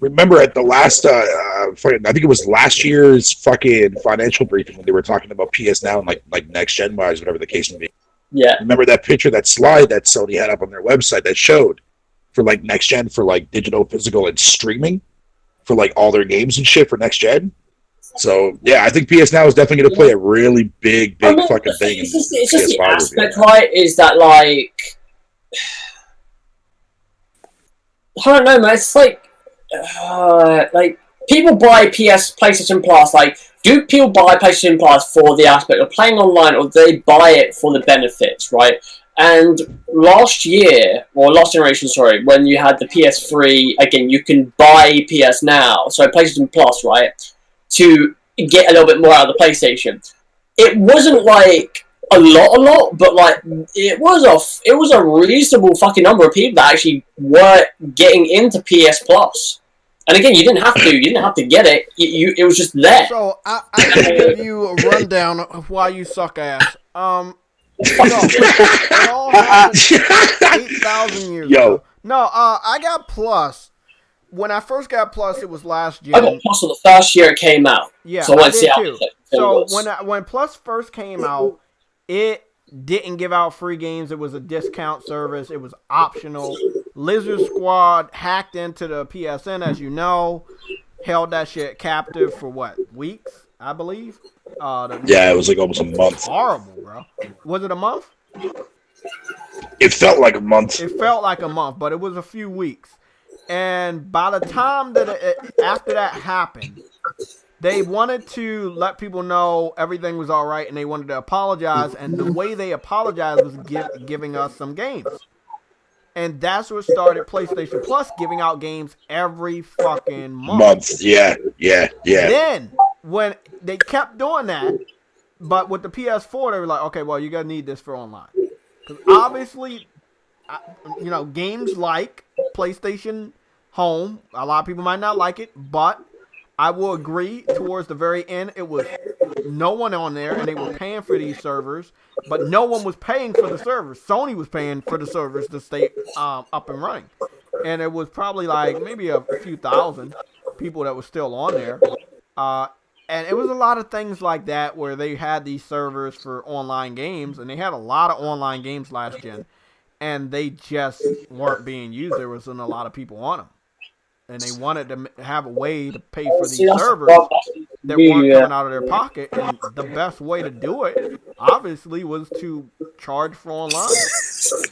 B: Remember at the last, I think it was last year's fucking financial briefing when they were talking about PS Now and like next gen wise, whatever the case may be.
G: Yeah.
B: Remember that picture, that slide that Sony had up on their website that showed for like next gen for like digital, physical, and streaming for like all their games and shit for next gen. So yeah, I think PS Now is definitely going to play a really big fucking thing.
G: It's just the aspect, right? Is that like I don't know, man. It's like people buy PlayStation Plus. Like, do people buy PlayStation Plus for the aspect of playing online, or do they buy it for the benefits, right? And last generation, sorry, when you had the PS3, again, you can buy PS Now, so PlayStation Plus, right, to get a little bit more out of the PlayStation. It wasn't like a lot, but like it was a reasonable fucking number of people that actually were getting into PS Plus. And again, you didn't have to get it. It was just there.
A: So I can give you a rundown of why you suck ass. It all happened 8,000 years ago. No, I got Plus. When I first got Plus, it was last year.
G: I got Plus the first year it came out.
A: Yeah,
G: so
A: I did too. So when Plus first came out, it didn't give out free games. It was a discount service. It was optional. Lizard Squad hacked into the PSN, as you know, held that shit captive for what, weeks, I believe?
B: It was like almost a month.
A: Horrible, bro. Was it a month?
B: It felt like a month.
A: It felt like a month, but it was a few weeks. And by the time that after that happened, they wanted to let people know everything was all right, and they wanted to apologize. And the way they apologized was giving us some games. And that's what started PlayStation Plus giving out games every fucking month.
B: Yeah.
A: Then, when they kept doing that, but with the PS4, they were like, okay, well, you're going to need this for online. Because obviously, games like PlayStation Home, a lot of people might not like it, but I will agree towards the very end, it was no one on there, and they were paying for these servers, but no one was paying for the servers. Sony was paying for the servers to stay up and running. And it was probably like maybe a few thousand people that were still on there. And it was a lot of things like that where they had these servers for online games, and they had a lot of online games last gen, and they just weren't being used. There wasn't a lot of people on them. And they wanted to have a way to pay for these servers that weren't coming out of their pocket. And the best way to do it, obviously, was to charge for online.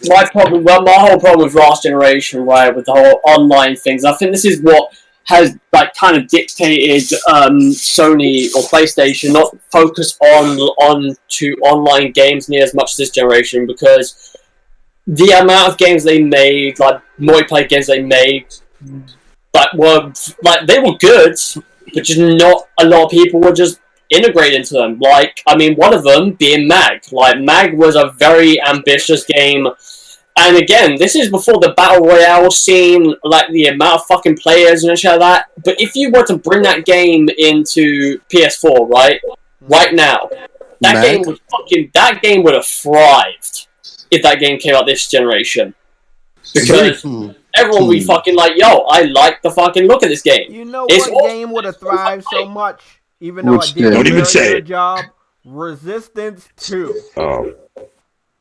G: My whole problem with last generation, right, with the whole online things, I think this is what has like kind of dictated Sony or PlayStation not focus on to online games near as much as this generation, because the amount of games they made, like multiplayer games they made, they were good, but just not a lot of people were just integrated into them. Like, I mean, one of them being Mag. Like, Mag was a very ambitious game. And again, this is before the Battle Royale scene, like the amount of fucking players and shit like that. But if you were to bring that game into PS4, right now, that game would have thrived if that game came out this generation. Because everyone would be fucking like, yo, I like the fucking look of this game.
A: You know what game would have thrived so much, even though it did a very good job? Resistance 2.
B: Oh.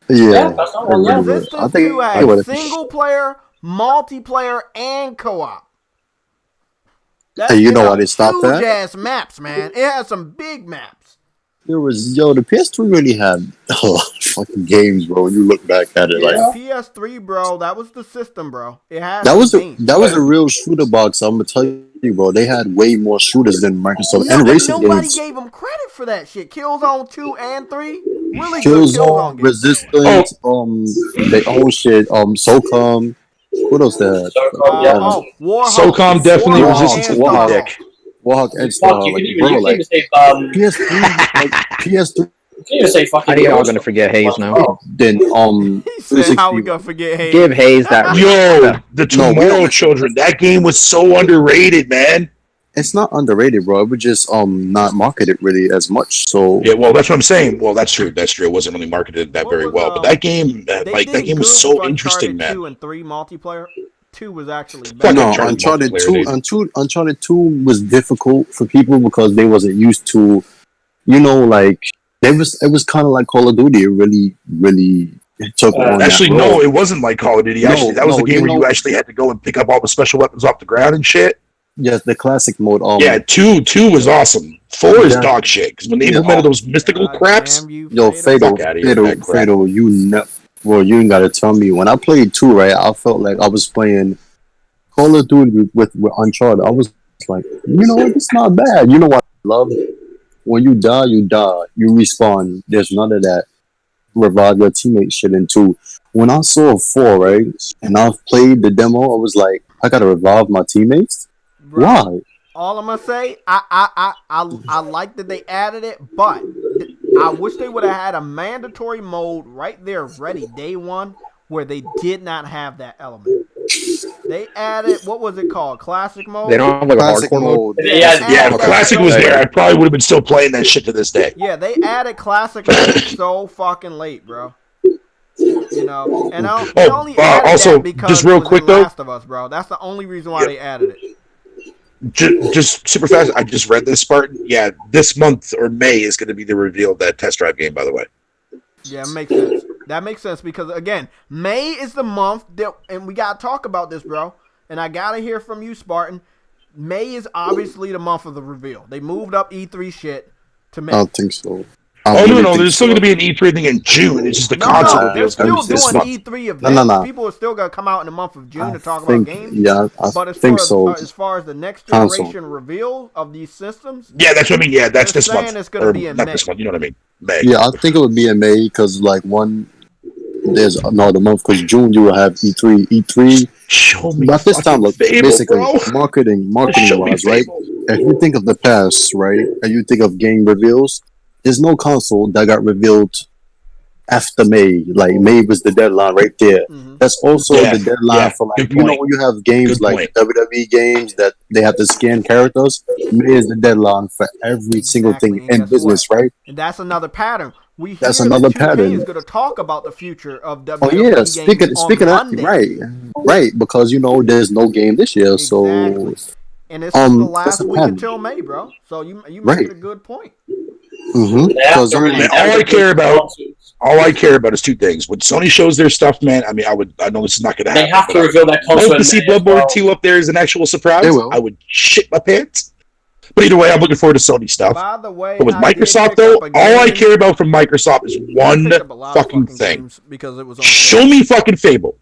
E: Yeah.
A: Resistance 2 had single player, multiplayer, and co-op.
E: Hey, you know why they stopped that?
A: Huge ass maps, man. It had some big maps.
E: The PS3 really had a lot of fucking games, bro. When you look back at it,
A: PS3, bro, that was the system, bro. It had
E: that was a real shooter box. I'm gonna tell you, bro. They had way more shooters than Microsoft and racing
A: nobody
E: games.
A: Gave them credit for that shit. Killzone 2 and 3, really
E: Killzone,
A: good Killzone
E: Resistance, they own shit. SOCOM. What else they had?
B: SOCOM definitely Resistance
E: Warhawk. Warhawk and stuff. PS3.
G: You can't even say fucking.
F: I think y'all gonna forget Hayes now.
E: Then
A: he said, "How we gonna forget Hayes?"
F: Give Hayes that.
B: The Tomorrow Children. That game was so underrated, man.
E: It's not underrated, bro. It was just not marketed really as much. So
B: Yeah, well, that's what I'm saying. Well, that's true. That's true. It wasn't really marketed that
A: What
B: very
A: was
B: well. But that game,
A: they
B: that
A: did
B: game was
A: good
B: so
A: with
B: interesting,
A: Uncharted
B: man.
A: 2 and 3 multiplayer. 2 was actually
B: Fuck
A: better.
E: no,
B: Uncharted multiplayer, dude.
E: Uncharted 2 was difficult for people because they wasn't used to, like it was kind of like Call of Duty. It really took on that
B: Actually,
E: role.
B: no, it wasn't like Call of Duty. Actually, that was the game where you actually had to go and pick up all the special weapons off the ground and shit.
E: Yes, the classic mode.
B: Yeah, two was awesome. 4 is
E: Yeah.
B: dog shit because when they
E: Yeah.
B: implemented those mystical craps,
A: Damn you,
E: Yo,
B: fuck outta here with that crap.
E: Fatal, well, you ain't gotta tell me. When I played 2, right, I felt like I was playing Call of Duty with Uncharted. I was like, you know what, it's not bad. You know what I love? When you die, you die. You respawn. There's none of that revive your teammate shit in 2. When I saw 4, right, and I played the demo, I was like, I gotta revive my teammates?
A: Bro,
E: Why?
A: all I'm gonna say, I like that they added it, but I wish they would have had a mandatory mode right there, ready day one, where they did not have that element. They added, what was it called? Classic mode?
F: They don't have like a
E: Classic
F: hardcore mode.
B: Yeah,
A: that
B: Classic
A: so
B: was
A: late.
B: where I probably would have been still playing that shit to this day.
A: Yeah, they added classic mode so fucking late, bro. You know, and they only added
B: also,
A: that because
B: just real
A: it was
B: quick
A: in
B: though,
A: Last of Us, bro. That's the only reason why they added it.
B: just super fast. I just read this, Spartan. Yeah, this month or May is going to be the reveal of that test drive game. By the way.
A: Yeah, it makes sense. That makes sense because again, May is the month that, and we gotta talk about this, bro. And I gotta hear from you, Spartan. May is obviously the month of the reveal. They moved up E3 shit to May.
E: I don't think so.
B: No. There's still going to be an E3 thing in June. It's just the console
A: They're
B: reveal is
A: still
B: going to be this
A: doing
B: month.
A: E3 events.
E: No.
A: People are still gonna come out in the month of June to talk
E: think,
A: about games.
E: Yeah,
A: But as far as the next generation reveal of these systems,
B: yeah, that's what I mean. Yeah, that's
A: they're
B: this month.
A: saying it's gonna be in
B: not
A: May.
B: this month. You know what I mean? May.
E: Yeah, I think it would be in May because there's another month because June you will have E3.
B: Show me.
E: But this time, look,
B: Fable,
E: basically
B: bro.
E: marketing
B: Show me
E: wise, right?
B: Fable.
E: If you think of the past, right, and you think of game reveals, there's no console that got revealed after May. Like May was the deadline right there.
A: Mm-hmm.
E: That's also the deadline for like
B: Good point.
E: when you have games like WWE games that they have to scan characters. May is the deadline for every single thing
A: And
E: in
A: guess
E: business,
A: what?
E: right?
A: And that's another pattern. We hear
E: That's
A: that
E: another
A: 2K
E: pattern.
A: is going to talk about the future of WWE
E: Oh yeah,
A: games
E: speaking
A: on
E: of that,
A: Monday.
E: right, because there's no game this year,
A: Exactly.
E: so
A: And this is the
E: that's
A: last
E: a
A: week
E: pattern.
A: until May, bro. So you
E: Right.
A: making a good point.
E: Because
B: all I care about is two things. When Sony shows their stuff, man, I mean, I know this is not going to happen.
G: They have to reveal their
B: I
G: console.
B: hope to see Bloodborne 2 up there as an actual surprise.
E: They will.
B: I would shit my pants. But either way, I'm looking forward to Sony stuff.
A: By the way,
B: But with
A: I did
B: Microsoft,
A: pick
B: though,
A: up a
B: all I
A: game.
B: care about from Microsoft is one
A: I picked up a lot of
B: fucking thing.
A: games because it was on
B: Show
A: sale.
B: me fucking Fable.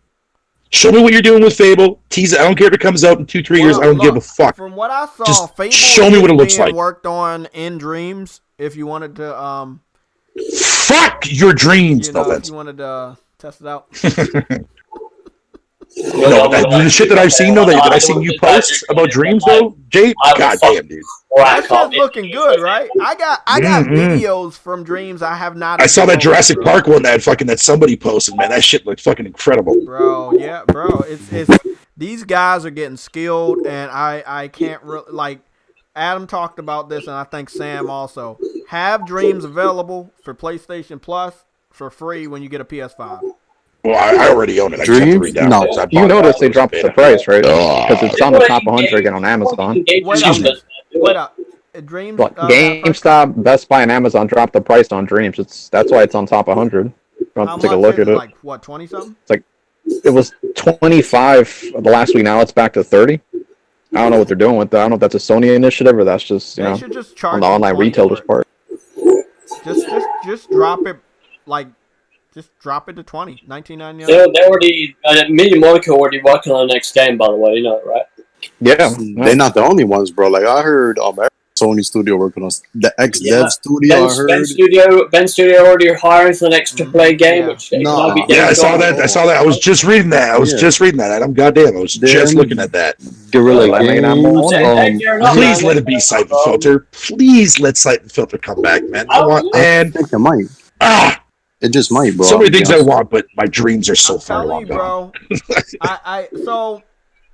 B: Show me what you're doing with Fable. Tease it. I don't care if it comes out in 2-3 years. I don't give a fuck.
A: From what I saw,
B: Just
A: Fable
B: show me what it looks
A: being
B: like.
A: worked on in Dreams. If you wanted to,
B: Fuck your dreams, no
A: if
B: offense.
A: you wanted to test it out.
B: No, the shit that I've seen, though, that I've seen you post about dreams, though, Jay, goddamn, dude.
A: That shit's looking good, right? I got videos from Dreams I have not.
B: I saw that
A: uploaded,
B: Jurassic
A: bro.
B: Park one that somebody posted, man. That shit looked fucking incredible.
A: Bro, yeah, bro. It's these guys are getting skilled, and I can't really like. Adam talked about this, and I think Sam also. Have Dreams available for PlayStation Plus for free when you get a PS5.
B: Well, I already own it. I just have to read down.
E: No.
F: You notice they dropped the price, right? Because it's on the top 100 again on Amazon.
A: Wait up. Dreams.
F: But GameStop, Best Buy, and Amazon dropped the price on Dreams. That's why it's on top 100. You
A: How
F: have to take a
A: much
F: look
A: is
F: at
A: it?
F: it.
A: Like what, 20 something?
F: It's like it was 25 the last week. Now it's back to 30. I don't know what they're doing with that. I don't know if that's a Sony initiative or that's just
A: They should just charge
F: on the
A: you
F: online
A: 20
F: retailers
A: for it.
F: part.
A: Just drop it, like, just drop it to 20, $19.99.
G: They already, me and Monica are already working on the next game, by the way, you know, right?
F: Yeah,
E: they're not the only ones, bro. Like I heard Sony Studio working on the Dev Studio. I heard
G: Ben Studio already hiring for the next AAA game.
A: Yeah.
G: Which
B: Yeah, I saw that. I was just reading that. Adam, goddamn, I was just looking at that.
E: Guerrilla
F: Games.
B: Please let it be Siphon Filter. Please let Siphon Filter come back, man.
E: I think it might. It just might, bro.
B: So many things I want, but my dreams are so
A: I'm
B: far
A: telling
B: along
A: you,
B: gone.
A: bro. So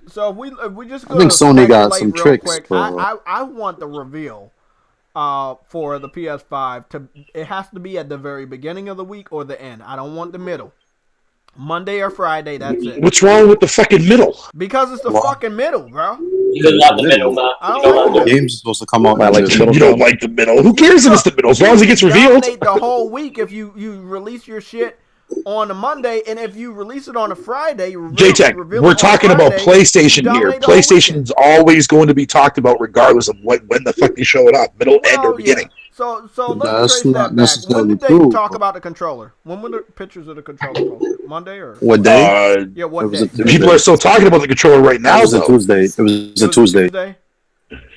A: So if we just
E: I think Sony got some
A: real
E: tricks,
A: quick,
E: bro.
A: I want the reveal for the PS5 to it has to be at the very beginning of the week or the end. I don't want the middle. Monday or Friday, that's it.
B: What's wrong with the fucking middle?
A: Because it's the fucking middle, bro.
G: You don't like the middle, man.
A: I
G: You
A: don't
G: don't
A: like
G: like
A: the
G: the
A: middle.
E: Games are supposed to come out.
F: I like the middle.
B: You don't like the middle. Who cares if it's the middle? As long as it gets revealed.
A: Dominate the whole week if you release your shit on a Monday, and if you release it on a Friday,
B: J-Tech, we're talking about PlayStation here. PlayStation's always going to be talked about regardless of when the fuck they show it up, middle, end, or beginning.
A: So let's
E: That's
A: trace
E: not
A: that back. When
E: necessarily
A: did they
E: true.
A: talk about the controller? When were the pictures of the controller posted? Monday or
E: What day?
A: yeah? What
E: It was
A: day?
E: a Tuesday.
B: People are still talking about the controller right now,
E: It was a
B: though.
E: Tuesday. It was a Tuesday.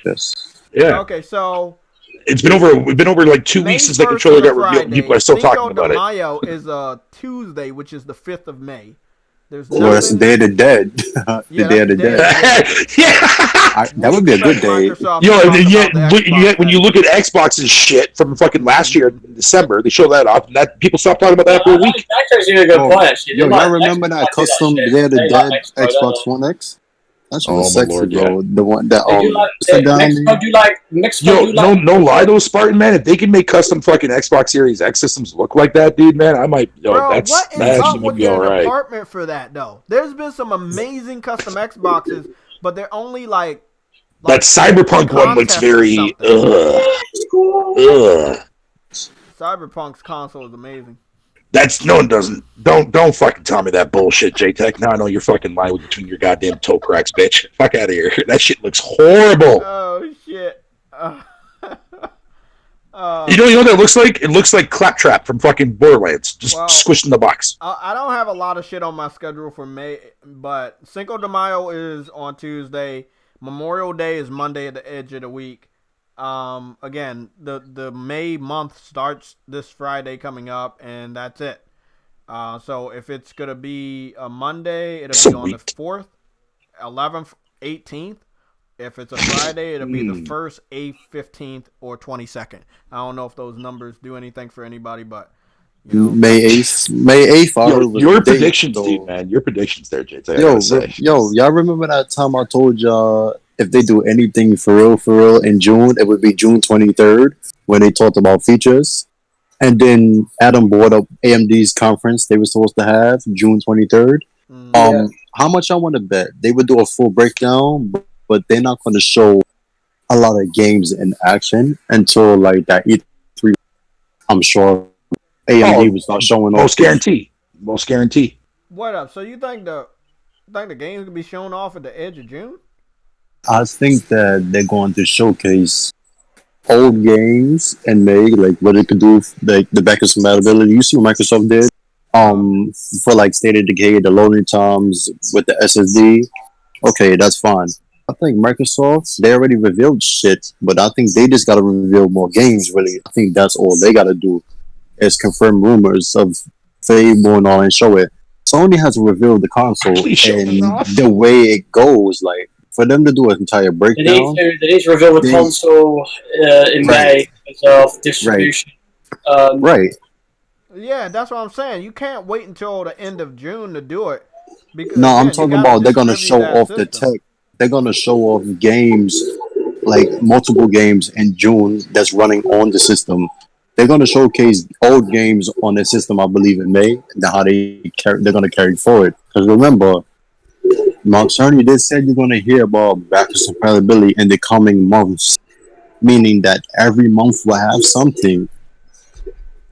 E: Yes.
B: Yeah.
A: Okay, so
B: We've been over like 2 weeks since the controller got revealed, and people are still talking about it.
A: Cinco de Mayo is a Tuesday, which is the 5th of May. There's
E: Well, that's the Day of the Dead. The Day of the Dead.
B: Yeah.
E: That would be a good day.
B: Yo, and yet when you look at Xbox's shit from fucking last year in December, they show that off, and that people stopped talking about that for a week.
G: That's actually a good point. Actually.
E: Yo, y'all remember that custom Day of the Dead Xbox One X? That shit was sexy,
F: Lord,
E: bro. The one that
G: Mexico
B: Yo, no lie though, Spartan man. If they can make custom fucking Xbox Series X systems look like that, dude, man, I might. Yo,
A: Bro,
B: that's
A: what is
B: that
A: up
B: actually
A: with
B: would be all
A: an
B: right.
A: apartment for that though? There's been some amazing custom Xboxes, but they're only like
B: That Cyberpunk one looks very. Ugh.
A: Cyberpunk's console is amazing.
B: That's no, it doesn't. Don't fucking tell me that bullshit, J-Tech. Now I know you're fucking lying between your goddamn toe cracks, bitch. Fuck out of here. That shit looks horrible.
A: Oh shit.
B: You know what that looks like? It looks like Claptrap from fucking Borderlands, just squished in the box.
A: I don't have a lot of shit on my schedule for May, but Cinco de Mayo is on Tuesday. Memorial Day is Monday at the edge of the week. Again, the May month starts this Friday coming up, and that's it. So if it's gonna be a Monday, it'll be on the 4th, 11th, 18th. If it's a Friday, it'll be the 1st, 8th, 15th, or 22nd. I don't know if those numbers do anything for anybody, but you know.
E: May 8th.
B: Your predictions, dude, man. Your predictions there, J-Tech.
E: Yo, y'all remember that time I told y'all if they do anything for real in June, it would be June 23rd when they talked about features. And then Adam brought up AMD's conference they were supposed to have June 23rd. How much I want to bet they would do a full breakdown, but they're not going to show a lot of games in action until like that E3. I'm sure AMD was not showing off.
B: Most guarantee.
A: What up? So you think the games gonna be shown off at the edge of June?
E: I think that they're going to showcase old games in May, like what it could do, like the backwards compatibility. You see what Microsoft did for like State of Decay, the loading times with the SSD. Okay, that's fine. I think Microsoft, they already revealed shit, but I think they just got to reveal more games, really. I think that's all they got to do is confirm rumors of Fable and all and show it. Sony has revealed the console and the way it goes, like, for them to do an entire breakdown.
G: They need to reveal the console in May of distribution.
E: Right.
A: Yeah, that's what I'm saying. You can't wait until the end of June to do it. Because,
E: no, I'm talking about they're going to show off the tech. They're going to show off games, like multiple games in June that's running on the system. They're going to showcase old games on the system, I believe, in May, and how they're going to carry forward. Because remember, Mark Cerny did say you're going to hear about backwards compatibility in the coming months, meaning that every month will have something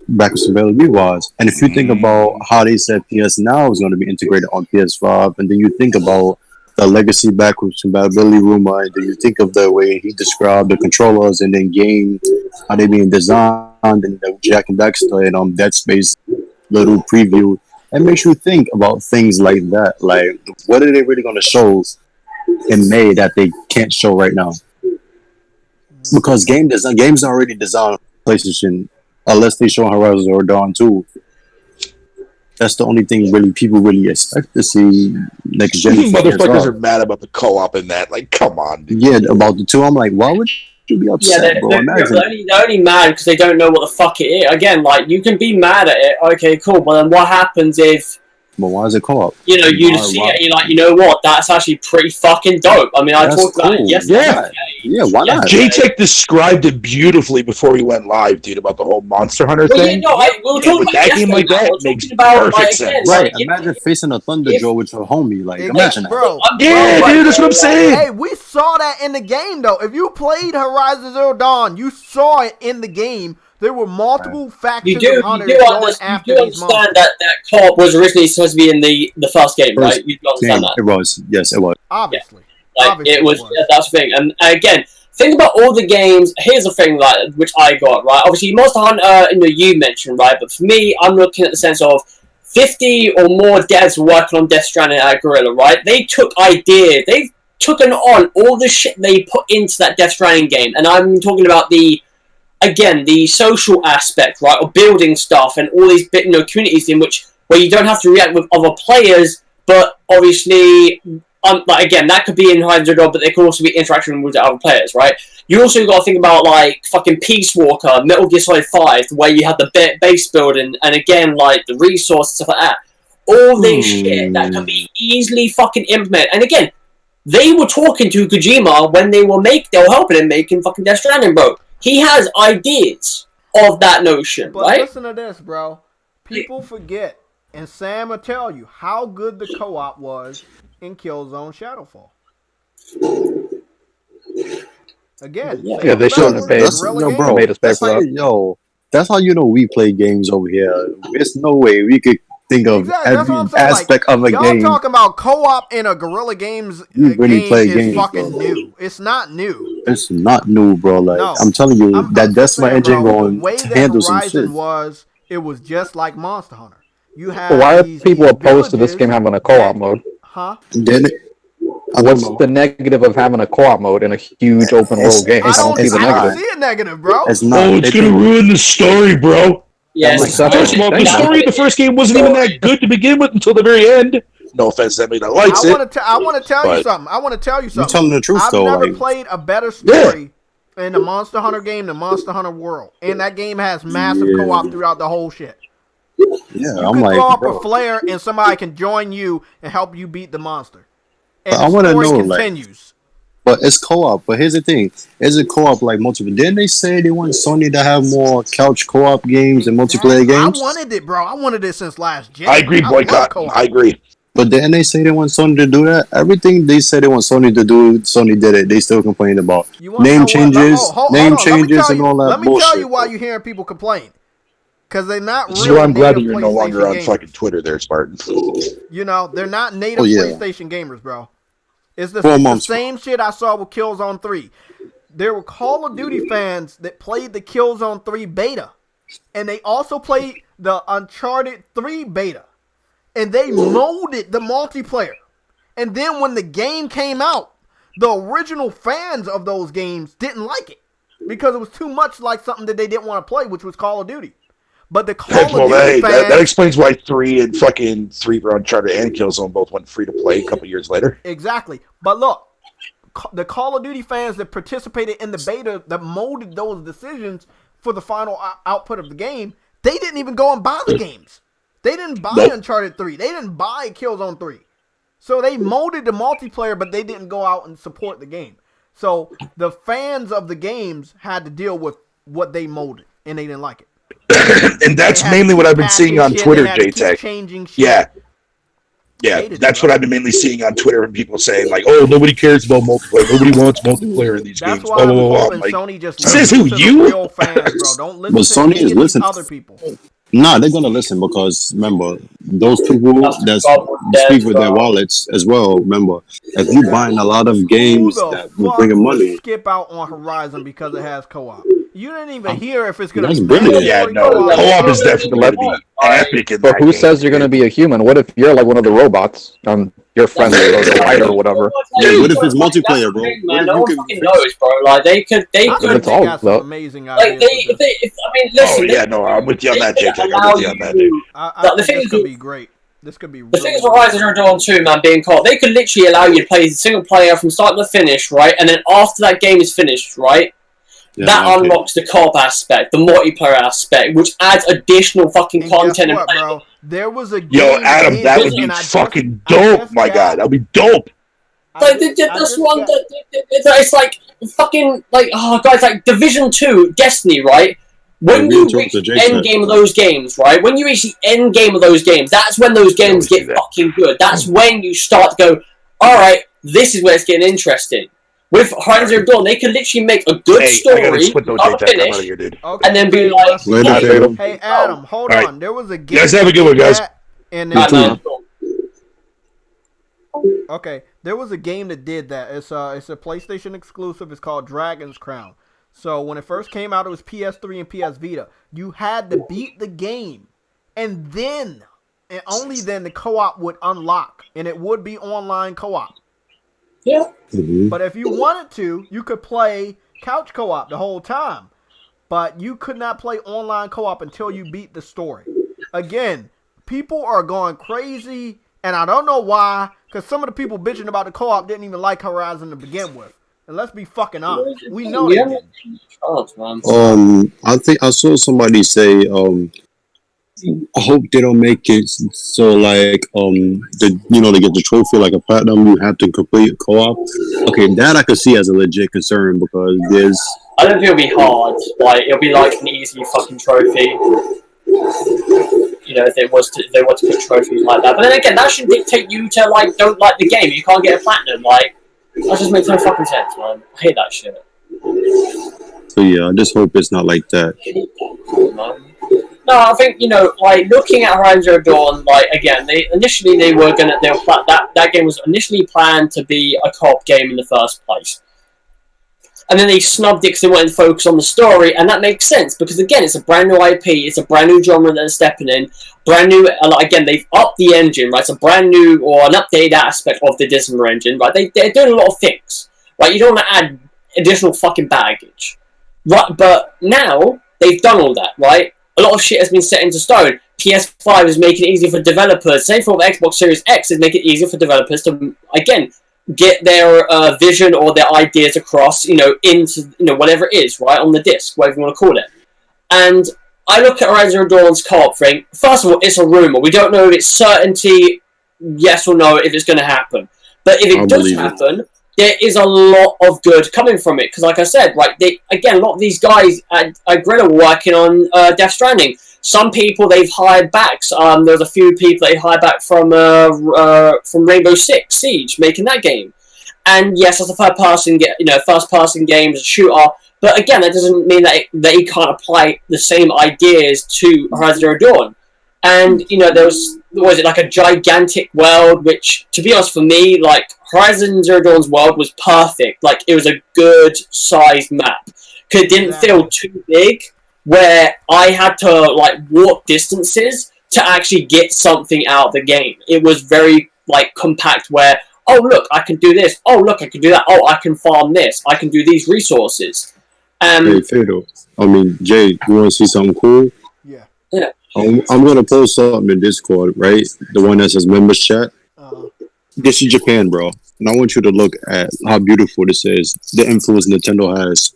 E: backwards compatibility-wise. And if you think about how they said PS Now is going to be integrated on PS5, and then you think about the legacy backwards compatibility rumor, and then you think of the way he described the controllers and then game, how they being designed, and the Jack and Daxter and Dead Space little preview. It makes you think about things like that. Like, what are they really going to show in May that they can't show right now? Because games are already designed for PlayStation, unless they show Horizon or Dawn 2. That's the only thing really people really expect to see next gen.
B: Motherfuckers are mad about the co-op in that. Like, come on, dude.
E: Yeah, about the 2. I'm like, why would you be upset, bro?
G: They're only mad because they don't know what the fuck it is. Again, like, you can be mad at it. Okay, cool. But then what happens if
E: But why is it co-op?
G: You know, you see it and you're like, you know what? That's actually pretty fucking dope. I mean, I talked about it yesterday.
E: Yeah, why not?
B: J-Tech described it beautifully before he went live, dude, about the whole Monster Hunter thing.
G: Yeah, no, we were talking about
B: that game like that makes perfect sense.
E: Right, imagine facing a Thunderjaw with your homie. Like, imagine that.
A: Bro,
B: yeah, dude, that's what I'm saying.
A: Hey, we saw that in the game, though. If you played Horizon Zero Dawn, you saw it in the game. There were multiple factions of hunters going after these monsters.
G: You understand that co-op was originally supposed to be in the first game, right? You understand that?
E: It was. Yes, it was.
A: Obviously.
G: Yeah.
A: Obviously
G: it was. Yeah, that's the thing. And again, think about all the games. Here's the thing, like, which I got, right? Obviously, Monster Hunter, you mentioned, right? But for me, I'm looking at the sense of 50 or more devs working on Death Stranding at Guerrilla, right? They took ideas. They've taken on all the shit they put into that Death Stranding game. And I'm talking about the social aspect, right, of building stuff and all these communities in which where you don't have to react with other players, but obviously, like again, that could be in Horizon Zero Dawn, but there could also be interaction with the other players, right? You also got to think about like fucking Peace Walker, Metal Gear Solid 5, where you have the base building, and again like the resources stuff like that. All this shit that can be easily fucking implemented, and again, they were talking to Kojima when they were helping him making fucking Death Stranding, bro. He has ideas of that notion,
A: but
G: right?
A: Listen to this, bro. People forget, and Sam will tell you how good the co-op was in Killzone Shadowfall. Again,
F: yeah, they shouldn't have paid.
E: Bro, made us pay for that. That's how you know we play games over here. There's no way we could think of every aspect of a game.
A: Y'all talking about co-op in a Guerrilla Games is fucking new. It's not new.
E: It's not new, bro. Like no, I'm telling you, that's my engine going to handle some shit.
A: It was just like Monster Hunter. You have
F: why are people opposed to this game having a co-op mode?
A: Huh?
F: What's the negative of having a co-op mode in a huge open world game? I don't see
A: it negative, bro.
B: It's gonna ruin the story, bro.
G: Yeah,
B: first of all, the story of the first game wasn't even that good to begin with until the very end. No offense to anybody that likes it.
A: I want to tell you something.
E: You're telling the truth,
A: I've never played a better story in the Monster Hunter game than Monster Hunter World. And that game has massive co-op throughout the whole shit.
E: Yeah,
A: I'm like, throw up a flare and somebody can join you and help you beat the monster. And
E: I want to know,
A: continues.
E: But it's co-op. But here's the thing: is it co-op like multiple? Didn't they say they want Sony to have more couch co-op games and multiplayer games?
A: I wanted it, bro. I wanted it since last gen.
B: I agree, boycott. I agree.
E: But didn't they say they want Sony to do that? Everything they said they want Sony to do, Sony did it. They still complain about name changes, and all that
A: bullshit. Let me tell you why you're hearing people complain. Because they're not really
B: I'm glad that you're no longer on fucking Twitter there, Spartan.
A: You know, they're not native PlayStation gamers, bro. It's the same shit I saw with Killzone 3. There were Call of Duty fans that played the Killzone 3 beta. And they also played the Uncharted 3 beta. And they molded the multiplayer. And then when the game came out, the original fans of those games didn't like it. Because it was too much like something that they didn't want to play, which was Call of Duty. But the Call of Duty fans...
B: That explains why 3 for Uncharted and Killzone both went free to play a couple years later.
A: Exactly. But look, the Call of Duty fans that participated in the beta that molded those decisions for the final output of the game, they didn't even go and buy the games. They didn't buy Uncharted 3. They didn't buy Killzone 3. So they molded the multiplayer, but they didn't go out and support the game. So the fans of the games had to deal with what they molded, and they didn't like it.
B: And that's mainly what I've been seeing on Twitter, JTech. Yeah, that's what I've been mainly seeing on Twitter, and people saying like, "Oh, nobody cares about multiplayer. Nobody wants multiplayer in these games."
A: That's why I'm hoping Sony just
B: says who you?
A: Real fans, bro. Don't listen to any of these other people.
E: Nah, they're gonna listen because remember those people that speak with their wallets as well. Remember, if you buying a lot of games that will bring in money,
A: skip out on Horizon because it has co-op. You didn't even hear if it's gonna
E: be
B: brilliant. Yeah, no, co-op is definitely going to be epic.
F: But who says you're going to be a human? What if you're like one of the robots? Your friend or the fighter or whatever.
E: Yeah, what if it's multiplayer, bro?
G: Man, no one fucking knows, bro. Like they could.
F: It's all
A: some amazing ideas.
G: Listen.
B: Oh yeah, no, I'm with you on that, JJ. I'm with you on that, dude.
A: I think this could be great. This could be.
G: The thing is, Horizon Zero Dawn 2, man, being caught, they could literally allow you to play single player from start to finish, right? And then after that game is finished, right?
E: Yeah,
G: that
E: okay.
G: unlocks the co-op aspect, the multiplayer aspect, which adds additional fucking
A: And
G: content.
A: guess what, bro? There was a game
B: Yo, Adam,
A: did
B: that
A: this,
B: would be
A: and
B: fucking
A: I
B: dope.
A: just
B: My God,
A: got,
B: that would be dope.
G: Like that's one. It's like fucking like guys, like Division 2, Destiny, right? When
E: Yeah,
G: you
E: we
G: reach
E: interrupt
G: the
E: the
G: end
E: J-Tech.
G: game of those games, right? When you reach the end game of those games, that's when those games
B: always do
G: get
B: that.
G: fucking good. That's when you start to go, all right, this is where it's getting interesting. With Horizon Zero Dawn, they can literally make a good
B: Hey, I gotta
G: story,
B: split those
G: start to
B: J-Tech. I'm out of
G: finish,
B: here, dude.
A: okay,
G: and then be
A: Fatal,
G: like,
A: let's-
E: Later,
G: hey,
E: Fatal.
A: Hey, Adam, hold
B: All right.
A: on. There was a game.
B: guys have a
A: that
B: good one,
A: did
B: guys.
A: that, and
G: nah,
A: it,
G: man.
A: okay, there was a game that did that. It's a PlayStation exclusive. It's called Dragon's Crown. So when it first came out, it was PS3 and PS Vita. You had to beat the game, and then, and only then, the co-op would unlock, and it would be online co-op.
G: Yeah.
E: Mhm.
A: But if you wanted to, you could play couch co-op the whole time. But you could not play online co-op until you beat the story. Again, people are going crazy, and I don't know why, because some of the people bitching about the co-op didn't even like Horizon to begin with. And let's be fucking honest. We know they didn't.
E: I think I saw somebody say, I hope they don't make it so like to get the trophy like a platinum, you have to complete co-op. Okay, that I could see as a legit concern because there's.
G: I don't think it'll be hard. Like it'll be like an easy fucking trophy. You know, if they want to put trophies like that. But then again, that should dictate you to like don't like the game. You can't get a platinum. Like that just makes no fucking sense, man. I hate that shit.
E: So yeah, I just hope it's not like that.
G: No, I think like looking at Horizon Zero Dawn, like again, that game was initially planned to be a co-op game in the first place, and then they snubbed it because they wanted to focus on the story, and that makes sense because again, it's a brand new IP, it's a brand new genre that they're stepping in, brand new. Again, they've upped the engine, right? It's a brand new or an updated aspect of the Disney engine, right? They're doing a lot of things, right? You don't want to add additional fucking baggage, right? But now they've done all that, right? A lot of shit has been set into stone. PS5 is making it easier for developers. Same for the Xbox Series X is making it easier for developers to, again, get their vision or their ideas across, into, whatever it is, right, on the disc, whatever you want to call it. And I look at Horizon Zero Dawn's co-op thing. First of all, it's a rumor. We don't know if it's certainty, yes or no, if it's going to happen. But if it does happen, there is a lot of good coming from it. Because like I said, right, a lot of these guys at Greta were working on Death Stranding. Some people they've hired back. There's a few people they hired back from Rainbow Six Siege, making that game. And yes, it's a first-person game, it's a shooter. But again, that doesn't mean that they can't apply the same ideas to Horizon Zero Dawn. And there was it like a gigantic world, which, to be honest, for me, like Horizon Zero Dawn's world was perfect. Like it was a good sized map. Cause it didn't feel too big, where I had to like walk distances to actually get something out of the game. It was very like compact, where oh look, I can do this. Oh look, I can do that. Oh, I can farm this. I can do these resources.
E: Hey, Fatal. I mean, Jay, you want to see something cool?
A: Yeah.
G: Yeah.
E: I'm gonna post something in Discord, right? The one that says members chat. This is Japan, bro, and I want you to look at how beautiful this is. The influence Nintendo has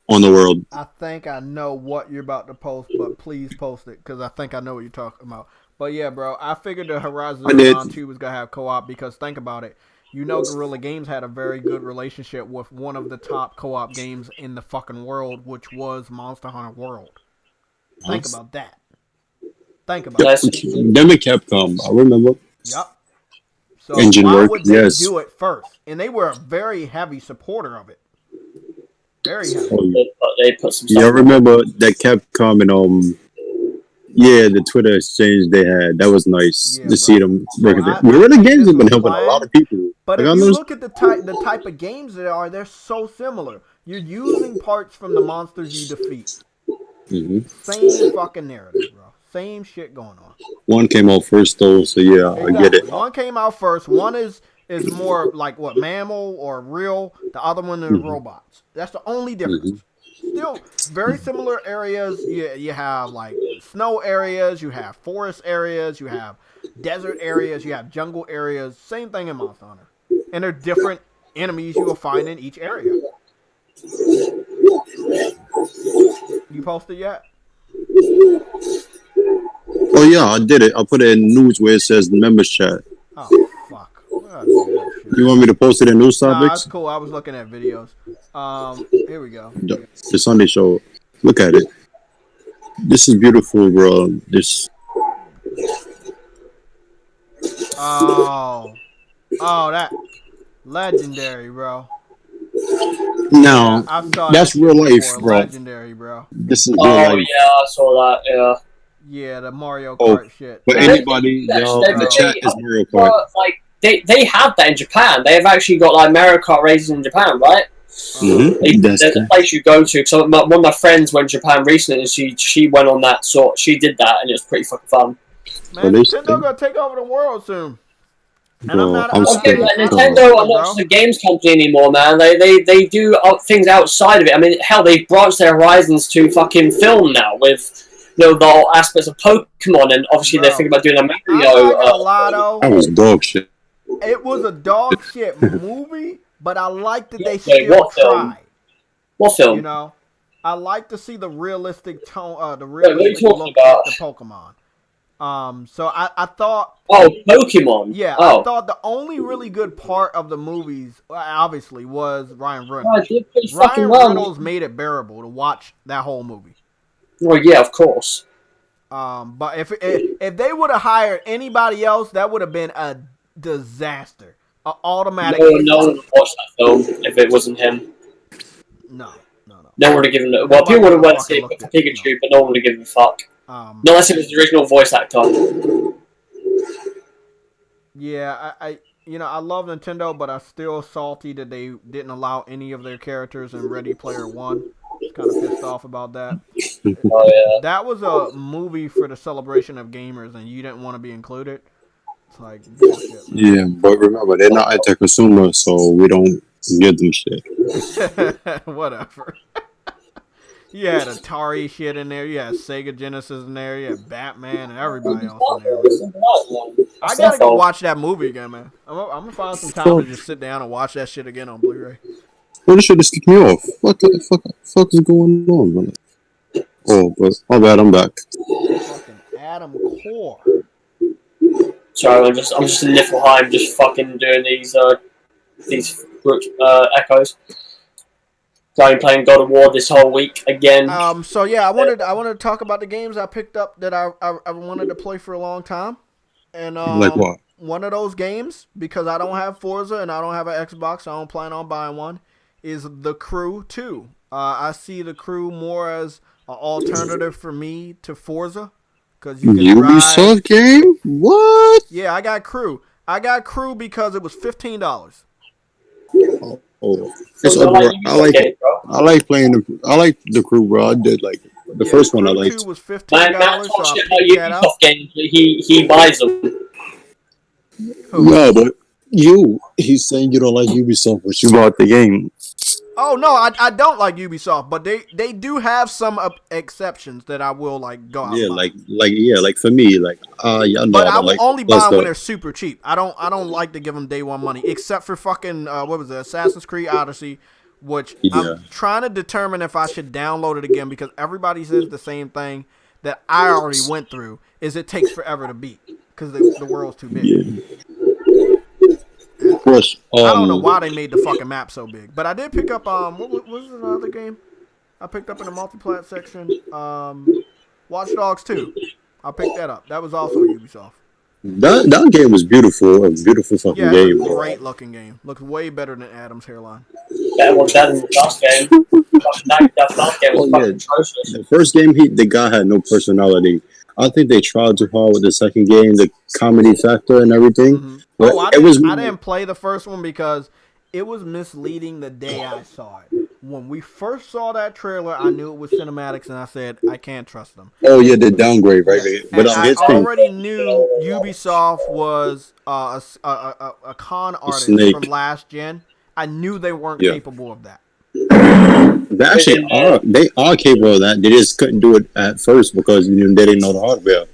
E: on the world.
A: I think I know what you're about to post, but please post it because I think I know what you're talking about. But yeah, bro, I figured the Horizon Zero Dawn 2 was gonna have co-op because think about it. Guerrilla Games had a very good relationship with one of the top co-op games in the fucking world, which was Monster Hunter World. Think about that. Think about it.
E: Them and Capcom, I remember.
A: Yep. So
E: Engine
A: why
E: work,
A: would they
E: yes.
A: do it first? And they were a very heavy supporter of it. Very heavy.
G: They put some stuff.
E: Yeah, I remember that Capcom and the Twitter exchange they had. That was nice to see them working. Guerrilla Games have been helping a lot of people.
A: But if you look at the type of games that are, they're so similar. You're using parts from the monsters you defeat.
E: Mm-hmm.
A: Same fucking narrative, bro. Same shit going on.
E: One came out first though, so yeah, exactly. I get it.
A: One came out first. One is more like what, mammal or real. The other one is robots. That's the only difference. Still very similar areas. You have like snow areas, you have forest areas, you have desert areas, you have jungle areas. Same thing in Monster Hunter. And they're different enemies you will find in each area. You posted yet?
E: Oh yeah, I did it. I put it in news where it says members chat.
A: Oh fuck.
E: You want me to post it in news
A: Nah,
E: topics?
A: that's cool. I was looking at videos. Here we go.
E: The Sunday show. Look at it. This is beautiful, bro. This.
A: Oh, that legendary, bro.
E: Now,
A: Yeah, I saw
E: that's
A: that
E: real
A: shit
E: life,
A: before.
E: bro.
A: Legendary, bro.
E: This is real
G: Oh
E: life.
G: yeah, I saw that. Yeah.
A: Yeah, the Mario
E: Oh,
A: Kart shit.
E: but
G: Yeah,
E: anybody, y'all in the chat is Mario Kart.
G: Like they have that in Japan. They've actually got like Mario Kart races in Japan, right? There's a place you go to. Because one of my friends went to Japan recently, and she went on that sort. She did that, and it was pretty fucking fun.
A: Man, Nintendo gonna take over the world soon. And
E: Bro,
G: Nintendo are not just a games company anymore, man. They do things outside of it. I mean, hell, they branched their horizons to fucking film now with, the whole aspects of Pokemon, and obviously they're thinking about doing a Mario.
E: That was dog shit.
A: It was a dog shit movie, but I liked that they still tried.
G: What film?
A: You know, I like to see the realistic tone, the realistic look at the Pokemon. So I thought.
G: Oh, Pokemon.
A: Yeah, I thought the only really good part of the movies, obviously, was Ryan Reynolds. Ryan Reynolds made it bearable to watch that whole movie.
G: Well, yeah, of course.
A: But if they would have hired anybody else, that would have been a disaster. Automatic.
G: No one would watch that film if it wasn't him.
A: No.
G: No one would have given it. Well, people would have went to see Pikachu, but no one would have given a fuck. Not unless it was the original voice actor.
A: Yeah, I love Nintendo, but I'm still salty that they didn't allow any of their characters in Ready Player One. Kind of pissed off about that.
G: Oh yeah.
A: That was a movie for the celebration of gamers, and you didn't want to be included. It's like bullshit.
E: Yeah, but remember they're not anti-consumer, so we don't give them shit.
A: Whatever. You had Atari shit in there. You had Sega Genesis in there. You had Batman and everybody else in there. I gotta go watch that movie again, man. I'm gonna find some time to just sit down and watch that shit again on Blu-ray.
E: Well, this shit just kicked me off. What the fuck is going on, man? Oh, but my bad, I'm back.
A: Fucking Adam Core.
G: Sorry, I'm just in Niflheim, just fucking doing these echoes. So I'm playing God of War this whole week again.
A: So yeah, I wanted to talk about the games I picked up that I wanted to play for a long time. And
E: like what?
A: One of those games, because I don't have Forza and I don't have an Xbox, I don't plan on buying one, is The Crew 2. I see The Crew more as an alternative for me to Forza. Cause you can
E: Ubisoft game? What?
A: Yeah, I got Crew. I got Crew because it was $15.
E: Oh, it's I like playing I like The Crew, bro. I did like the first one. I liked.
A: Crew 2 was $15.
G: Man talks shit about Ubisoft games, he buys them.
E: No, but he's saying you don't like Ubisoft, but you bought the game.
A: Oh no, I don't like Ubisoft, but they do have some exceptions that I will like go out.
E: Yeah, like for me, like yeah, no,
A: but I will
E: like,
A: only buy them when they're super cheap. I don't like to give them day one money, except for fucking what was it, Assassin's Creed Odyssey, which I'm trying to determine if I should download it again because everybody says the same thing that I already went through. Is it takes forever to beat because the world's too big.
E: Yeah. Of course,
A: I don't know why they made the fucking map so big, but I did pick up what was another game I picked up in the multiplat section? Watch Dogs 2. I picked that up. That was also Ubisoft.
E: That game was beautiful. A beautiful fucking game.
A: Yeah, great looking game. Looks way better than Adam's hairline.
G: That was better than the last game. That last game was fucking atrocious.
E: The first game, the guy had no personality. I think they tried too hard with the second game, the comedy factor and everything. Mm-hmm. But
A: I didn't play the first one because it was misleading the day I saw it. When we first saw that trailer, I knew it was cinematics, and I said, I can't trust them.
E: Oh, yeah, the downgrade, right?
A: But I already knew Ubisoft was a con artist from last gen. I knew they weren't capable of that.
E: They are capable of that. They just couldn't do it at first because they didn't know the hardware.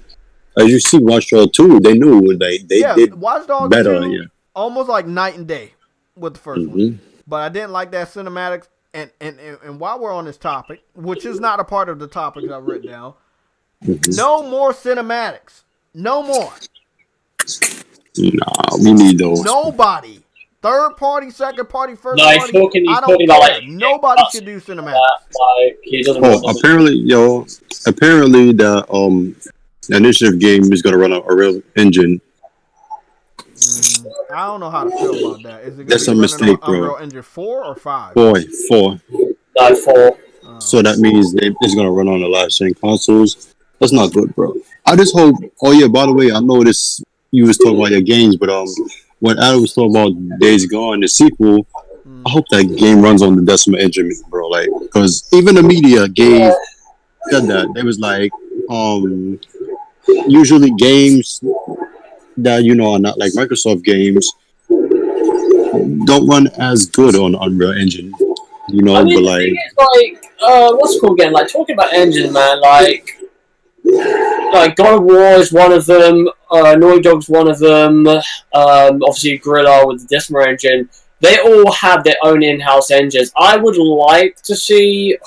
E: As you see, Watch Dogs 2, they knew they did
A: Watch Dogs
E: better.
A: 2, almost like night and day with the first one. But I didn't like that cinematics. and while we're on this topic, which is not a part of the topics I've written down, no more cinematics. No more.
E: Nah, we need those.
A: Nobody. Third party, second party, first
G: No,
A: party.
G: he's
A: I don't
G: talking about,
A: care.
G: like,
A: Nobody should do cinematics.
G: Like, he doesn't want them.
E: Apparently the initiative game is gonna run a real engine.
A: I don't know how to feel about that. Is it
E: That's a
A: gonna be
E: mistake,
A: running on
E: bro.
A: Unreal Engine 4 or 5?
E: Four.
G: No, 4.
E: So that means it's gonna run on the last gen consoles. That's not good, bro. I just hope. Oh yeah, by the way, I know this. You was talking about your games, but when Adam was talking about Days Gone, the sequel, I hope that game runs on the Decima engine, bro. Like, because even the media said that they was like, usually games that are not like Microsoft games don't run as good on Unreal Engine,
G: I mean,
E: but
G: the
E: like.
G: thing is, like, what's it called again? Like, talking about engine, man, like God of War is one of them, Naughty Dog's one of them, obviously Guerrilla with the Decima engine. They all have their own in-house engines. I would love to see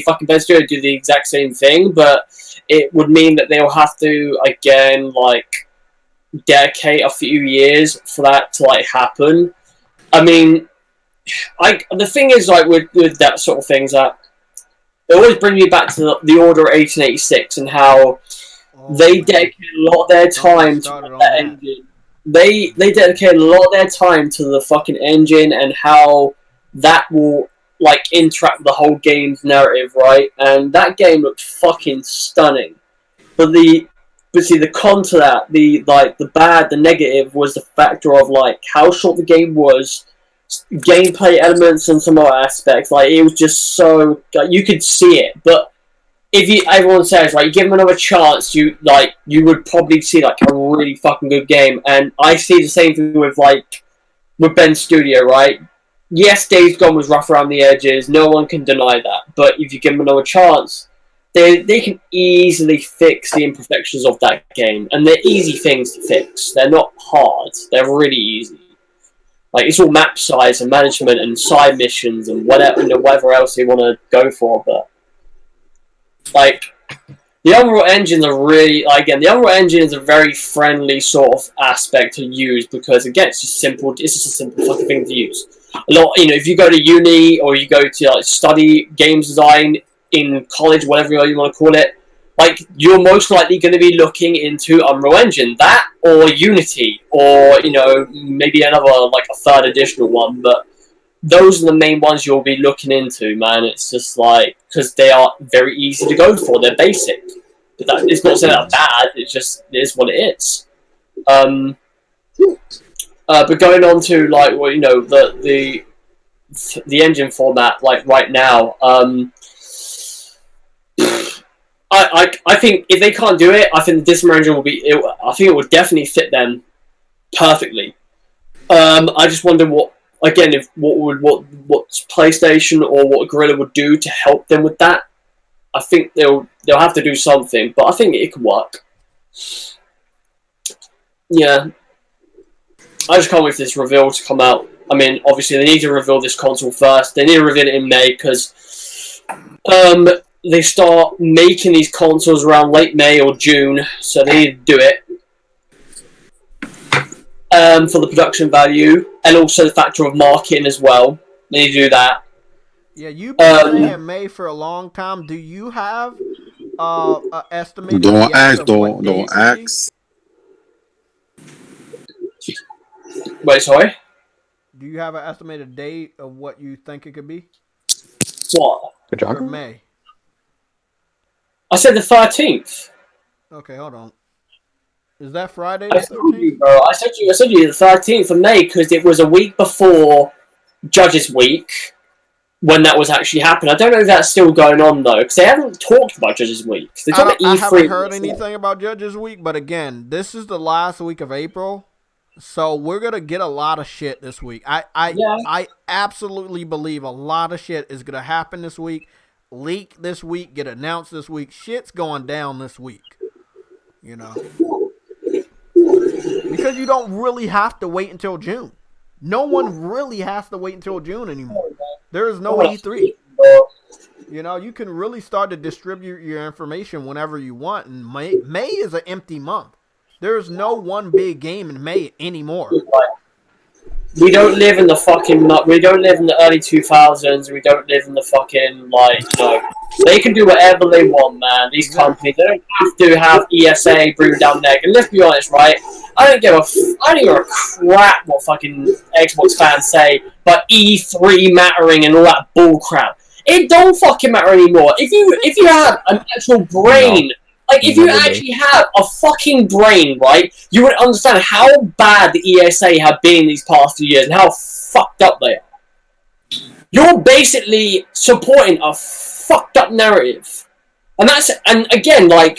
G: fucking Ben Studio do the exact same thing, but it would mean that they'll have to, again, like, dedicate a few years for that to, like, happen. I mean, the thing is, like, with that sort of things, that it always brings me back to the Order 1886 and how they dedicated a lot of their time to that engine. They dedicated a lot of their time to the fucking engine and how that will, like, interact with the whole game's narrative, right? And that game looked fucking stunning. But see, the con to that, the bad, the negative was the factor of, like, how short the game was, gameplay elements and some other aspects. Like, it was just so, like, you could see it. But everyone says, like, give them another chance, you would probably see, like, a really fucking good game. And I see the same thing with Ben Studio, right? Yes, Days Gone was rough around the edges. No one can deny that. But if you give them another chance, they can easily fix the imperfections of that game. And they're easy things to fix. They're not hard. They're really easy. Like, it's all map size and management and side missions and whatever else they want to go for. But, like, the Unreal Engine are really, again, the Unreal Engine is a very friendly sort of aspect to use because, again, it's just a simple fucking thing to use. A lot, if you go to uni or you go to, like, study games design in college, whatever you want to call it, like, you're most likely going to be looking into Unreal Engine. That, or Unity, or, maybe another, like, a third additional one, but those are the main ones you'll be looking into, man. It's just, like, because they are very easy to go for. They're basic. But it's not saying that bad, it is what it is. But going on to, like, well, the engine format, like, right now, I think if they can't do it, I think the Decima engine I think it would definitely fit them perfectly. I just wonder what PlayStation or what Guerrilla would do to help them with that. I think they'll have to do something, but I think it could work. Yeah, I just can't wait for this reveal to come out. I mean, obviously they need to reveal this console first. They need to reveal it in May because they start making these consoles around late May or June, so they need to do it for the production value and also the factor of marketing as well. They need to do that.
A: Yeah, you've been saying May for a long time. Do you have an estimated
E: Don't
A: guess
E: ask.
A: of what
E: Don't
A: day it
E: ask.
G: Wait, sorry?
A: Do you have an estimated date of what you think it could be?
G: What?
F: Good job.
A: For May.
G: I said the 13th.
A: Okay, hold on. Is that Friday
G: I
A: the
G: told
A: 13th?
G: you, bro. I said you the 13th of May because it was a week before Judges Week when that was actually happening. I don't know if that's still going on though because they haven't talked about Judges Week. They talked about
A: I
G: E3
A: haven't heard anything about Judges Week, but again, this is the last week of April, so we're gonna get a lot of shit this week. I absolutely believe a lot of shit is gonna happen this week, leak this week, get announced this week. Shit's going down this week, because you don't really have to wait until June. No one really has to wait until June anymore. There is no E3. You know, you can really start to distribute your information whenever you want. And May is an empty month. There's no one big game in May anymore.
G: We don't live in the fucking. We don't live in the early 2000s. We don't live in the fucking They can do whatever they want, man. These companies, they don't have to have ESA breathing down their neck. And let's be honest, right? I don't give a crap what fucking Xbox fans say, but E3 mattering and all that bull crap. It don't fucking matter anymore. If you have an actual brain, if you actually have a fucking brain, right, you would understand how bad the ESA have been these past few years and how fucked up they are. You're basically supporting a fucked up narrative, and again, I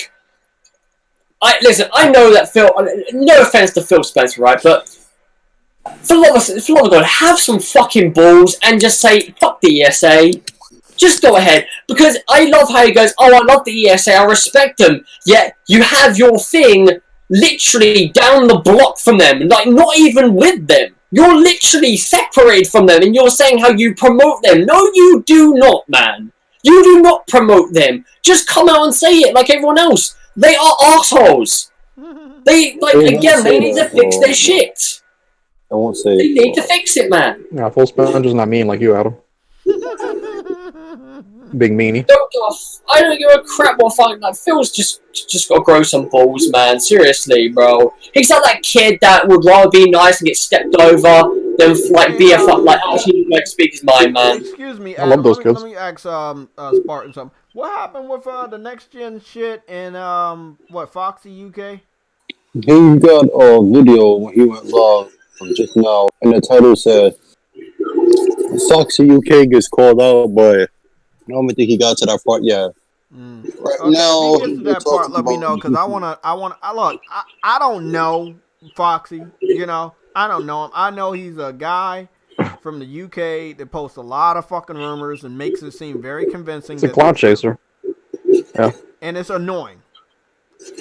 G: know that Phil. No offense to Phil Spencer, right, but for the love of God, have some fucking balls and just say fuck the ESA. Just go ahead, because I love how he goes, oh, I love the ESA, I respect them, yet you have your thing literally down the block from them, not even with them. You're literally separated from them, and you're saying how you promote them. No, you do not, man. You do not promote them. Just come out and say it like everyone else. They are assholes. They need to fix their shit.
E: I won't say
G: They need to fix it, man.
F: Yeah, full sponge not mean like you, Adam. Big meanie.
G: I don't give a crap what fucking Phil's just got to grow some balls, man. Seriously, bro. He's like that kid that would rather be nice and get stepped over than be a actually speak his mind, man.
A: Excuse me,
F: I love those kids.
A: Let me ask Spartan something. What happened with the next gen shit in Foxy UK?
E: He got a video when he went live just now, and the title said Foxy UK gets called out, but I don't think he got to that part yet. Right now,
A: if he gets to that part, let me know, because I don't know Foxy. You know, I don't know him. I know he's a guy from the UK that posts a lot of fucking rumors and makes it seem very convincing.
F: He's a cloud chaser. Yeah.
A: And it's annoying.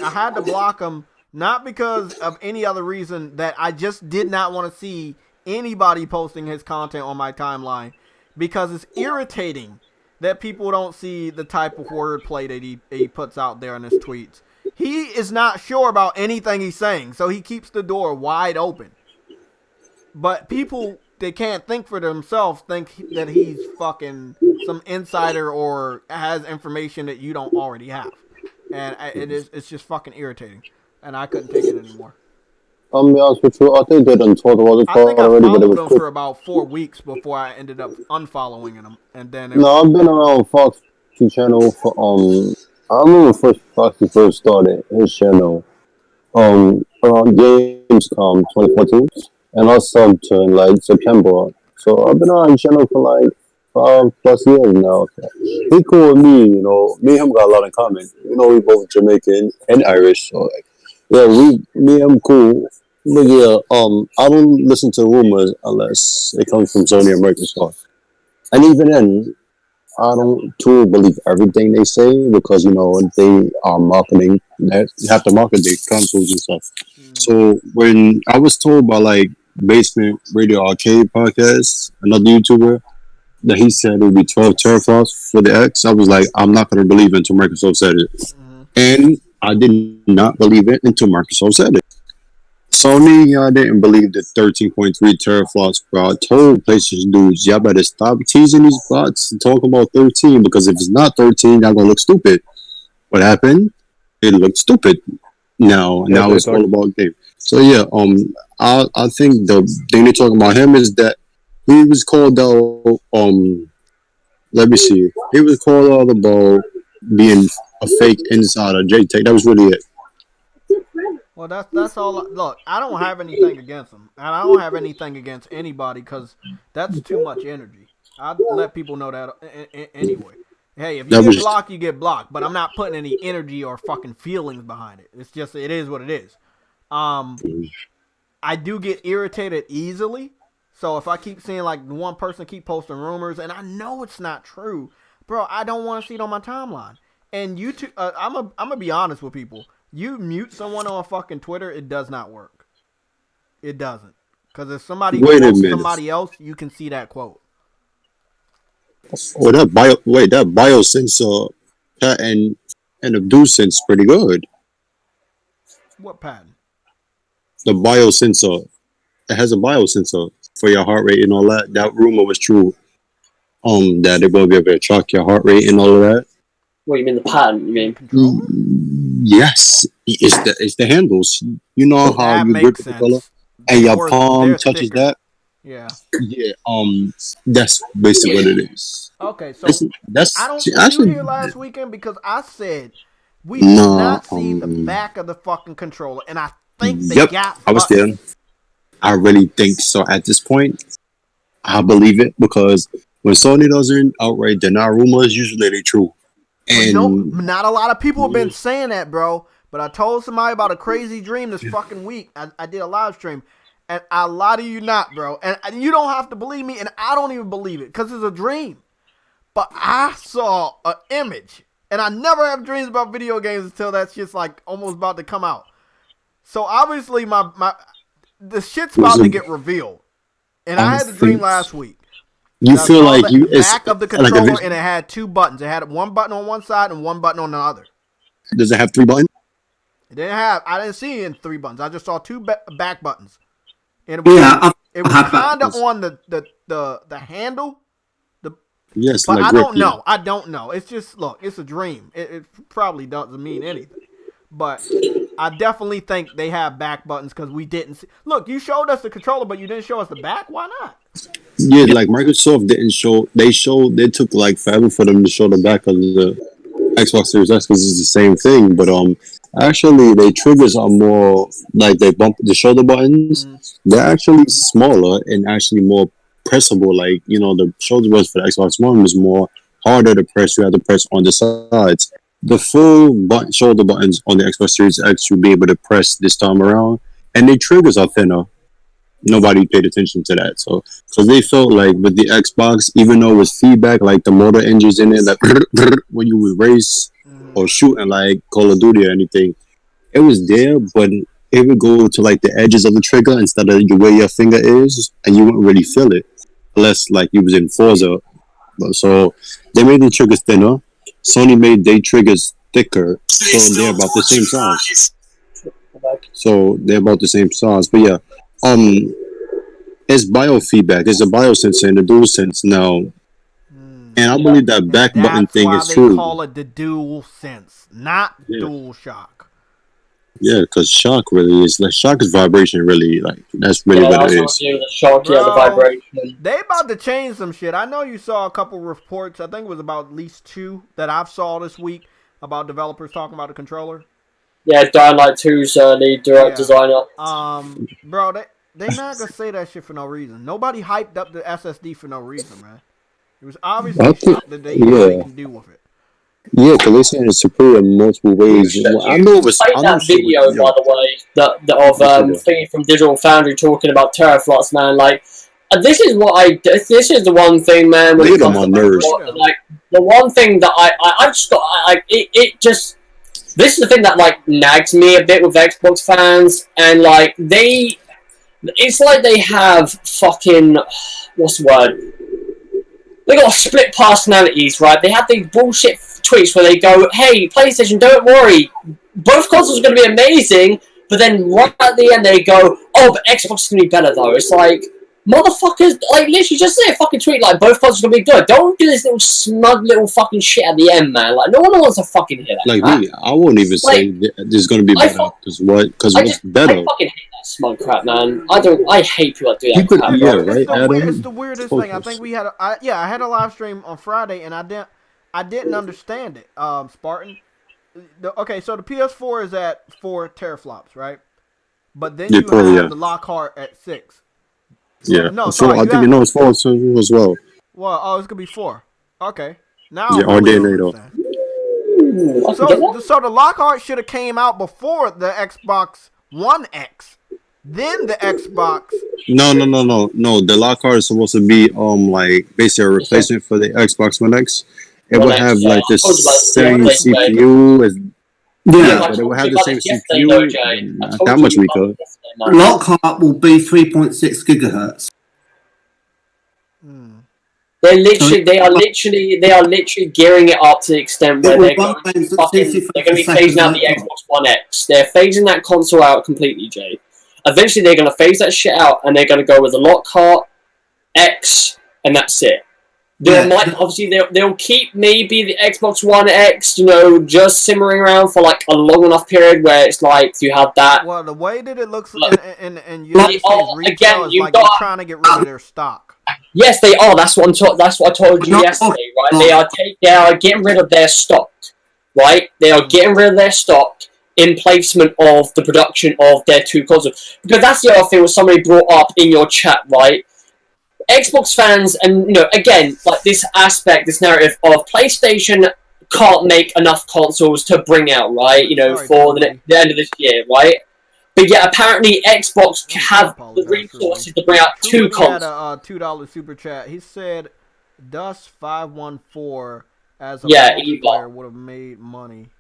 A: I had to block him, not because of any other reason, that I just did not want to see anybody posting his content on my timeline, because it's irritating that people don't see the type of wordplay that he puts out there in his tweets. He is not sure about anything he's saying, so he keeps the door wide open. But people that can't think for themselves think that he's fucking some insider or has information that you don't already have. And it's just fucking irritating. And I couldn't take it anymore.
E: I'll be honest with you, I think they done told about it already, but it was
A: quick. For about 4 weeks before I ended up unfollowing him, and then
E: I've been around Fox channel for I remember Foxy first started his channel around Gamescom 2014, and I subbed to in September. So I've been around his channel for 5+ years now. He cool with me, you know. Me and him got a lot in common. You know, we both Jamaican and Irish, so me and him cool. But yeah, I don't listen to rumors unless it comes from Sony or Microsoft. And even then, I don't truly believe everything they say, because, you know, they are marketing. They have to market their consoles and stuff. So when I was told by Basement Radio Arcade Podcast, another YouTuber, that he said it would be 12 teraflops for the X, I was like, I'm not going to believe it until Microsoft said it. And I did not believe it until Microsoft said it. Sony, I didn't believe the 13.3 teraflops, bro. I told PlayStation dudes, y'all better stop teasing these bots and talk about 13, because if it's not 13, y'all gonna look stupid. What happened? It looked stupid. Now it's all about game. So yeah, I think the thing they're talking about him is that he was called out. Let me see. He was called out about being a fake insider. JTech. That was really it.
A: Well, that's all. Look, I don't have anything against him, and I don't have anything against anybody, because that's too much energy. I'd let people know that anyway. Hey, if you get blocked, you get blocked, but I'm not putting any energy or fucking feelings behind it. It's just, it is what it is. I do get irritated easily, so if I keep seeing one person keep posting rumors, and I know it's not true, bro, I don't want to see it on my timeline. And YouTube, I'm gonna be honest with people. You mute someone on fucking Twitter, it does not work. It doesn't. Because if somebody quotes somebody else, you can see that quote.
E: Oh, that biosensor patent and Abdul sense pretty good.
A: What patent?
E: The biosensor. It has a biosensor for your heart rate and all that. That rumor was true. That they're gonna be able to track your heart rate and all of that.
G: What you mean the patent? You mean?
E: Yes, it's the handles. You know how
A: That
E: you grip
A: makes
E: the
A: sense.
E: controller and your palm
A: They're
E: touches
A: thicker.
E: that.
A: Yeah.
E: Yeah. That's basically what it is.
A: Okay, so
E: That's
A: I don't. Were
E: actually
A: you here last weekend? Because I said we did not see the back of the fucking controller, and I think they got.
E: I was there. I really think so. At this point, I believe it because when Sony doesn't outright deny rumors, usually they true. And
A: no, not a lot of people have been saying that, bro. But I told somebody about a crazy dream this fucking week. I did a live stream, and I lie to you not, bro. And you don't have to believe me, and I don't even believe it because it's a dream. But I saw an image, and I never have dreams about video games until that shit's like almost about to come out. So obviously the shit's about to get revealed, and I had the dream last week.
E: You feel like
A: the back of the controller, like and it had two buttons. It had one button on one side and one button on the other.
E: Does it have 3 buttons?
A: It didn't have. I didn't see it in 3 buttons. I just saw 2 back buttons. And it was, it was kind of on the handle.
E: Yes,
A: but
E: like
A: I don't know. I don't know. It's just it's a dream. It probably doesn't mean anything. But I definitely think they have back buttons because we didn't see. Look, you showed us the controller, but you didn't show us the back. Why not?
E: Yeah, like Microsoft didn't show. They took like forever for them to show the back of the Xbox Series X because it's the same thing. But actually, their triggers are more like they bump the shoulder buttons. They're actually smaller and actually more pressable. Like the shoulder buttons for the Xbox One was more harder to press. You have to press on the sides. The full shoulder buttons on the Xbox Series X you'll be able to press this time around, and the triggers are thinner. Nobody paid attention to that, so they felt like with the Xbox, even though it was feedback, like the motor engines in it, like when you would race or shoot in like Call of Duty or anything, it was there, but it would go to like the edges of the trigger instead of where your finger is, and you wouldn't really feel it unless like you was in Forza. So they made the triggers thinner. Sony made their triggers thicker, so they're about the same size. But yeah, it's biofeedback. It's a biosensor and a dual sense now, and I believe that back button thing is true.
A: That's why they call it the dual sense, not dual shock.
E: Yeah, because shock is vibration. Really, like that's really what it is.
G: The shock, the vibration.
A: They about to change some shit. I know you saw a couple reports. I think it was about at least 2 that I've saw this week about developers talking about the controller.
G: Yeah, Dying Light 2's lead designer.
A: Bro, they not gonna say that shit for no reason. Nobody hyped up the SSD for no reason, man. It was obviously shit that they can do with it.
E: Yeah, because they're saying it's superior in multiple ways. I know it was.
G: That video, by the way, of thingy from Digital Foundry talking about teraflops, man. Like, this is the one thing, man. When it comes to like the one thing that I just got, this is the thing that like nags me a bit with Xbox fans, and like it's like they have fucking what's the word? They got split personalities, right? They have these bullshit tweets where they go, "Hey, PlayStation, don't worry, both consoles are going to be amazing," but then right at the end they go, "Oh, but Xbox is going to be better though." It's like, motherfuckers, like literally just say a fucking tweet like both consoles are going to be good. Don't do this little smug little fucking shit at the end, man. Like no one wants to fucking hear that.
E: Like me, I won't even say there's going to be better because what's better?
G: I fucking hate that smug crap, man. I hate people that do that crap.
E: Yeah, right,
A: it's the weirdest thing. I think we had I had a live stream on Friday and I didn't understand it. Spartan. So the PS4 is at 4 teraflops, right? But then you have the Lockhart at 6.
E: Yeah.
A: No, sorry.
E: I think it's 4 as well.
A: Well, it's gonna be 4. Okay. Now
E: all day later.
A: So the Lockhart should have came out before the Xbox One X. Then the Xbox.
E: No. The Lockhart is supposed to be like basically a replacement for the Xbox One X. It would have like the same CPU as. Yeah, but it will have the same CPU. Not that much weaker.
H: Lockhart will be 3.6 gigahertz.
G: They are literally gearing it up to the extent where they're going to be phasing out the Xbox One X. They're phasing that console out completely, Jay. Eventually, they're going to phase that shit out, and they're going to go with the Lockhart X, and that's it. They'll keep maybe the Xbox One X, just simmering around for like a long enough period where it's like you have that.
A: Well, the way that it looks in United States retail is like they're trying to get rid of their stock.
G: Yes, they are. That's what I told you yesterday, right? They are getting rid of their stock, right? They are getting rid of their stock in placement of the production of their two consoles. Because that's the other thing what somebody brought up in your chat, right? Xbox fans, and again, like this narrative of PlayStation can't make enough consoles to bring out, right? For the end of this year, right? But yet, apparently, Xbox have the resources to bring out two consoles.
A: Had a $2 super chat. He said, Dust514 as a player would have made money.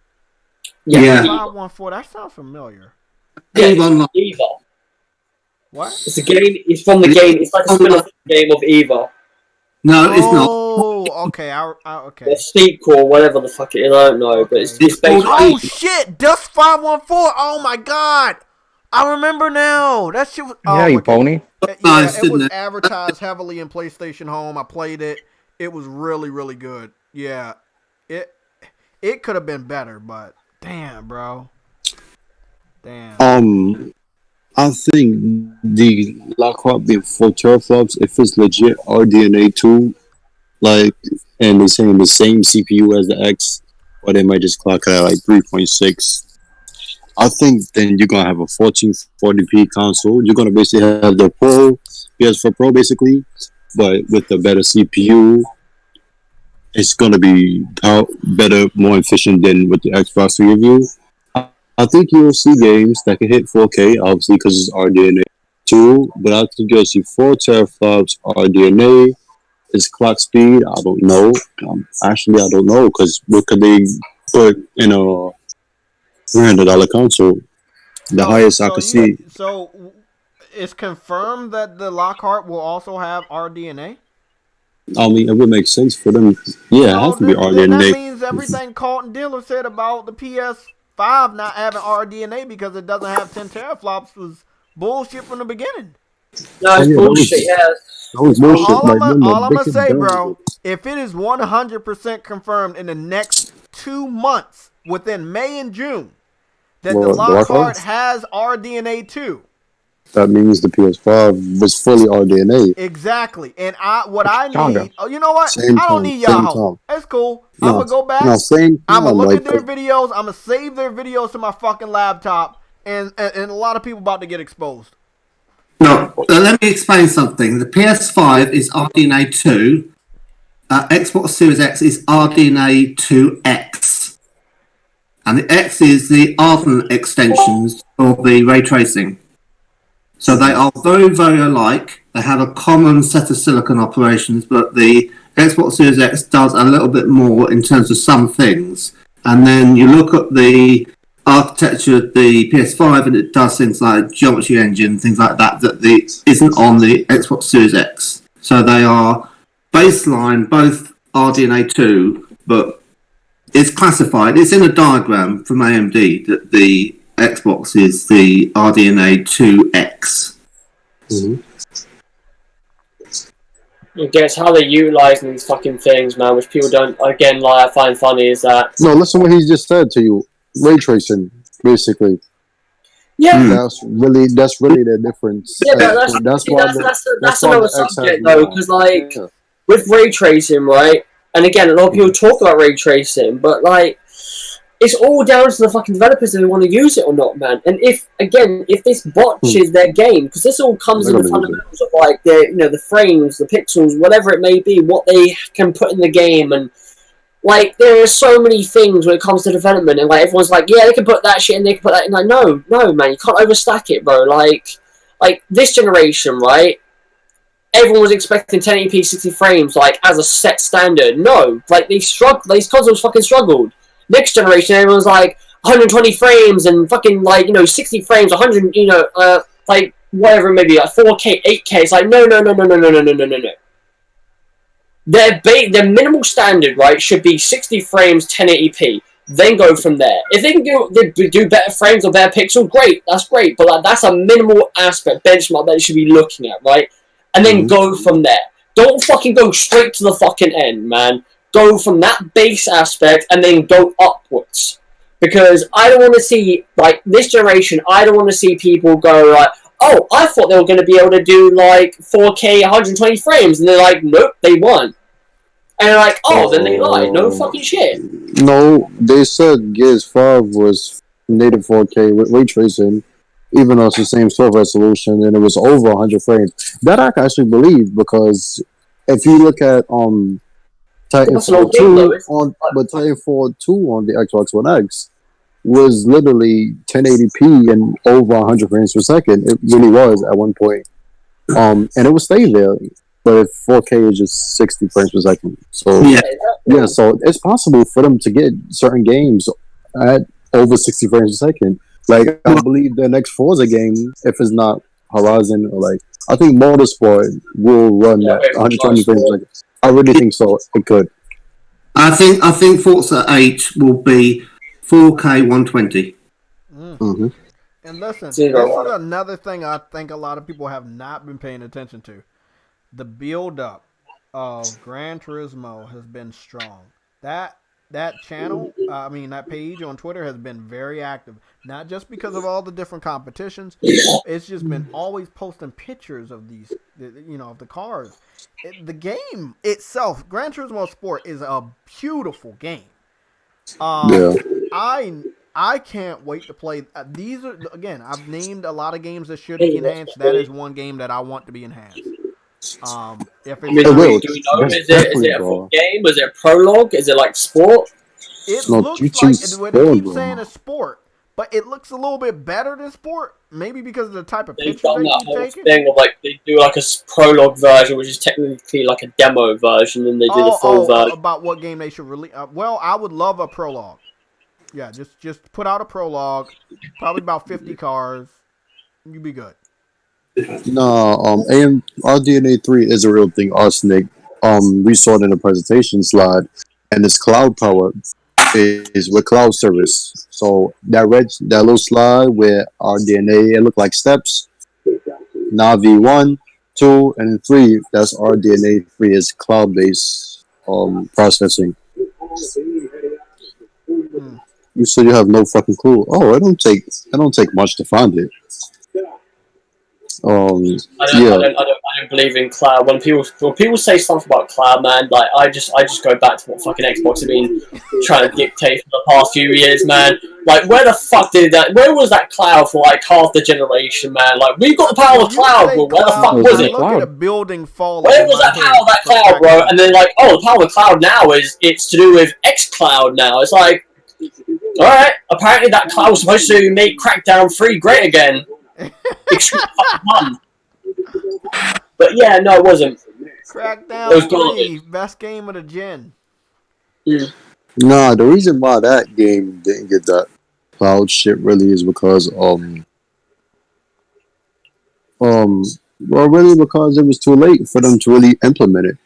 G: Yeah.
A: 514. That sounds familiar.
G: Eva.
A: What?
G: It's a game. It's from the game. It's like a spin-off game of Eva.
C: No, it's not.
A: Oh, okay. Okay.
G: The sequel, whatever the fuck it is, I don't know, but it's basically.
A: Oh shit! Dust514. Oh my god! I remember now. That shit was.
F: Yeah, you pony.
A: Yeah, it was advertised heavily in PlayStation Home. I played it. It was really, really good. Yeah, it could have been better, but damn, bro. Damn.
E: I think the Lockhart for Teraflops, if it's legit RDNA 2, and they're saying the same CPU as the X, or they might just clock it at like 3.6. I think then you're gonna have a 1440p console. You're gonna basically have the Pro, PS4 Pro basically, but with a better CPU. It's gonna be better, more efficient than what the Xbox will give you. I think you'll see games that can hit 4K, obviously, because it's RDNA 2, but I think you'll see 4 teraflops RDNA. Is clock speed? I don't know. Actually, I don't know, because what could they put in a $300 console? The highest I could see.
A: So, it's confirmed that the Lockhart will also have RDNA?
E: I mean, it would make sense for them. Yeah, it has to be RDNA.
A: That means everything Carlton Diller said about the PS5 not having RDNA because it doesn't have 10 teraflops was bullshit from the beginning.
G: No, it's bullshit, yeah.
A: All I'm going to say, bro, if it is 100% confirmed in the next 2 months, within May and June, that the Lockhart has RDNA 2.
E: That means the PS5 was fully RDNA.
A: Exactly. And I need, you know what? I don't need y'all help. It's cool. I'm going to go back. I'm going to look at their videos. I'm going to save their videos to my fucking laptop. And a lot of people about to get exposed.
C: No, let me explain something. The PS5 is RDNA 2. Xbox Series X is RDNA 2X. And the X is the Ardent extensions for the ray tracing. So they are very, very alike. They have a common set of silicon operations, but the Xbox Series X does a little bit more in terms of some things. And then you look at the architecture of the PS5, and it does things like geometry engine, things like that, isn't on the Xbox Series X. So they are baseline, both RDNA 2, but it's classified. It's in a diagram from AMD that the Xbox is the RDNA 2X.
E: Mm-hmm.
G: I guess how they're utilising these fucking things, man, which people don't, again, I find funny is that...
E: No, listen what he just said to you. Ray tracing, basically.
G: Yeah.
E: That's really the difference.
G: Yeah, but that's another subject, though, because, with ray tracing, right, and again, a lot of people talk about ray tracing, but, it's all down to the fucking developers if they want to use it or not, man. And if this botches their game, because this all comes in the fundamentals of the frames, the pixels, whatever it may be, what they can put in the game, and there are so many things when it comes to development, and everyone's like, yeah, they can put that shit in, they can put that in. No, man, you can't overstack it, bro. Like this generation, right? Everyone was expecting 1080p 60 frames, as a set standard. No, these consoles fucking struggled. Next generation, everyone's 120 frames and fucking 60 frames, 100, whatever, maybe 4K, 8K. It's no. their minimal standard, right, should be 60 frames, 1080p. Then go from there. If they can do better frames or better pixels, great. That's great. But like, that's a minimal aspect benchmark that you should be looking at, right? And then go from there. Don't fucking go straight to the fucking end, man. Go from that base aspect and then go upwards. Because I don't want to see, like, this generation, I don't want to see people go like, oh, I thought they were going to be able to do like 4K 120 frames. And they're like, nope, they won't. And they're like, oh, then they lied. No fucking shit.
E: No, they said Gears 5 was native 4K with ray tracing, even though it's the same store resolution, and it was over 100 frames. That I can actually believe, because if you look at Titanfall 2 Titanfall 2 on the Xbox One X was literally 1080p and over 100 frames per second. It really was at one point. And it would stay there. But if 4K is just 60 frames per second. So yeah, so it's possible for them to get certain games at over 60 frames per second. Like, I believe the next Forza game, if it's not Horizon, or like, I think Motorsport will run at 120 frames per second. I really think so. It could.
H: I think Forza 8 will be 4K 120.
E: Mm-hmm.
A: And listen, this is another thing I think a lot of people have not been paying attention to. The build-up of Gran Turismo has been strong. That channel, that page on Twitter has been very active. Not just because of all the different competitions. It's just been always posting pictures of these, of the cars. The game itself, Gran Turismo Sport, is a beautiful game. I can't wait to play. These are, again, I've named a lot of games that should be enhanced. That is one game that I want to be enhanced. If it's
G: do we know? Is it a full game? Is it a prologue? Is it like sport?
A: It looks like they keep saying it's sport, but it looks a little bit better than sport. Maybe because of the type of pictures they keep taking.
G: Thing of like they do like a prologue version, which is technically like a demo version, and they do the full version.
A: About what game they should release? Well, I would love a prologue. Yeah, just put out a prologue. Probably about 50 cars. You'd be good.
E: No, RDNA 3 is a real thing, Arsenic. We saw it in the presentation slide, and this cloud power is with cloud service. So that little slide where RDNA, it looked like steps. Navi 1, 2, and 3, that's RDNA 3 is cloud-based processing. You said you have no fucking clue. Oh, it don't take much to find it. I don't believe in cloud. When people say something about cloud, man, like I just go back to what fucking Xbox have been trying to dictate for the past few years, man. Like, where the fuck where was that cloud for like half the generation, man? Like, we got the power of cloud, bro. Where the fuck was it?
A: Look at a building falling.
G: Where was that power of that cloud, bro? And then like, oh, the power of cloud now it's to do with xCloud now. It's like, alright, apparently that cloud was supposed to make Crackdown 3 great again. But yeah, no, it wasn't.
A: Crackdown 3, best game of the gen.
E: Nah, the reason why that game didn't get that cloud shit really is because really because it was too late for them to really implement it.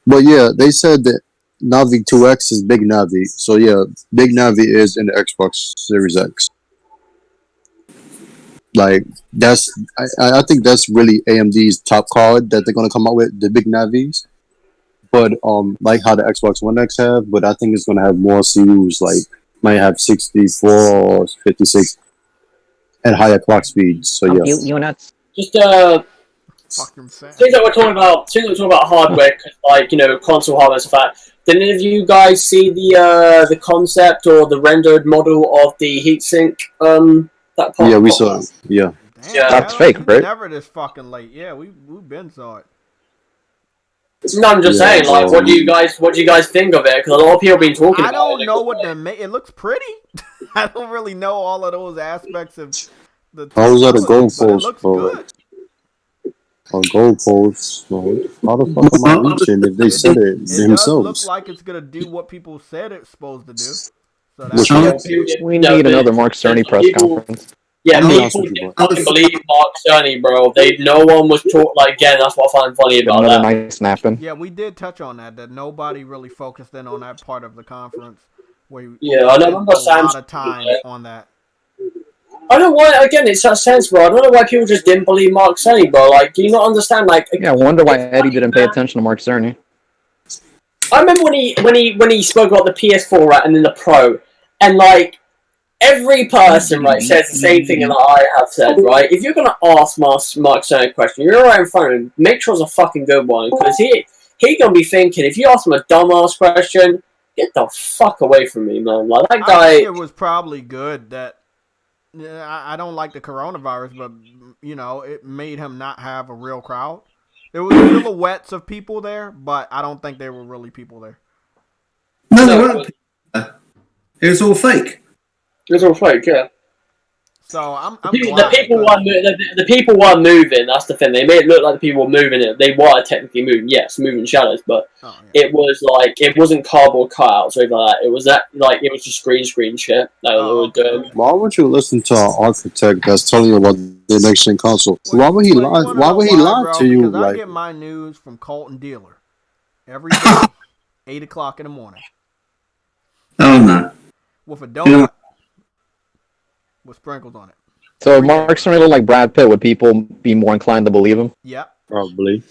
E: But yeah, they said that Navi 2X is Big Navi. So yeah, Big Navi is in the Xbox Series X. Like, I think that's really AMD's top card that they're gonna come out with, the Big Navis. But like how the Xbox One X have, but I think it's gonna have more CUs, like might have 64 or 56 and higher clock speeds. So yeah.
I: You nuts.
G: Just things that we're talking about hardware, like console hardware and stuff. Did any of you guys see the concept or the rendered model of the heatsink? That part.
E: Yeah, we saw it. Yeah.
A: Damn,
F: that's fake, right?
A: Never this fucking late. Yeah, we've been saw it.
G: No, I'm just saying. Like, what do you guys think of it? Because a lot of people have been talking about it.
A: I don't know what it looks pretty. I don't really know all of those aspects of the.
E: I was at a goalpost.
A: It looks good.
E: A goalpost. How the fuck am I reaching if they said it themselves?
A: It looks like it's gonna do what people said it's supposed to do. So
F: we need another Mark Cerny press conference.
G: Yeah,
E: I'm
G: people didn't fucking believe Mark Cerny, bro. No one was again, that's what I find funny about
F: Another
G: that.
F: nice snapping.
A: Yeah, we did touch on that nobody really focused in on that part of the conference where you
G: I remember
A: a
G: Sam.
A: lot of time on that.
G: I don't know why. Again, it's that sense, bro. I don't know why people just didn't believe Mark Cerny, bro. Like, do you not understand? Like,
F: Yeah, I wonder why Eddie didn't pay attention to Mark Cerny.
G: I remember when he spoke about the PS4 right, and then the Pro, and like every person right says the same thing that I have said, right? If you're gonna ask Mark Cerny a question, you're right in front of him. Make sure it's a fucking good one, because he gonna be thinking. If you ask him a dumbass question, get the fuck away from me, man. Like that guy.
A: I think it was probably good that. I don't like the coronavirus, but it made him not have a real crowd. There was silhouettes of people there, but I don't think there were really people there.
H: No, they weren't. It was all fake.
G: It was all fake, yeah.
A: So I'm
G: the
A: glad.
G: people weren't moving. That's the thing. They made it look like the people were moving it. They were technically moving, yes, moving shadows, but it was like it wasn't cardboard cutouts or anything like that. It was it was just green screen shit that they were doing.
E: Why would you listen to an architect that's telling you about the next gen console? Why would he lie? Why would he lie to you?
A: Because I get my news from Colton Dealer every day, 8:00 in the morning.
H: Oh no!
A: With a donut with sprinkles on it.
F: So if Mark Cerny looked like Brad Pitt, would people be more inclined to believe him?
A: Yep.
E: Probably.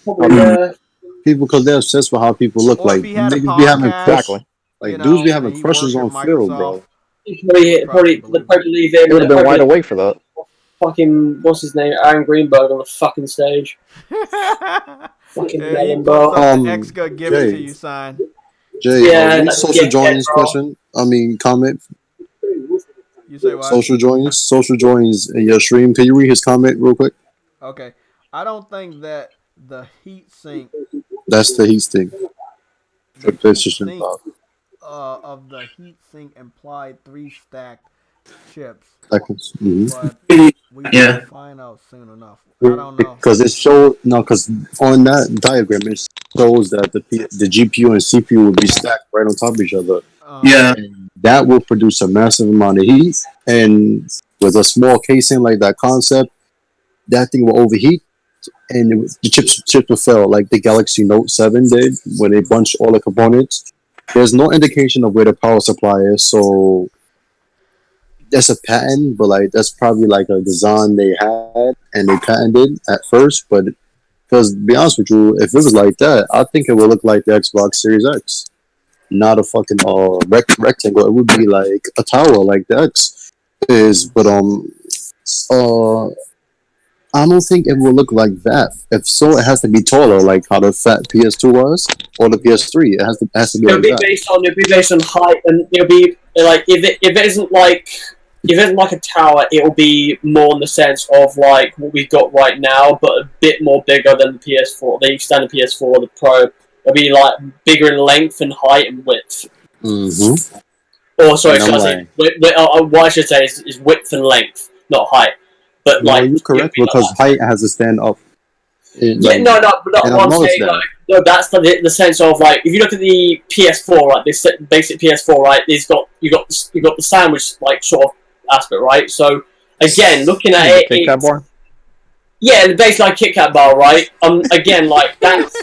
E: People, because they're obsessed with how people look. Like niggas be having
F: exactly.
E: Like dudes be having crushes on Phil, bro.
G: Probably leave him.
F: He would have been wide awake for that.
G: Fucking what's his name? Aaron Greenberg on the fucking stage. Fucking
A: he put X gonna give it to you sign.
E: Jay, social joins question. I mean comment.
A: You say what?
E: Social joins in your stream. Can you read his comment real quick?
A: Okay. I don't think that the heat sink.
E: That's the heat sink.
A: The heat of the heat sink implied 3 stacked chips.
E: Mm-hmm.
A: But we will find out soon enough. I don't know.
E: Because because on that diagram it shows that the GPU and CPU will be stacked right on top of each other. And that will produce a massive amount of heat, and with a small casing like that concept, that thing will overheat, and the chips will fail like the Galaxy Note 7 did when they bunched all the components. There's no indication of where the power supply is, so that's a patent, but like that's probably like a design they had and they patented at first. But because to be honest with you, if it was like that, I think it would look like the Xbox Series X. Not a fucking rectangle. It would be like a tower, like the X is. But I don't think it will look like that. If so, it has to be taller, like how the fat PS2 was, or the PS3. It has to be. It'll be
G: based on height, and it'll be like if it isn't like a tower, it will be more in the sense of like what we've got right now, but a bit more bigger than the PS4, the standard PS4, the Pro. It'll be like bigger in length and height and width.
E: Mm-hmm.
G: Or sorry, what I should say is width and length, not height. But like
E: you're correct because height has to stand up.
G: No, that's the sense of like if you look at the PS4, right, this basic PS4, right, you got the sandwich like sort of aspect, right? So again, looking at it, yeah, basically like Kit Kat bar, right? Again, like that's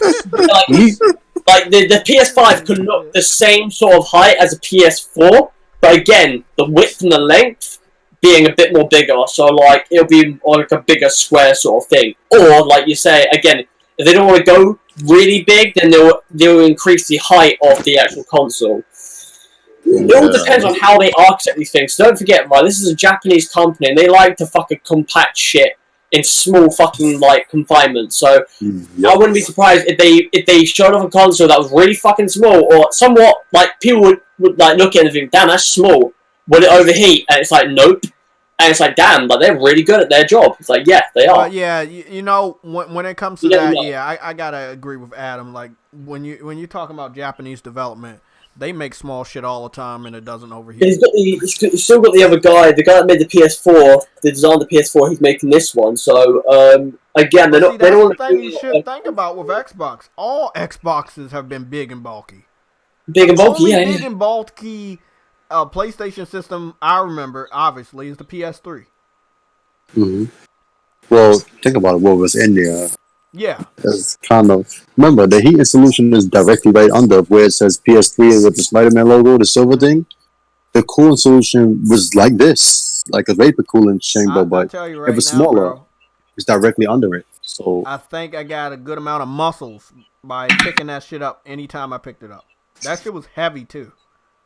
G: like the PS5 could look the same sort of height as a PS4, but again, the width and the length being a bit more bigger, so like it'll be like a bigger square sort of thing. Or like you say, again, if they don't want to go really big, then they'll increase the height of the actual console. It all depends on how they architect these things. Don't forget, right, this is a Japanese company and they like to fucking compact shit in small fucking like confinements. So I wouldn't be surprised if they showed off a console that was really fucking small or somewhat like people would like look at it and think, damn, that's small. Would it overheat? And it's like, nope. And it's like, damn, but they're really good at their job. It's like, yeah, they are.
A: Yeah, you know, when it comes to that, I gotta agree with Adam. Like when you're talking about Japanese development, they make small shit all the time and it doesn't overheat.
G: He's still got the other guy, the guy that made the PS4, the design of the PS4. He's making this one. So again, they don't.
A: The thing you should think about with Xbox. All Xboxes have been big and bulky.
G: Big and bulky,
A: yeah. Big and bulky. PlayStation system I remember obviously is the PS3.
E: Hmm. Well, think about what was in there.
A: Yeah.
E: It's kind of remember the heating solution is directly right under where it says PS3 with the Spider-Man logo, the silver thing. The cooling solution was like this, like a vapor cooling chamber,
A: I
E: but
A: tell you
E: it
A: right
E: was
A: now,
E: smaller.
A: bro.
E: It's directly under it. So,
A: I think I got a good amount of muscles by picking that shit up anytime I picked it up. That shit was heavy too.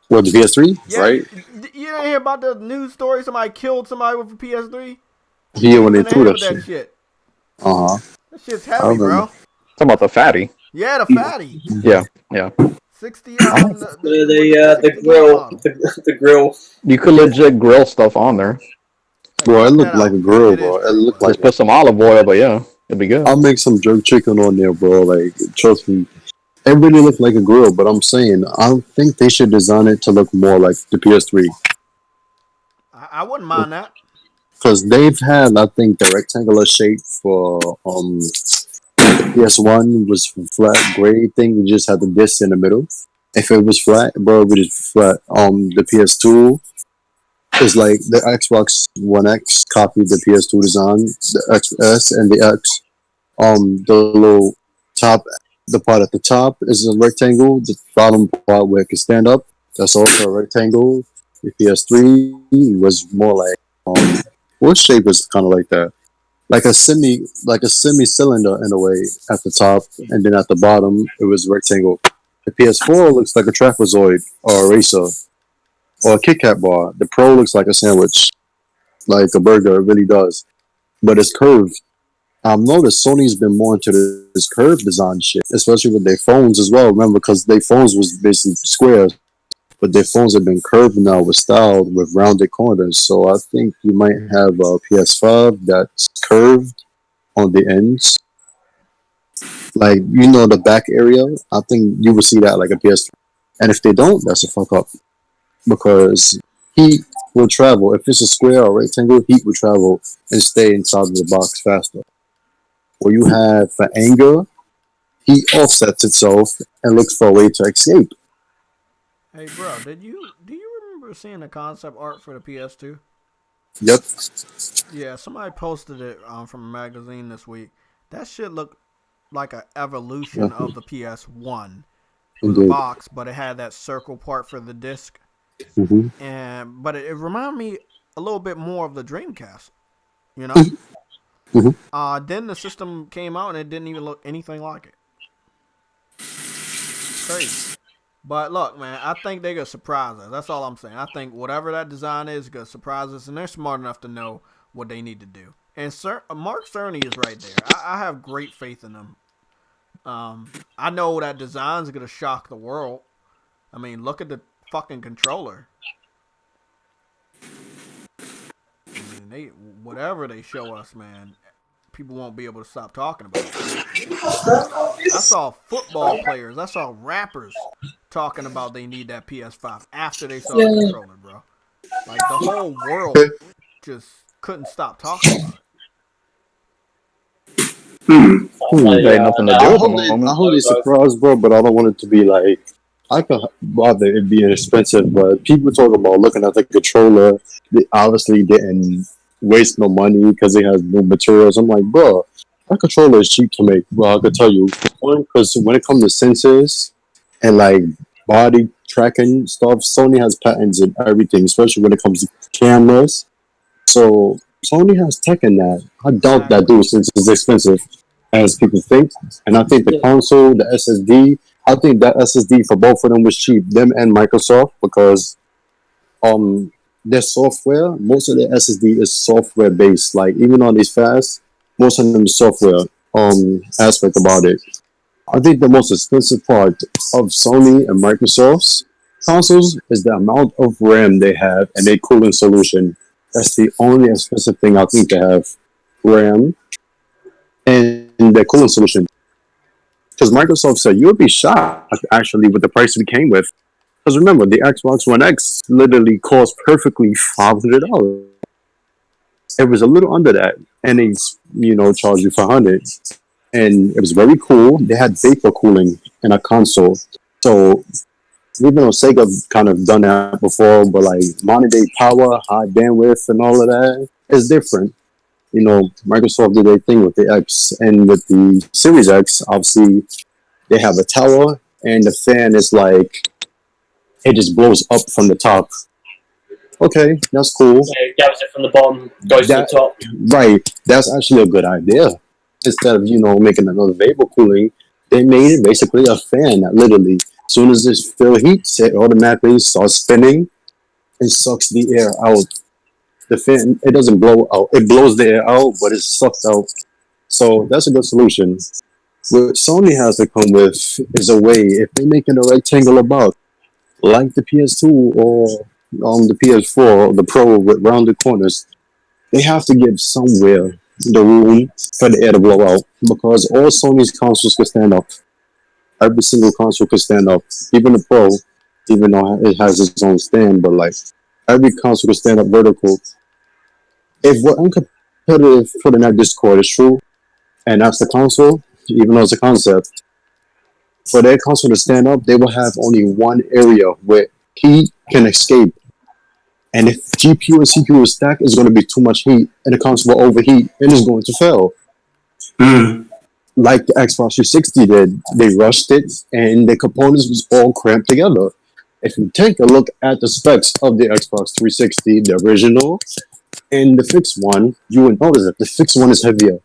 E: what the PS3,
A: Yeah,
E: right?
A: you didn't hear about the news story? Somebody killed somebody with a PS3.
E: Here
A: Hit
E: when
A: him
E: they
A: in the
E: threw
A: head
E: that
A: with that
E: shit.
A: shit.
E: Uh huh.
A: That shit's
E: I
A: heavy,
E: remember.
A: bro.
F: Talking about the fatty.
A: Yeah, the fatty.
F: Yeah, yeah.
A: 60
E: I like
A: the
G: The
A: 60 gig
G: grill,
A: model.
G: the grill.
F: You could legit grill stuff on there.
A: Hey,
E: Bro, it
A: check
E: looked
A: that
E: like a
A: out.
E: grill,
A: It is
E: bro. It
A: true,
E: looked
A: but
E: like
F: Just put some olive oil, but yeah, it'd be good.
E: I'll make some jerk chicken on there, bro. Like, trust me. It really looked like a grill, but I'm saying I don't think they should design it to look more like the PS3
A: I wouldn't mind that.
E: because they've had, I think, the rectangular shape for PS1 was flat gray thing. You just had the disc in the middle. If it was flat, bro, it would just flat. The PS2 is like the Xbox One X copied the PS2 design, the XS and the X. The little top, the part at the top is a rectangle. The bottom part where it can stand up, that's also a rectangle. The PS3 was more like what shape was kind of like that? Like a semi cylinder in a way at the top, and then at the bottom it was rectangle. The PS4 looks like a trapezoid or a racer or a Kit Kat bar. The Pro looks like a sandwich, like a burger. It really does, but it's curved. I've noticed Sony's been more into this curved design shit, especially with their phones as well. Remember, because their phones was basically square, but their phones have been curved now with styled with rounded corners. So I think you might have a PS5 that's curved on the ends, like the back area. I think you will see that like a PS3. And if they don't, that's a fuck up because heat will travel. If it's a square or rectangle, heat will travel and stay inside of the box faster. Where you have for anger, he offsets itself and looks for a way to escape.
A: Hey, bro, do you remember seeing the concept art for the PS2?
E: Yep.
A: Yeah, somebody posted it from a magazine this week. That shit looked like an evolution of the PS1. It was a
E: Indeed.
A: box, but it had that circle part for the disc,
E: Mm-hmm.
A: but it reminded me a little bit more of the Dreamcast. You know.
E: Mm-hmm.
A: Then the system came out and it didn't even look anything like it. It's crazy. But look, man, I think they're gonna surprise us. That's all I'm saying. I think whatever that design is gonna surprise us, and they're smart enough to know what they need to do. And Mark Cerny is right there. I have great faith in them. I know that design's gonna shock the world. I mean, look at the fucking controller. I mean, whatever they show us, man, people won't be able to stop talking about it. I saw football players, I saw rappers talking about they need that PS5 after they saw the controller, bro. Like the whole world just couldn't stop talking about it.
F: Ain't nothing to do at the
E: I
F: moment.
E: hope they surprise, bro, but I don't want it to be like I could bother it being expensive, but people talk about looking at the controller. They obviously didn't waste no money because it has new materials. I'm like, bro, that controller is cheap to make. Well, I could tell you, one, because when it comes to sensors and like body tracking stuff, Sony has patents in everything, especially when it comes to cameras. So Sony has tech in that. I doubt that dude since it's expensive as people think. And I think the console, the SSD, I think that SSD for both of them was cheap, them and Microsoft, because their software, most of their SSD is software based. Like even on these fast, most of them is software aspect about it. I think the most expensive part of Sony and Microsoft's consoles is the amount of RAM they have and their cooling solution. That's the only expensive thing I think they have. RAM and their cooling solution. Because Microsoft said you would be shocked actually with the price we came with. Because remember, the Xbox One X literally cost perfectly $500. It was a little under that, and they charged you 400. And it was very cool. They had vapor cooling in a console, so even though Sega kind of done that before, but like modern day power, high bandwidth, and all of that is different. Microsoft did their thing with the X, and with the Series X, obviously they have a tower, and the fan is like it just blows up from the top. Okay, that's cool.
G: So it gathers it from the bottom, goes to the top.
E: Right, that's actually a good idea. Instead of making another vapor cooling, they made it basically a fan that literally, as soon as this fill heats, it automatically starts spinning and sucks the air out. The fan, it doesn't blow out; it blows the air out, but it sucks out. So that's a good solution. What Sony has to come with is a way, if they make it a rectangular box, like the PS2 or the PS4, the Pro with rounded corners, they have to give somewhere the room for the air to blow out, because all Sony's consoles can stand up. Every single console can stand up, even the Pro, even though it has its own stand, but like every console can stand up vertical. If we're uncompetitive for the net Discord is true, and that's the console, even though it's a concept, for their console to stand up, they will have only one area where heat can escape. And if GPU and CPU is stacked, it's going to be too much heat, and the console will overheat, and it's going to fail. Like the Xbox 360 did. They rushed it, and the components was all cramped together. If you take a look at the specs of the Xbox 360, the original, and the fixed one, you will notice that the fixed one is heavier.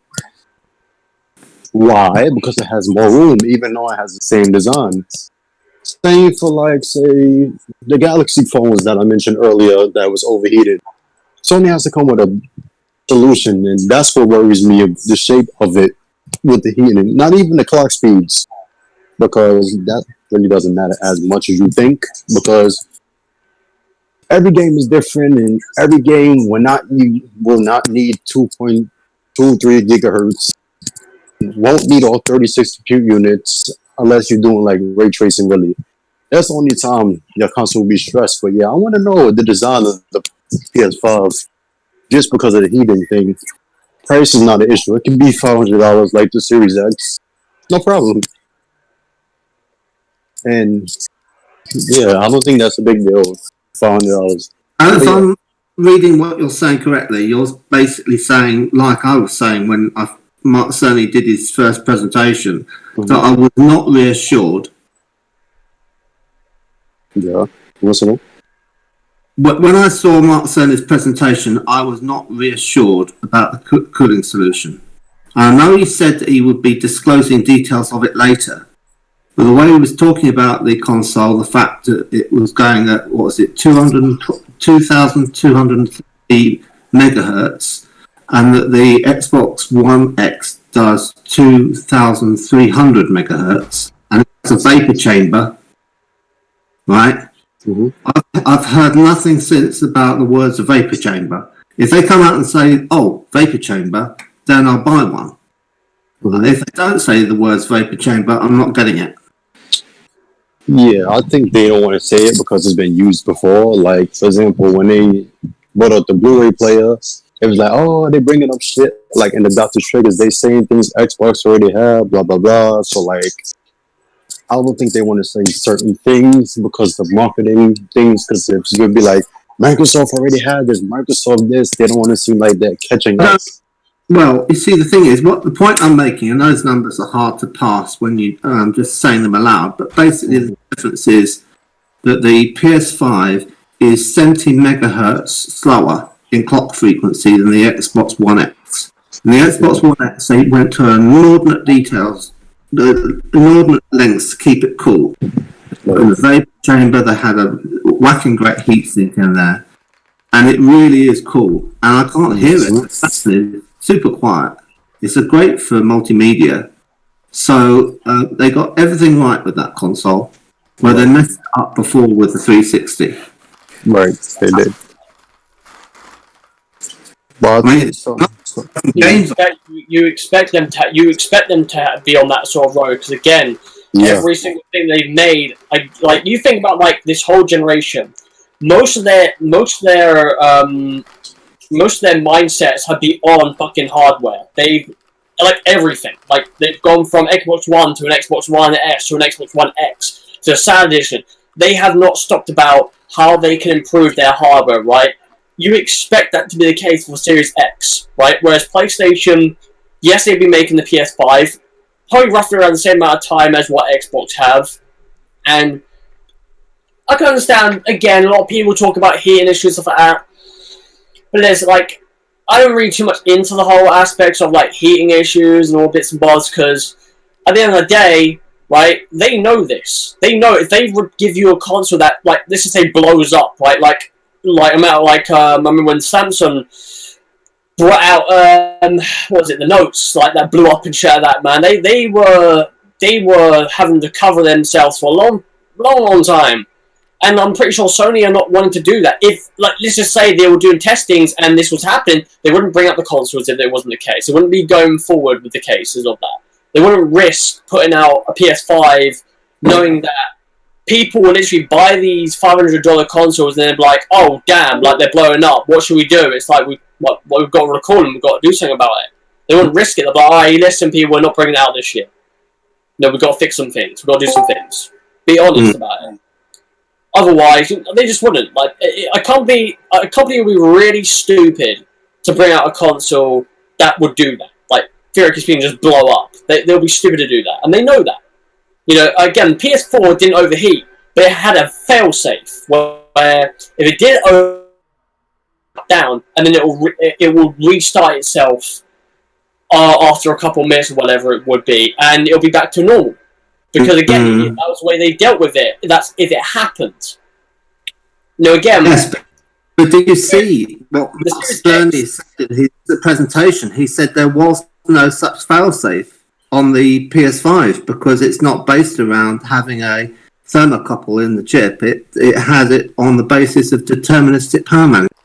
E: Why? Because it has more room, even though it has the same design. Same for, like, say, the Galaxy phones that I mentioned earlier that was overheated. Sony has to come with a solution, and that's what worries me, the shape of it with the heating. Not even the clock speeds, because that really doesn't matter as much as you think, because every game is different, and every game will not need 2.23 gigahertz. Won't need all 36 compute units unless you're doing like ray tracing. Really, that's the only time your console will be stressed. But yeah, I want to know the design of the PS5 just because of the heating thing. Price is not an issue. It can be $500 like the Series X, no problem. And yeah, I don't think that's a big deal. $500.
H: And if I'm reading what you're saying correctly, you're basically saying, like I was saying when Mark Cerny did his first presentation, that I was not reassured.
E: Yeah, listening.
H: When I saw Mark Cerny's presentation, I was not reassured about the cooling solution. I know he said that he would be disclosing details of it later, but the way he was talking about the console, the fact that it was going at, 2,250 megahertz, and that the Xbox One X does 2,300 megahertz, and it's a vapor chamber, right? I've heard nothing since about the words of vapor chamber. If they come out and say, "Oh, vapor chamber," then I'll buy one. If they don't say the words vapor chamber, I'm not getting it.
E: Yeah, I think they don't want to say it because it's been used before. Like, for example, when they brought out the Blu-ray player, it was like, oh, they bringing up shit. Like, in the Dr. Triggers, they saying things Xbox already have, blah, blah, blah. So, like, I don't think they want to say certain things because of marketing things, because it's going to be like, Microsoft already had this, Microsoft this. They don't want to seem like they're catching up.
H: Well, you see, the thing is, what the point I'm making, and those numbers are hard to pass when you just saying them aloud, but basically the difference is that the PS5 is 70 megahertz slower in clock frequency than the Xbox One X. And the Xbox One X, they went to inordinate lengths to keep it cool. In the vapor chamber, they had a whacking great heatsink in there, and it really is cool. And I can't hear it. It's actually super quiet. It's a great for multimedia. So they got everything right with that console, where they messed it up before with the 360.
E: Right, they did. But
G: You expect them to be on that sort of road, because again, every single thing they've made, like you think about like this whole generation, most of their mindsets have been on fucking hardware. They've like everything. Like they've gone from Xbox One to an Xbox One S to an Xbox One X to a Sound Edition. They have not stopped about how they can improve their hardware, right? you expect that to be the case for Series X, right? Whereas PlayStation, yes, they've been making the PS5, probably roughly around the same amount of time as what Xbox have, and I can understand, again, a lot of people talk about heating issues and stuff like that, but there's, like, I don't read too much into the whole aspects of, like, heating issues and all bits and bobs, because at the end of the day, right, they know this. They know if they would give you a console that, like, let's just say blows up, right, I remember when Samsung brought out, what was it, the Notes, like, that blew up and shit like that, man. They were having to cover themselves for a long time. And I'm pretty sure Sony are not wanting to do that. If, like, let's just say they were doing testings and this was happening, they wouldn't bring up the consoles if it wasn't the case. They wouldn't be going forward with the cases of that. They wouldn't risk putting out a PS5 knowing that people will literally buy these $500 consoles and then be like, oh, damn, like, they're blowing up. What should we do? It's like, we've got to recall them. We've got to do something about it. They wouldn't risk it. They're like, alright, listen, people, we're not bringing it out this year. No, we've got to fix some things. We've got to do some things. Be honest about it. Otherwise, they just wouldn't. Like, a company would be really stupid to bring out a console that would do that. Like, theoretically speaking, just blow up. They'll be stupid to do that, and they know that. You know, again, PS4 didn't overheat, but it had a failsafe where if it did overheat down, and then it will restart itself after a couple of minutes or whatever it would be, and it'll be back to normal. Because again, that was the way they dealt with it. That's if it happened. No, again.
H: Yes, but did you see what Bernie said in his presentation? He said there was no such failsafe on the PS5 because it's not based around having a thermocouple in the chip. It has it on the basis of deterministic power management.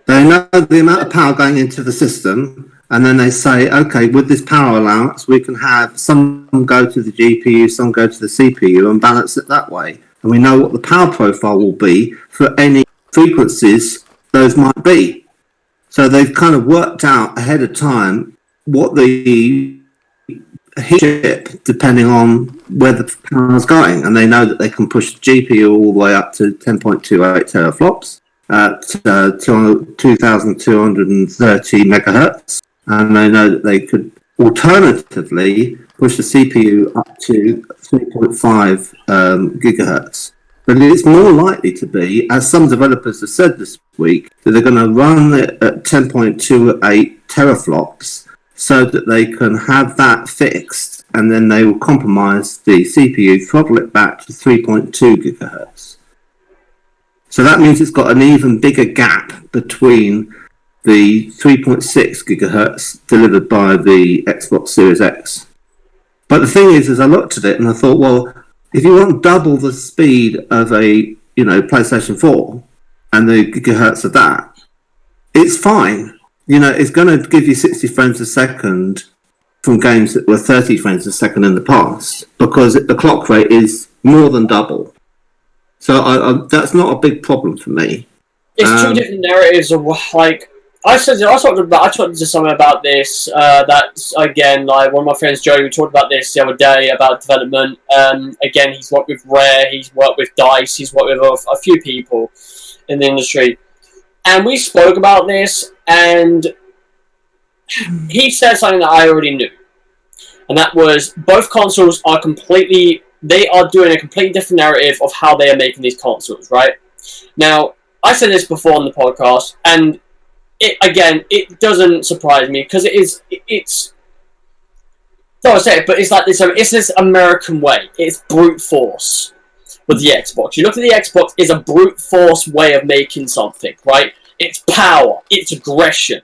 H: They know the amount of power going into the system. And then they say, okay, with this power allowance, we can have some go to the GPU, some go to the CPU, and balance it that way. And we know what the power profile will be for any frequencies those might be. So they've kind of worked out ahead of time what the heat chip, depending on where the power is going. And they know that they can push the GPU all the way up to 10.28 teraflops at 2,230 megahertz. And they know that they could alternatively push the CPU up to 3.5 gigahertz. But it's more likely to be, as some developers have said this week, that they're going to run it at 10.28 teraflops so that they can have that fixed, and then they will compromise the CPU, throttle it back to 3.2 gigahertz. So that means it's got an even bigger gap between the 3.6 gigahertz delivered by the Xbox Series X. But the thing is I looked at it and I thought, well, if you want double the speed of a PlayStation 4 and the gigahertz of that, it's fine. It's going to give you 60 frames a second from games that were 30 frames a second in the past because the clock rate is more than double. So that's not a big problem for me.
G: It's two different narratives of, like, I talked to someone about this. That's again, like, one of my friends, Joey, we talked about this the other day about development. Again, he's worked with Rare, he's worked with DICE, he's worked with a few people in the industry, and we spoke about this. And he said something that I already knew, and that was both consoles are they are doing a completely different narrative of how they are making these consoles. Right now, I said this before on the podcast, and it doesn't surprise me because it's no, I say it, but it's like this American way. It's brute force with the Xbox. You look at the Xbox, it's a brute force way of making something, right? It's power, it's aggression.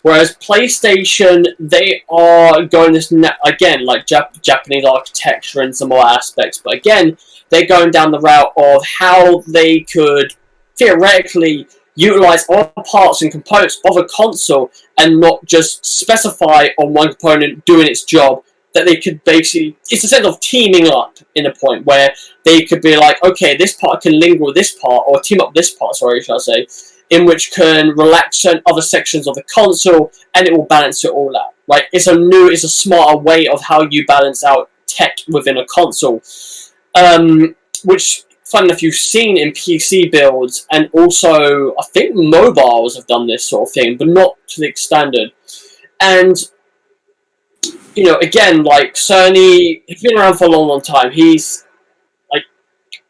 G: Whereas PlayStation, they are going this again, like Japanese architecture and some more aspects, but again, they're going down the route of how they could theoretically utilize all parts and components of a console and not just specify on one component doing its job, that they could basically, it's a sense of teaming up in a point where they could be like, okay, this part can linger with this part, or team up this part, sorry, shall I say, in which can relax certain other sections of the console, and it will balance it all out, right? It's a smarter way of how you balance out tech within a console, which fun enough, you've seen in PC builds, and also I think mobiles have done this sort of thing, but not to the standard. And you know, again, like Sony, he's been around for a long, long time. He's like,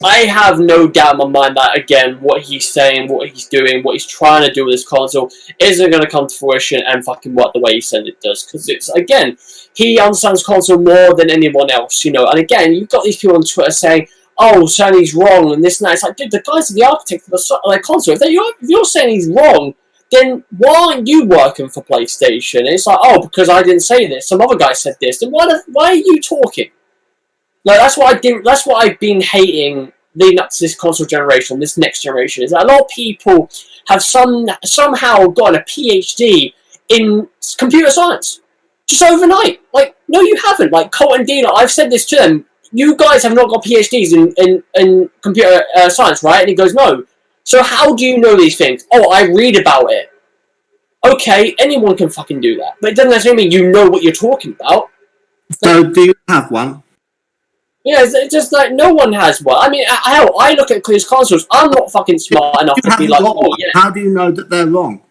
G: I have no doubt in my mind that again, what he's saying, what he's doing, what he's trying to do with this console isn't going to come to fruition and fucking work the way he said it does. Because it's again, he understands console more than anyone else, you know. And again, you've got these people on Twitter saying, "Oh, Sony's wrong," and this and that. It's like, dude, the guys are the architect of the console. If you're saying he's wrong, then why aren't you working for PlayStation? And it's like, oh, because I didn't say this. Some other guy said this. Then why are you talking? Like that's what I do. That's what I've been hating leading up to this console generation, this next generation. Is that a lot of people have somehow gotten a PhD in computer science just overnight. Like, no, you haven't. Like Colt and Dina, I've said this to them. You guys have not got PhDs in computer science, right? And he goes, no. So how do you know these things? Oh, I read about it. Okay, anyone can fucking do that. But it doesn't necessarily mean you know what you're talking about.
H: So do you have one?
G: Yeah, it's just like no one has one. I mean, hell, I look at Clear's consoles. I'm not fucking smart enough to be like, oh, yeah.
H: How do you know that they're wrong?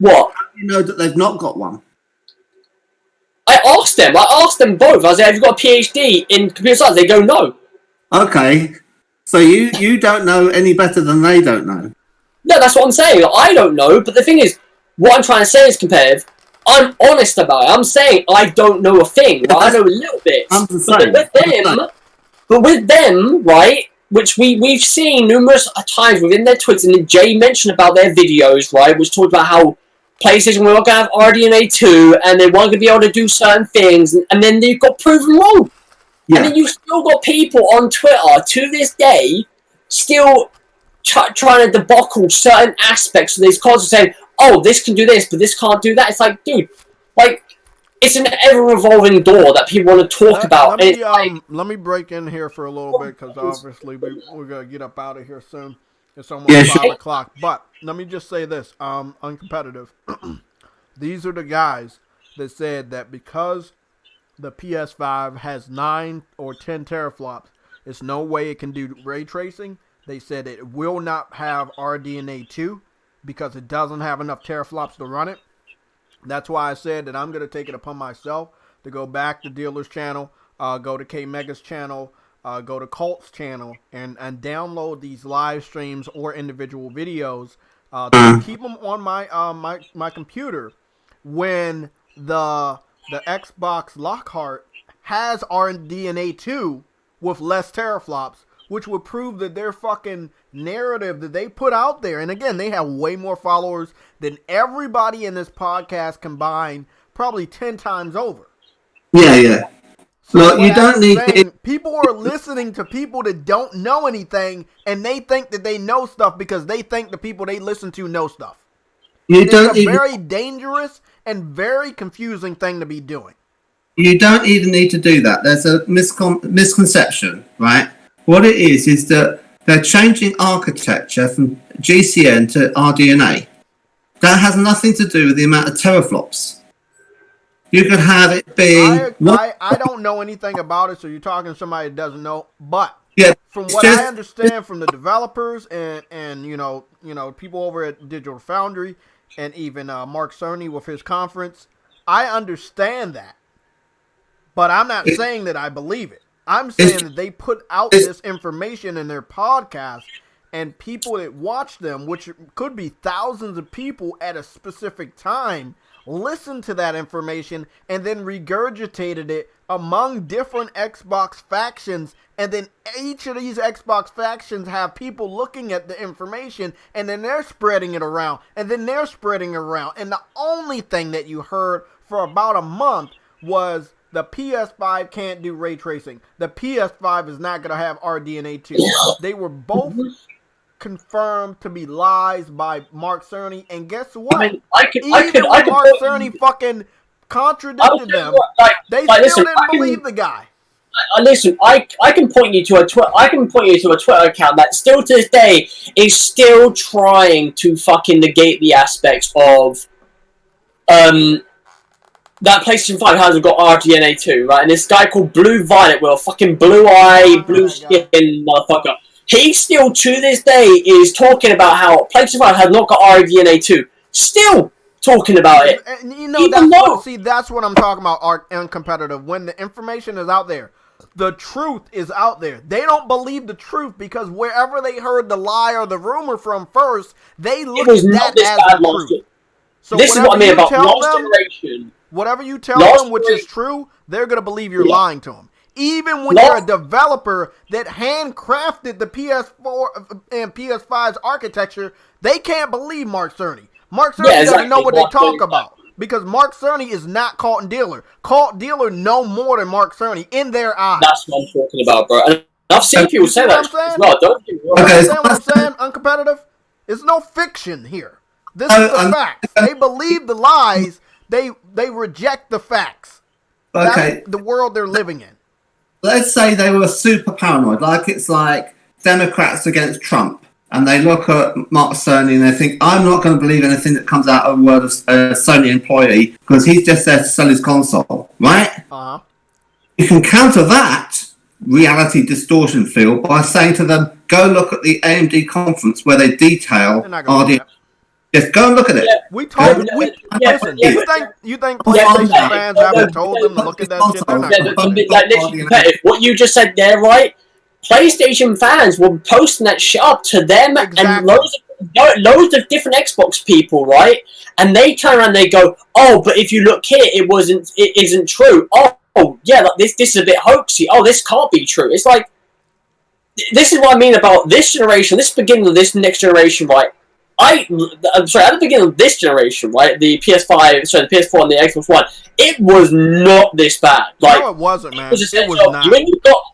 G: What?
H: How do you know that they've not got one?
G: I asked them both. I was like, have you got a PhD in computer science? They go, no.
H: Okay. So you don't know any better than they don't know.
G: No, that's what I'm saying. I don't know, but the thing is, what I'm trying to say is competitive. I'm honest about it. I'm saying I don't know a thing. Right? I know a little bit. But with them, right, which we've seen numerous times within their Twitter, and Jay mentioned about their videos, right, which talked about how PlayStation were not going to have RDNA 2, and they weren't going to be able to do certain things, and then they got proven wrong. Yeah. And then you still got people on Twitter to this day still trying to debacle certain aspects of these consoles, saying, "Oh, this can do this, but this can't do that." It's like, dude, like it's an ever-revolving door that people want to talk about.
A: Let me break in here for a little bit because obviously we're gonna get up out of here soon. It's almost 5 o'clock. But let me just say this: uncompetitive. These are the guys that said that because the PS5 has 9 or 10 teraflops, there's no way it can do ray tracing. They said it will not have RDNA 2 because it doesn't have enough teraflops to run it. That's why I said that I'm going to take it upon myself to go back to Dealer's channel, go to K-Mega's channel, go to Colt's channel, and download these live streams or individual videos to keep them on my computer when the Xbox Lockhart has RDNA 2 with less teraflops, which would prove that their fucking narrative that they put out there, and again, they have way more followers than everybody in this podcast combined, probably 10 times over.
H: Yeah. So well, you don't need...
A: People are listening to people that don't know anything, and they think that they know stuff because they think the people they listen to know stuff. It's a very dangerous and very confusing thing to be doing.
H: You don't even need to do that. There's a misconception, right? What it is that they're changing architecture from GCN to RDNA. That has nothing to do with the amount of teraflops. You could have it being...
A: I don't know anything about it, so you're talking to somebody that doesn't know. But from what I understand from the developers and you know people over at Digital Foundry and even Mark Cerny with his conference, I understand that. But I'm not saying that I believe it. I'm saying that they put out this information in their podcast, and people that watch them, which could be thousands of people at a specific time, listened to that information and then regurgitated it among different Xbox factions, and then each of these Xbox factions have people looking at the information, and then they're spreading it around, and then they're spreading it around, and the only thing that you heard for about a month was the PS5 can't do ray tracing. The PS5 is not going to have RDNA 2. They were both confirmed to be lies by Mark Cerny, and guess what?
G: I mean,
A: Mark Cerny fucking contradicted them. They still didn't believe the guy.
G: Listen, I can point you to a Twitter account that still to this day is still trying to fucking negate the aspects of that PlayStation 5 hasn't got RDNA 2, right? And this guy called Blue Violet, with a fucking blue-eye, blue-skin motherfucker, he still, to this day, is talking about how PlayStation 5 has not got RDNA 2. Still talking about it.
A: And you know, that's what I'm talking about, Art and Competitive. When the information is out there, the truth is out there. They don't believe the truth because wherever they heard the lie or the rumor from first, they look at that as the truth. So
G: this is what I mean about lost generation.
A: Whatever you tell them, which is true, they're going to believe you're lying to them. Even when you're a developer that handcrafted the PS4 and PS5's architecture, they can't believe Mark Cerny. Mark Cerny doesn't know what they talk about because Mark Cerny is not Cult and Dealer. Cult and Dealer know more than Mark Cerny in their eyes.
G: That's what I'm talking about, bro. And I've seen people say that as well. Don't you
A: understand what I'm saying, Uncompetitive? It's no fiction here. This is the facts. They believe the lies. They reject the facts.
H: Okay.
A: That's the world they're living in.
H: Let's say they were super paranoid, like it's like Democrats against Trump, and they look at Mark Cerny and they think, I'm not going to believe anything that comes out of the word of a Sony employee because he's just there to sell his console, right?
A: Uh-huh.
H: You can counter that reality distortion field by saying to them, go look at the AMD conference where they detail RDNA. Just go and look at it.
A: Yeah, we told them. Listen, you think PlayStation fans haven't told them to look at that shit?
G: What you just said there, right? PlayStation fans were posting that shit up to them and loads of different Xbox people, right? And they turn around and they go, "Oh, but if you look here, it isn't true. Oh, yeah, like this is a bit hoaxy. Oh, this can't be true." It's like, this is what I mean about this generation, this beginning of this next generation, right? I'm sorry, at the beginning of this generation, right, the PS4 and the Xbox One, it was not this bad. Like,
A: no, it wasn't, man.
G: It was not.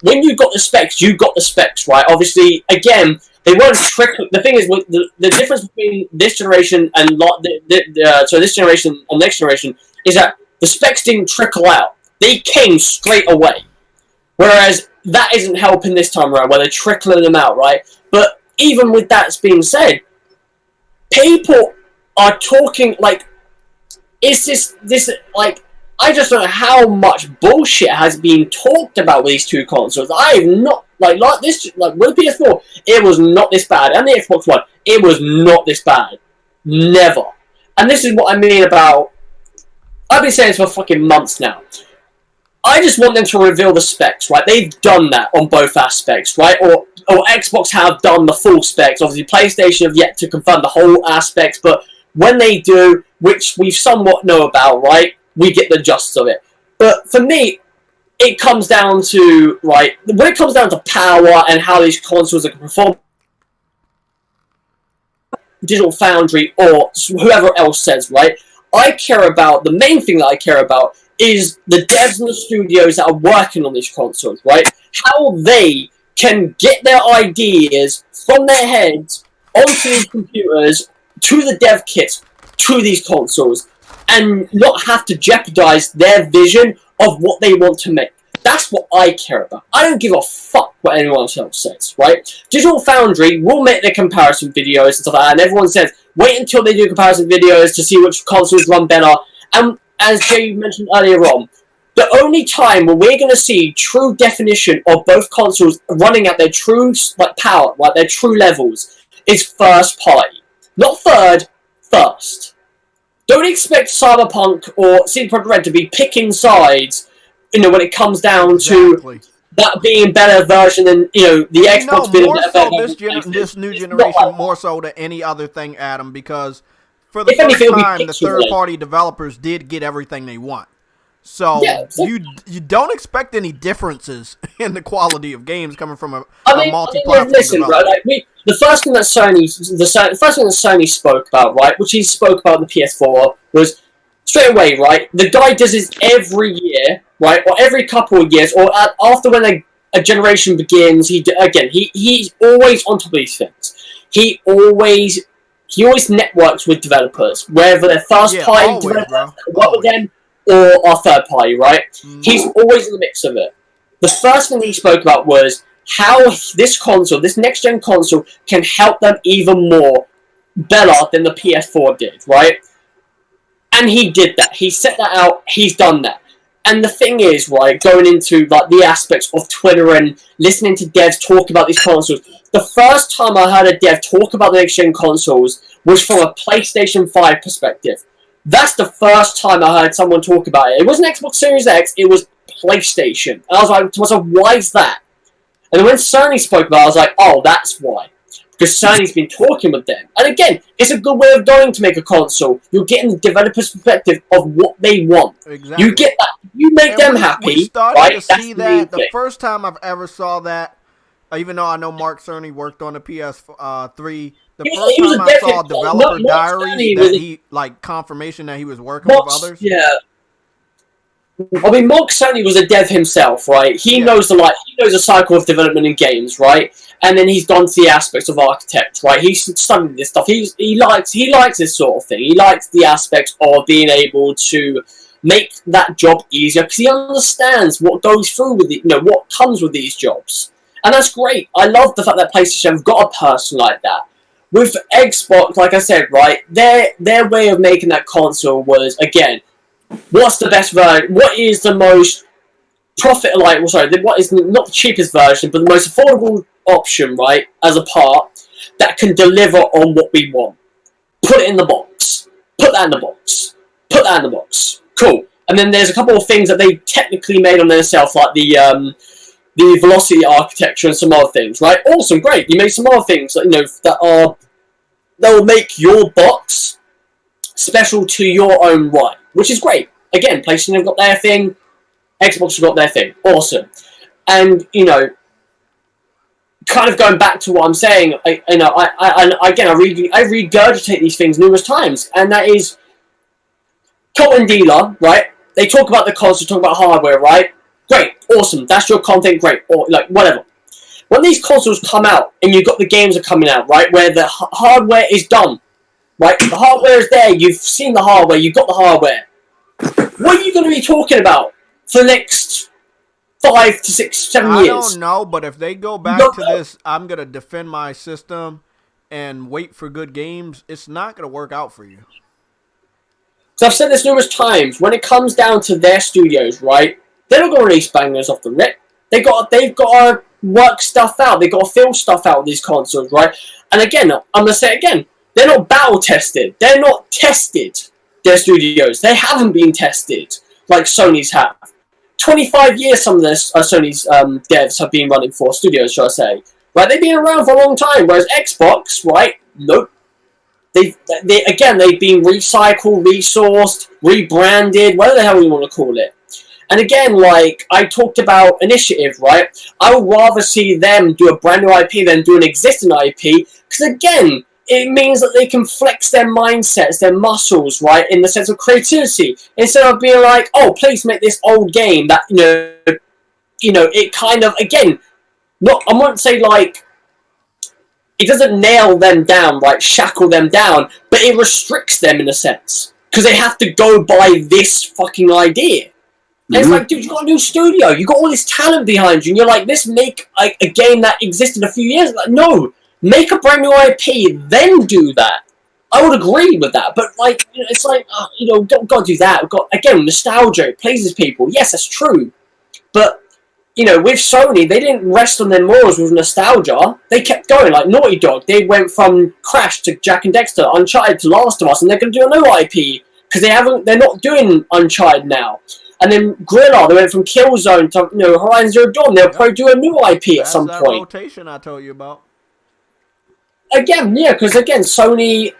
G: When you got the specs, you got the specs, right? Obviously, again, they weren't trickling. The thing is, the difference between this generation and this generation and next generation is that the specs didn't trickle out; they came straight away. Whereas that isn't helping this time around, where they're trickling them out, right? But even with that being said, people are talking like, is this like, I just don't know how much bullshit has been talked about with these two consoles. I have not like this, like with the PS4, it was not this bad, and the Xbox One, it was not this bad, never. And this is what I mean about, I've been saying this for fucking months now. I just want them to reveal the specs, right? They've done that on both aspects, right? Or Xbox have done the full specs. Obviously, PlayStation have yet to confirm the whole aspects, but when they do, which we somewhat know about, right, we get the gist of it. But for me, it comes down to, right, when it comes down to power and how these consoles are going to perform, Digital Foundry or whoever else says, right, the main thing that I care about is the devs and the studios that are working on these consoles, right? How they can get their ideas from their heads onto these computers, to the dev kits, to these consoles, and not have to jeopardize their vision of what they want to make. That's what I care about. I don't give a fuck what anyone else says, right? Digital Foundry will make their comparison videos and stuff like that, and everyone says, wait until they do comparison videos to see which consoles run better. And as Jay mentioned earlier on, the only time where we're going to see true definition of both consoles running at their true power, like their true levels, is first party. Not third, first. Don't expect Cyberpunk or CD Projekt Red to be picking sides, when it comes down to that being a better version than, the Xbox being a better version.
A: This new generation more so than any other thing, Adam, because for the first time, the third-party developers did get everything they want. So you don't expect any differences in the quality of games coming from a multi-platform developer.
G: Right, the first thing that Sony spoke about, right, which he spoke about in the PS4, was straight away, right, the guy does this every year, right, or every couple of years, or after when a generation begins, he's always on top of these things. He always networks with developers, whether they're first-party developers that work with them or are third-party, right? He's always in the mix of it. The first thing he spoke about was how this next-gen console, can help them even more better than the PS4 did, right? And he did that. He set that out. He's done that. And the thing is, right, going into like the aspects of Twitter and listening to devs talk about these consoles, the first time I heard a dev talk about the next-gen consoles was from a PlayStation 5 perspective. That's the first time I heard someone talk about it. It wasn't Xbox Series X, it was PlayStation. And I was like to myself, why is that? And then when Sony spoke about it, I was like, oh, that's why. Because Sony's been talking with them. And again, it's a good way of going to make a console. You're getting the developer's perspective of what they want.
A: Exactly.
G: You get that. You make them happy.
A: We started
G: right?
A: to see that the first time I've ever saw that, even though I know Mark Cerny worked on the PS3, the first time I saw a developer diary that he, like, confirmation that he was working with others.
G: Yeah. I mean, Mark Cerny was a dev himself, right? He knows the cycle of development in games, right? And then he's gone to the aspects of architect, right? He's studied this stuff. He likes this sort of thing. He likes the aspects of being able to make that job easier because he understands what goes through with it, what comes with these jobs, and that's great. I love the fact that PlayStation have got a person like that. With Xbox, like I said, right, their way of making that console was, again, what's the best version? What is the most what is not the cheapest version, but the most affordable option, right, as a part that can deliver on what we want. Put it in the box. Put that in the box. Put that in the box. Cool. And then there's a couple of things that they technically made on themselves, like the velocity architecture and some other things, right? Awesome, great. You made some other things, that will make your box special to your own right, which is great. Again, PlayStation have got their thing, Xbox have got their thing. Awesome. And, kind of going back to what I'm saying, I regurgitate these things numerous times, and that is Cult and Dealer, right? They talk about the console, talk about hardware, right? Great, awesome, that's your content, great, or like whatever. When these consoles come out and you've got the games are coming out, right, where the hardware is done, right? The hardware is there, you've seen the hardware, you've got the hardware. What are you going to be talking about for the next 5 to 6, 7 years?
A: I don't know, but if they go back to this, I'm going to defend my system and wait for good games, it's not going to work out for you.
G: So I've said this numerous times, when it comes down to their studios, right, they're not going to release bangers off the rip. They've got to work stuff out. They've got to feel stuff out with these consoles, right? And again, I'm going to say it again, they're not battle tested. They're not tested, their studios. They haven't been tested like Sony's have. 25 years some of this Sony's devs have been running for studios, shall I say. Right? They've been around for a long time, whereas Xbox, right, nope. They've been recycled, resourced, rebranded, whatever the hell you want to call it. And again, like I talked about initiative, right? I would rather see them do a brand new IP than do an existing IP, because again, it means that they can flex their mindsets, their muscles, right, in the sense of creativity, instead of being like, oh, please make this old game that it kind of, again, I won't say like. It doesn't nail them down, right, shackle them down, but it restricts them in a sense. Because they have to go by this fucking idea. And it's like, dude, you got a new studio, you got all this talent behind you, and you're like, let's make a game that existed a few years ago. Like, no, make a brand new IP, then do that. I would agree with that, but like, it's like, don't do that. We've got, again, nostalgia, it pleases people. Yes, that's true. But with Sony, they didn't rest on their laurels with nostalgia. They kept going, like Naughty Dog. They went from Crash to Jak and Dexter, Uncharted to Last of Us, and they're going to do a new IP because they're not doing Uncharted now. And then Guerrilla, they went from Killzone to Horizon Zero Dawn. They'll probably do a new IP at some point.
A: Rotation I told you about.
G: Again, yeah, because again, Sony,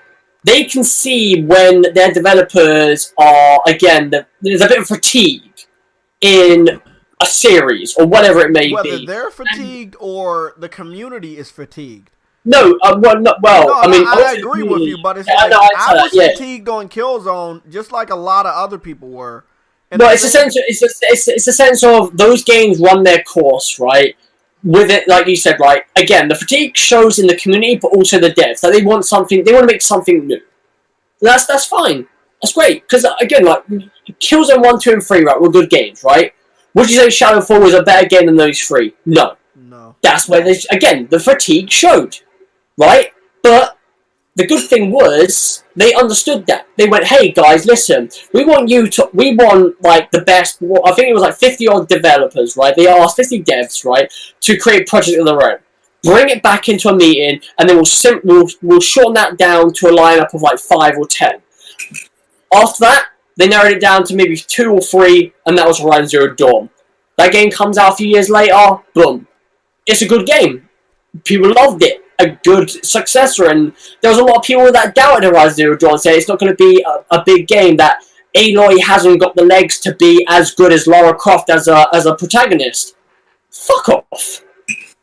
G: they can see when their developers are there's a bit of fatigue in a series or whatever it may be.
A: Whether they're fatigued or the community is fatigued.
G: No, I
A: agree with you, but it's like I was fatigued on Killzone, just like a lot of other people were.
G: No, it's a sense of those games run their course, right? With it, like you said, right? Again, the fatigue shows in the community, but also the devs that they want to make something new. That's fine. That's great because again, like Killzone 1, 2, and 3, right, were good games, right? Would you say Shadowfall was a better game than those 3? No. That's where the fatigue showed, right? But the good thing was they understood that. They went, "Hey guys, listen, we want like the best." I think it was like 50 odd developers, right? They asked 50 devs, right, to create projects of their own. Bring it back into a meeting, and then we'll shorten that down to a lineup of like 5 or 10. After that, they narrowed it down to maybe 2 or 3, and that was Horizon Zero Dawn. That game comes out a few years later. Boom, it's a good game. People loved it. A good successor, and there was a lot of people that doubted Horizon Zero Dawn, saying it's not going to be a big game. That Aloy hasn't got the legs to be as good as Lara Croft as a protagonist. Fuck off!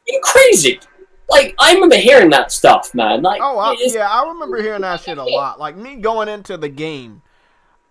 G: You're crazy. Like, I remember hearing that stuff, man. Like,
A: I remember hearing that shit a lot. Like, me going into the game,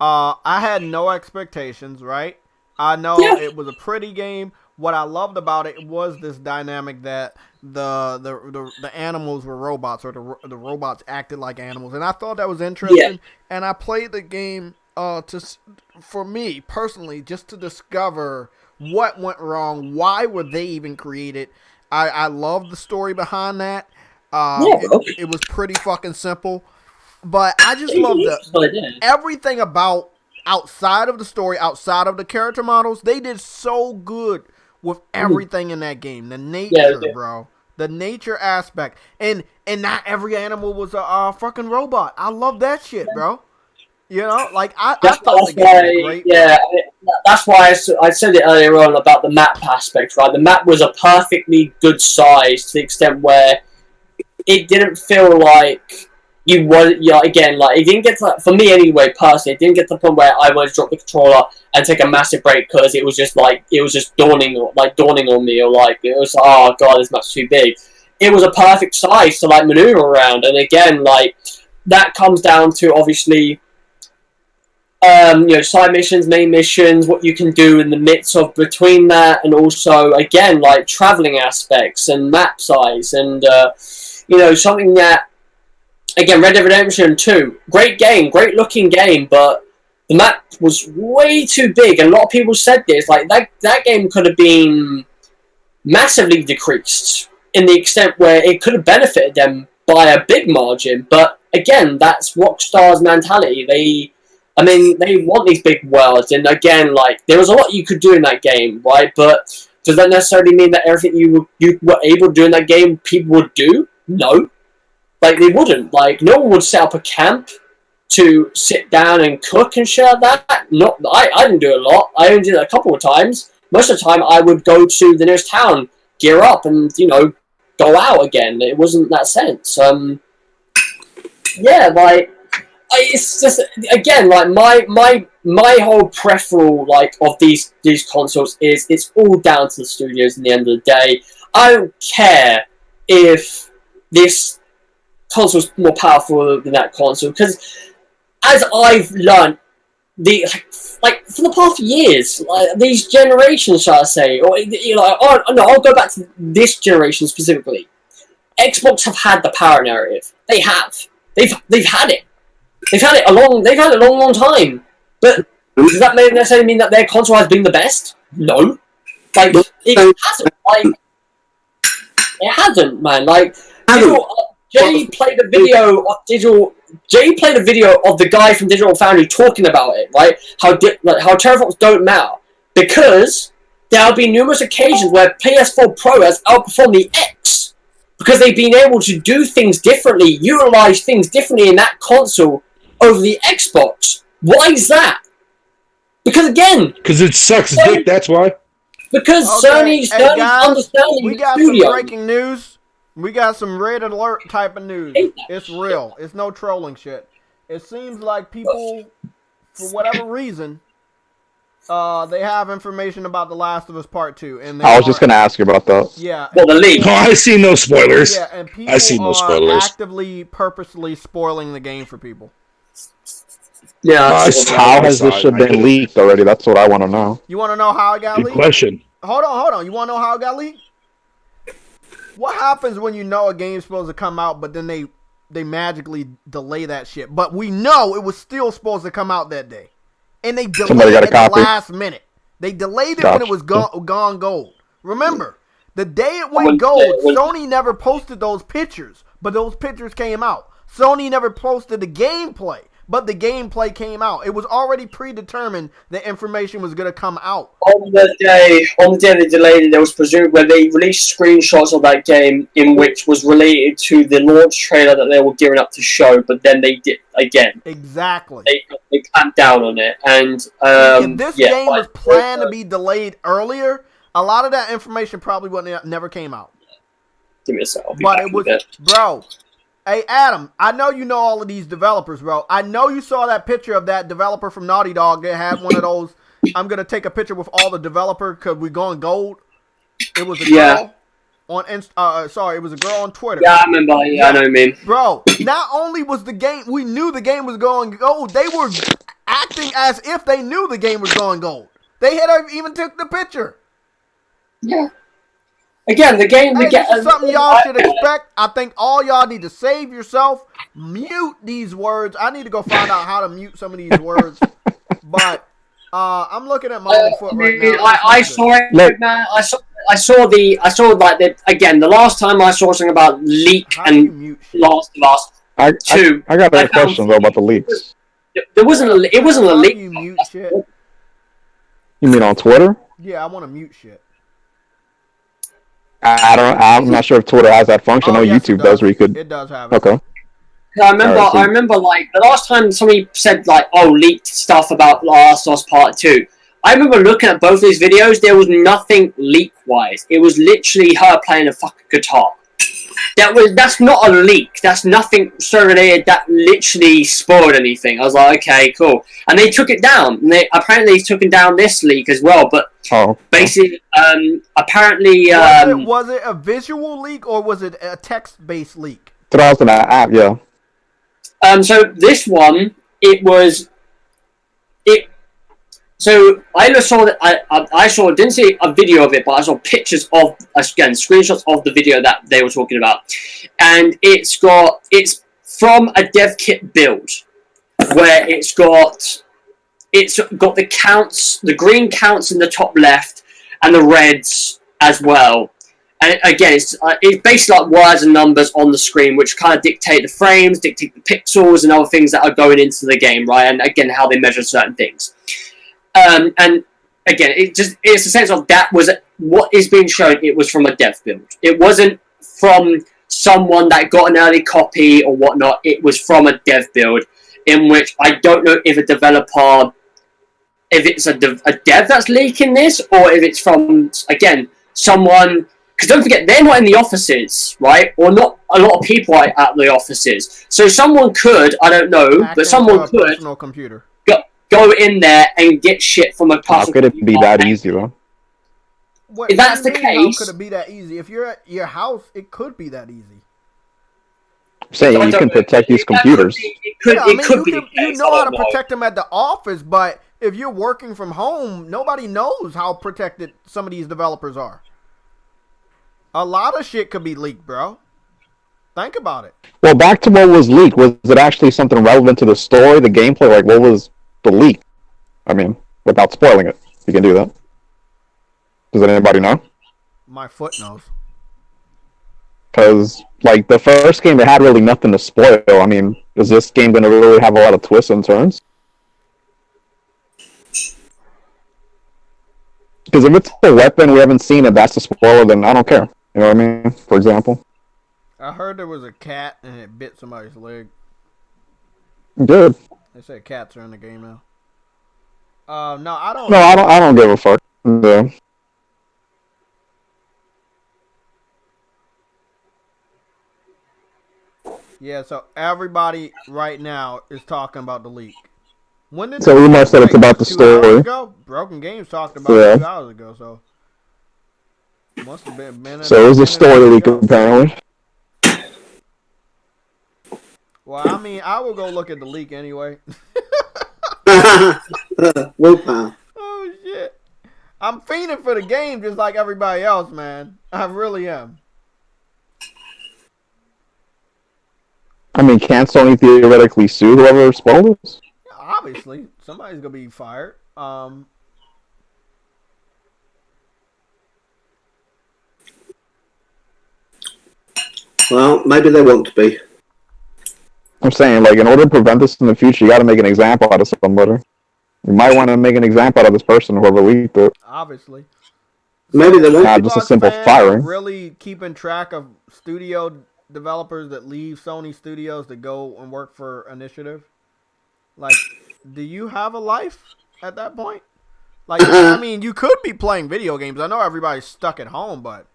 A: I had no expectations, right? I know it was a pretty game. What I loved about it was this dynamic that the animals were robots, or the robots acted like animals, and I thought that was interesting. Yeah. And I played the game for me personally, just to discover what went wrong, why were they even created. I love the story behind that. It was pretty fucking simple, but I just love everything about outside of the story, outside of the character models. They did so good with everything in that game. The nature, bro, the nature aspect, and not every animal was a fucking robot. I love that shit, bro. You know, like I thought the game was great.
G: Yeah, that's why I said it earlier on about the map aspect, right? The map was a perfectly good size to the extent where it didn't feel like you were, again, like it didn't get to, for me anyway, personally, it didn't get to the point where I wanted to drop the controller and take a massive break because it was just dawning on me, or like it was, oh god, this map's too big. It was a perfect size to like maneuver around, and again, like that comes down to obviously. Side missions, main missions, what you can do in the midst of between that, and also again like traveling aspects and map size, and something that again, Red Dead Redemption 2, great game, great looking game, but the map was way too big, and a lot of people said this, like that game could have been massively decreased in the extent where it could have benefited them by a big margin, but again, that's Rockstar's mentality. They want these big worlds, and again, like, there was a lot you could do in that game, right? But does that necessarily mean that everything you were able to do in that game, people would do? No. Like, they wouldn't. Like, no one would set up a camp to sit down and cook and shit like that. I didn't do it a lot. I only did it a couple of times. Most of the time, I would go to the nearest town, gear up, and, go out again. It wasn't that sense. It's just, again, like my whole preference, like, of these consoles is it's all down to the studios in the end of the day. I don't care if this console's more powerful than that console, because as I've learned, for the past years, like these generations, shall I say, or I'll go back to this generation specifically. Xbox have had the power narrative. They have. They've had it. They've had it a long time. But does that necessarily mean that their console has been the best? No. Like, it hasn't. Like, it hasn't, man. Like, Jay played a video of the guy from Digital Foundry talking about it, right? How teraflops don't matter. Because there have been numerous occasions where PS4 Pro has outperformed the X. Because they've been able to do things differently, utilize things differently in that console over the Xbox. Why is that? Because again... Because
B: it sucks dick, that's why.
G: Because Sony's understanding
A: we got some breaking news. We got some red alert type of news. It's real. It's no trolling shit. It seems like people, for whatever reason, they have information about The Last of Us Part 2. And
F: I was just going to ask you about that.
A: Yeah.
G: Well, the leak.
B: Oh, I see no spoilers.
A: Yeah, and people are actively, purposely spoiling the game for people.
G: Yeah.
F: How has this shit been leaked already? That's what I want to know.
A: You want to know how it got leaked?
B: Good question.
A: Hold on. You want to know how it got leaked? What happens when you know a game's supposed to come out, but then they magically delay that shit? But we know it was still supposed to come out that day. And they delayed it at the last minute. They delayed it when it was gone gold. Remember, the day it went gold, Sony never posted those pictures, but those pictures came out. Sony never posted the gameplay, but the gameplay came out. It was already predetermined that information was going to come out.
G: On the day they delayed it, there was presumed when they released screenshots of that game in which was related to the launch trailer that they were gearing up to show, but then they did again.
A: Exactly.
G: They clamped down on it, and
A: if this game was planned to be delayed earlier, a lot of that information probably wouldn't never came out.
G: Give me a sec.
A: But it was, bro. Hey, Adam, I know you know all of these developers, bro. I know you saw that picture of that developer from Naughty Dog that had one of those, I'm going to take a picture with all the developer because we're going gold. It was a girl on it was a girl on Twitter.
G: Yeah, I remember. Yeah, I know what you mean.
A: Bro, not only was the game, we knew the game was going gold, they were acting as if they knew the game was going gold. They had even took the picture.
G: Yeah. Again, the game.
A: This is something y'all should expect. I think all y'all need to save yourself, mute these words. I need to go find out how to mute some of these words. But I'm looking at my own foot right now.
G: I saw it, man. I saw again. The last time I saw something about leak and Last of Us 2.
F: I got a question though about the leaks.
G: It wasn't a leak.
A: You mute shit.
F: You mean on Twitter?
A: Yeah, I want to mute shit.
F: I'm not sure if Twitter has that function. I know YouTube does where you could.
A: It does have it.
F: Okay.
G: I remember like the last time somebody said like, "Oh, leaked stuff about Last of Us Part 2." I remember looking at both these videos. There was nothing leak-wise. It was literally her playing a fucking guitar. That's not a leak. That's nothing so related that literally spoiled anything. I was like, okay, cool. And they took it down. And they apparently took down this leak as well. But basically, apparently,
A: was it a visual leak or was it a text-based leak?
F: That was an app, yeah.
G: So this one, it was. So I just saw that didn't see a video of it, but I saw pictures of, again, screenshots of the video that they were talking about, and it's from a dev kit build where it's got the counts, the green counts in the top left, and the reds as well. And again, it's basically like words and numbers on the screen, which kind of dictate the frames, dictate the pixels, and other things that are going into the game, right? And again, how they measure certain things. And again, it's a sense of that was what is being shown. It was from a dev build. It wasn't from someone that got an early copy or whatnot. It was from a dev build, in which I don't know if a developer, if it's a dev that's leaking this, or if it's from, again, someone. Because don't forget, they're not in the offices, right? Or not a lot of people are at the offices. So someone could, I don't know, but someone could
A: personal computer.
G: Go in there and get shit from a personal
F: computer. How could it be that easy, though?
G: If that's the case,
A: how could it be that easy? If you're at your house, it could be that easy.
F: I'm saying you can protect these computers.
G: It could be.
A: You know how to protect them at the office, but if you're working from home, nobody knows how protected some of these developers are. A lot of shit could be leaked, bro. Think about it.
F: Well, back to what was leaked. Was it actually something relevant to the story, the gameplay? Like, what was the leak? I mean, without spoiling it. You can do that. Does anybody know?
A: My foot knows.
F: Because, like, the first game, it had really nothing to spoil. I mean, is this game going to really have a lot of twists and turns? Because if it's a weapon, we haven't seen it, that's a spoiler, then I don't care. You know what I mean? For example.
A: I heard there was a cat and it bit somebody's leg.
F: Good.
A: They said cats are in the game now. No, I don't.
F: No, I don't give a fuck. No.
A: Yeah, so everybody right now is talking about the leak. When did
F: so we must said it's about the
A: 2
F: story.
A: hours ago? Broken Games talked about it 2 hours ago, so must have been
F: so it was a story leak apparently.
A: Well, I mean, I will go look at the leak anyway.
C: Willpower.
A: Oh shit! I'm fiending for the game just like everybody else, man. I really am.
F: I mean, can't Sony theoretically sue whoever spoiled this?
A: Obviously, somebody's gonna be fired.
C: Well, maybe they want to be.
F: I'm saying, like, in order to prevent this in the future, you got to make an example out of somebody. You might want to make an example out of this person, whoever leaked it.
A: Obviously.
C: Maybe they won't.
F: Not just a simple
A: fans
F: firing.
A: are really keeping track of studio developers that leave Sony Studios to go and work for Initiative. Like, do you have a life at that point? Like, I mean, you could be playing video games. I know everybody's stuck at home, but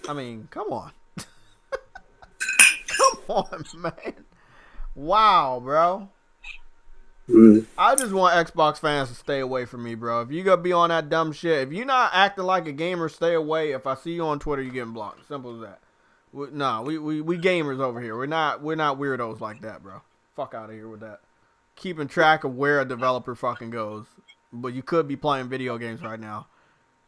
A: I mean, come on. Come on, man. Wow, bro. I just want Xbox fans to stay away from me, bro. If you gonna be on that dumb shit, if you're not acting like a gamer, stay away. If I see you on Twitter, you're getting blocked. Simple as that. We gamers over here. We're not weirdos like that, bro. Fuck out of here with that. Keeping track of where a developer fucking goes. But you could be playing video games right now.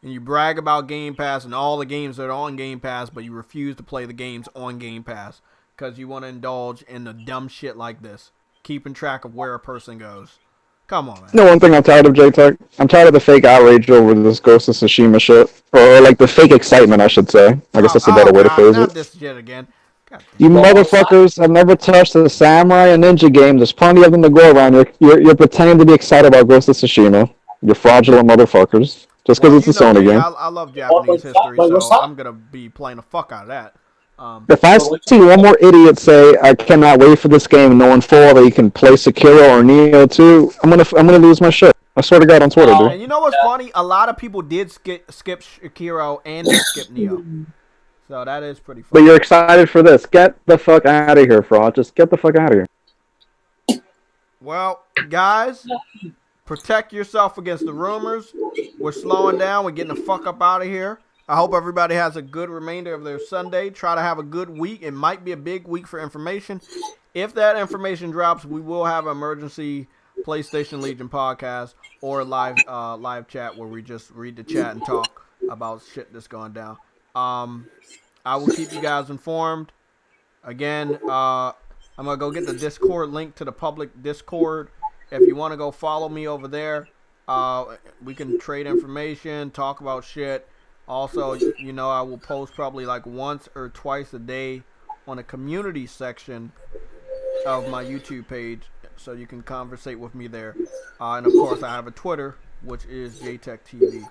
A: And you brag about Game Pass and all the games that are on Game Pass, but you refuse to play the games on Game Pass because you want to indulge in the dumb shit like this. Keeping track of where a person goes. Come on, man.
F: You know one thing I'm tired of, J-Tech? I'm tired of the fake outrage over this Ghost of Tsushima shit. Or like the fake excitement, I should say. I guess that's a better way to phrase
A: not
F: it.
A: this shit again.
F: You motherfuckers have never touched a samurai and ninja game. There's plenty of them to go around. You're pretending to be excited about Ghost of Tsushima. You're fraudulent motherfuckers. Just because it's a Sony game.
A: I love Japanese history, so I'm going to be playing the fuck out of that.
F: If I see one more idiot say, I cannot wait for this game, knowing full that he can play Sekiro or Neo 2, I'm gonna lose my shit. I swear to God on Twitter, dude.
A: And you know what's funny? A lot of people did skip Sekiro and skip Neo. So that is pretty funny.
F: But you're excited for this. Get the fuck out of here, fraud. Just get the fuck out of here.
A: Well, guys, protect yourself against the rumors. We're slowing down. We're getting the fuck up out of here. I hope everybody has a good remainder of their Sunday. Try to have a good week. It might be a big week for information. If that information drops, we will have an emergency PlayStation Legion podcast or live chat where we just read the chat and talk about shit that's going down. I will keep you guys informed. Again, I'm going to go get the Discord link to the public Discord. If you want to go follow me over there, we can trade information, talk about shit. Also, you know, I will post probably like once or twice a day on the community section of my YouTube page, so you can conversate with me there. And of course, I have a Twitter, which is JTechTV.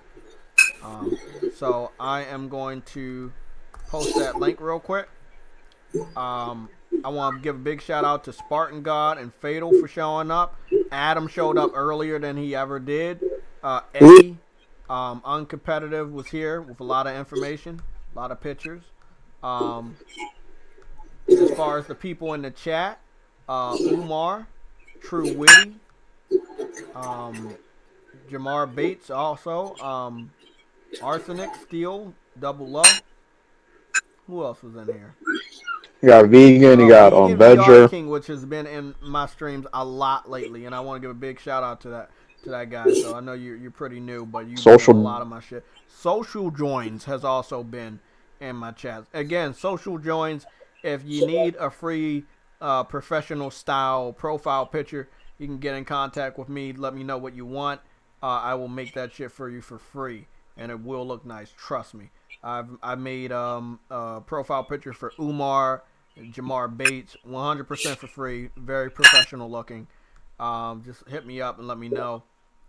A: So I am going to post that link real quick. I want to give a big shout out to Spartan God and Fatal for showing up. Adam showed up earlier than he ever did. Eddie, Uncompetitive, was here with a lot of information, a lot of pictures. As far as the people in the chat, Umar, True Witty, Jamar Bates also, Arsenic, Steel, Double Low. Who else was in here?
F: You got Vegan, you got Vedger.
A: King, which has been in my streams a lot lately, and I want to give a big shout out to that guy. So I know you're pretty new, but you've been in a lot of my shit. Social Joins has also been in my chats. Again, Social Joins, if you need a free professional style profile picture, you can get in contact with me. Let me know what you want. I will make that shit for you for free, and it will look nice. Trust me. I made a profile picture for Umar, Jamar Bates, 100% for free. Very professional looking. Just hit me up and let me know.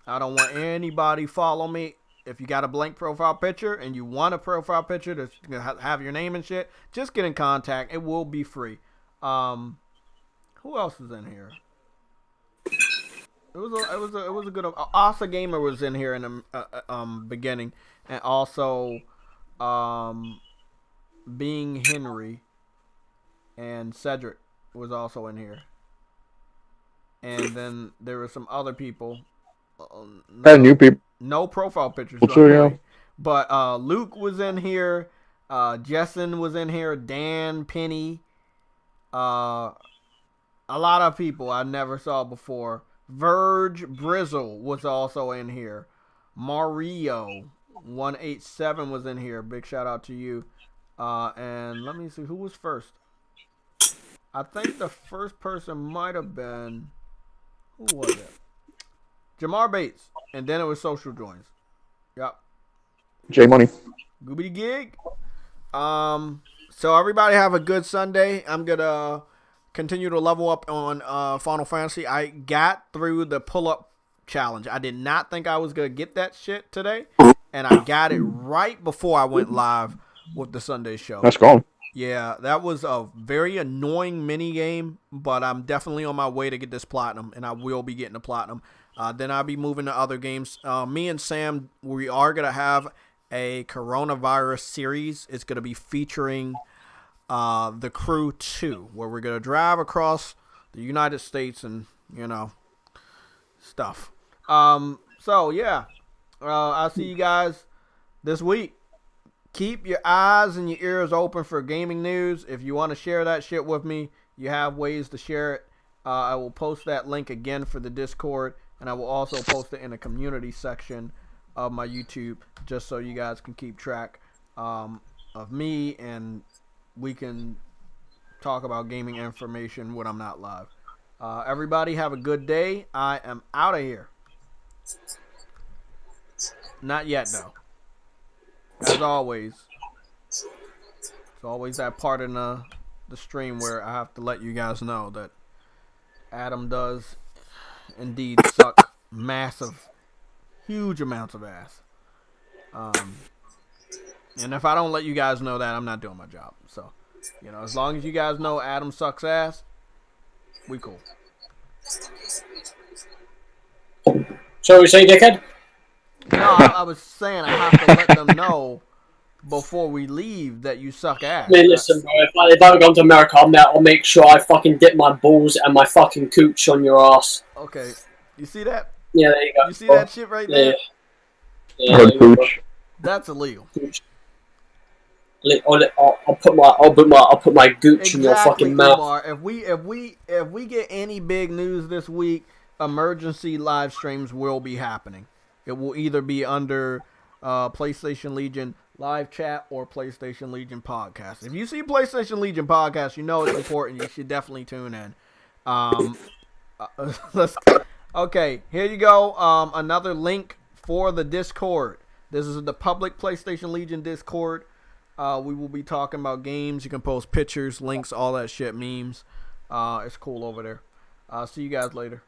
A: I don't want anybody follow me. If you got a blank profile picture and you want a profile picture that's gonna have your name and shit, just get in contact. It will be free. Who else is in here? It was a good. Asa Gamer was in here in the beginning, and also Being Henry and Cedric was also in here. And then there were some other people.
F: New people.
A: No profile pictures. But Luke was in here. Jessen was in here. Dan, Penny. A lot of people I never saw before. Verge Brizzle was also in here. Mario 187 was in here. Big shout out to you. And let me see who was first. I think the first person might have been, who was it? Jamar Bates, and then it was Social Joins. Yep.
F: J Money.
A: Goobity gig. So everybody have a good Sunday. I'm gonna continue to level up on Final Fantasy. I got through the pull-up challenge. I did not think I was going to get that shit today, and I got it right before I went live with the Sunday show.
F: Let's go.
A: Yeah, that was a very annoying mini game, but I'm definitely on my way to get this platinum, and I will be getting the platinum. Then I'll be moving to other games. Me and Sam, we are going to have a coronavirus series. It's going to be featuring The Crew 2, where we're going to drive across the United States and, stuff. So, yeah, I'll see you guys this week. Keep your eyes and your ears open for gaming news. If you want to share that shit with me, you have ways to share it. I will post that link again for the Discord, and I will also post it in the community section of my YouTube, just so you guys can keep track of me, and we can talk about gaming information when I'm not live. Everybody have a good day. I am out of here. Not yet, though. As always, it's always that part in the stream where I have to let you guys know that Adam does indeed suck massive, huge amounts of ass. And if I don't let you guys know that, I'm not doing my job. So, as long as you guys know Adam sucks ass, we cool.
G: So we say, dickhead?
A: No, I was saying I have to let them know before we leave that you suck ass.
G: I mean, listen, bro, if I ever come to America, I'll make sure I fucking dip my balls and my fucking cooch on your ass.
A: Okay. You see that?
G: Yeah, there you go.
A: You see that shit right there?
G: Yeah,
F: Her pooch.
A: That's illegal.
G: I'll put my gooch in your fucking mouth.
A: Kumar. If we get any big news this week, emergency live streams will be happening. It will either be under PlayStation Legion live chat or PlayStation Legion podcast. If you see PlayStation Legion podcast, you know it's important. You should definitely tune in. Okay, here you go. Another link for the Discord. This is the public PlayStation Legion Discord. We will be talking about games. You can post pictures, links, all that shit, memes. It's cool over there. See you guys later.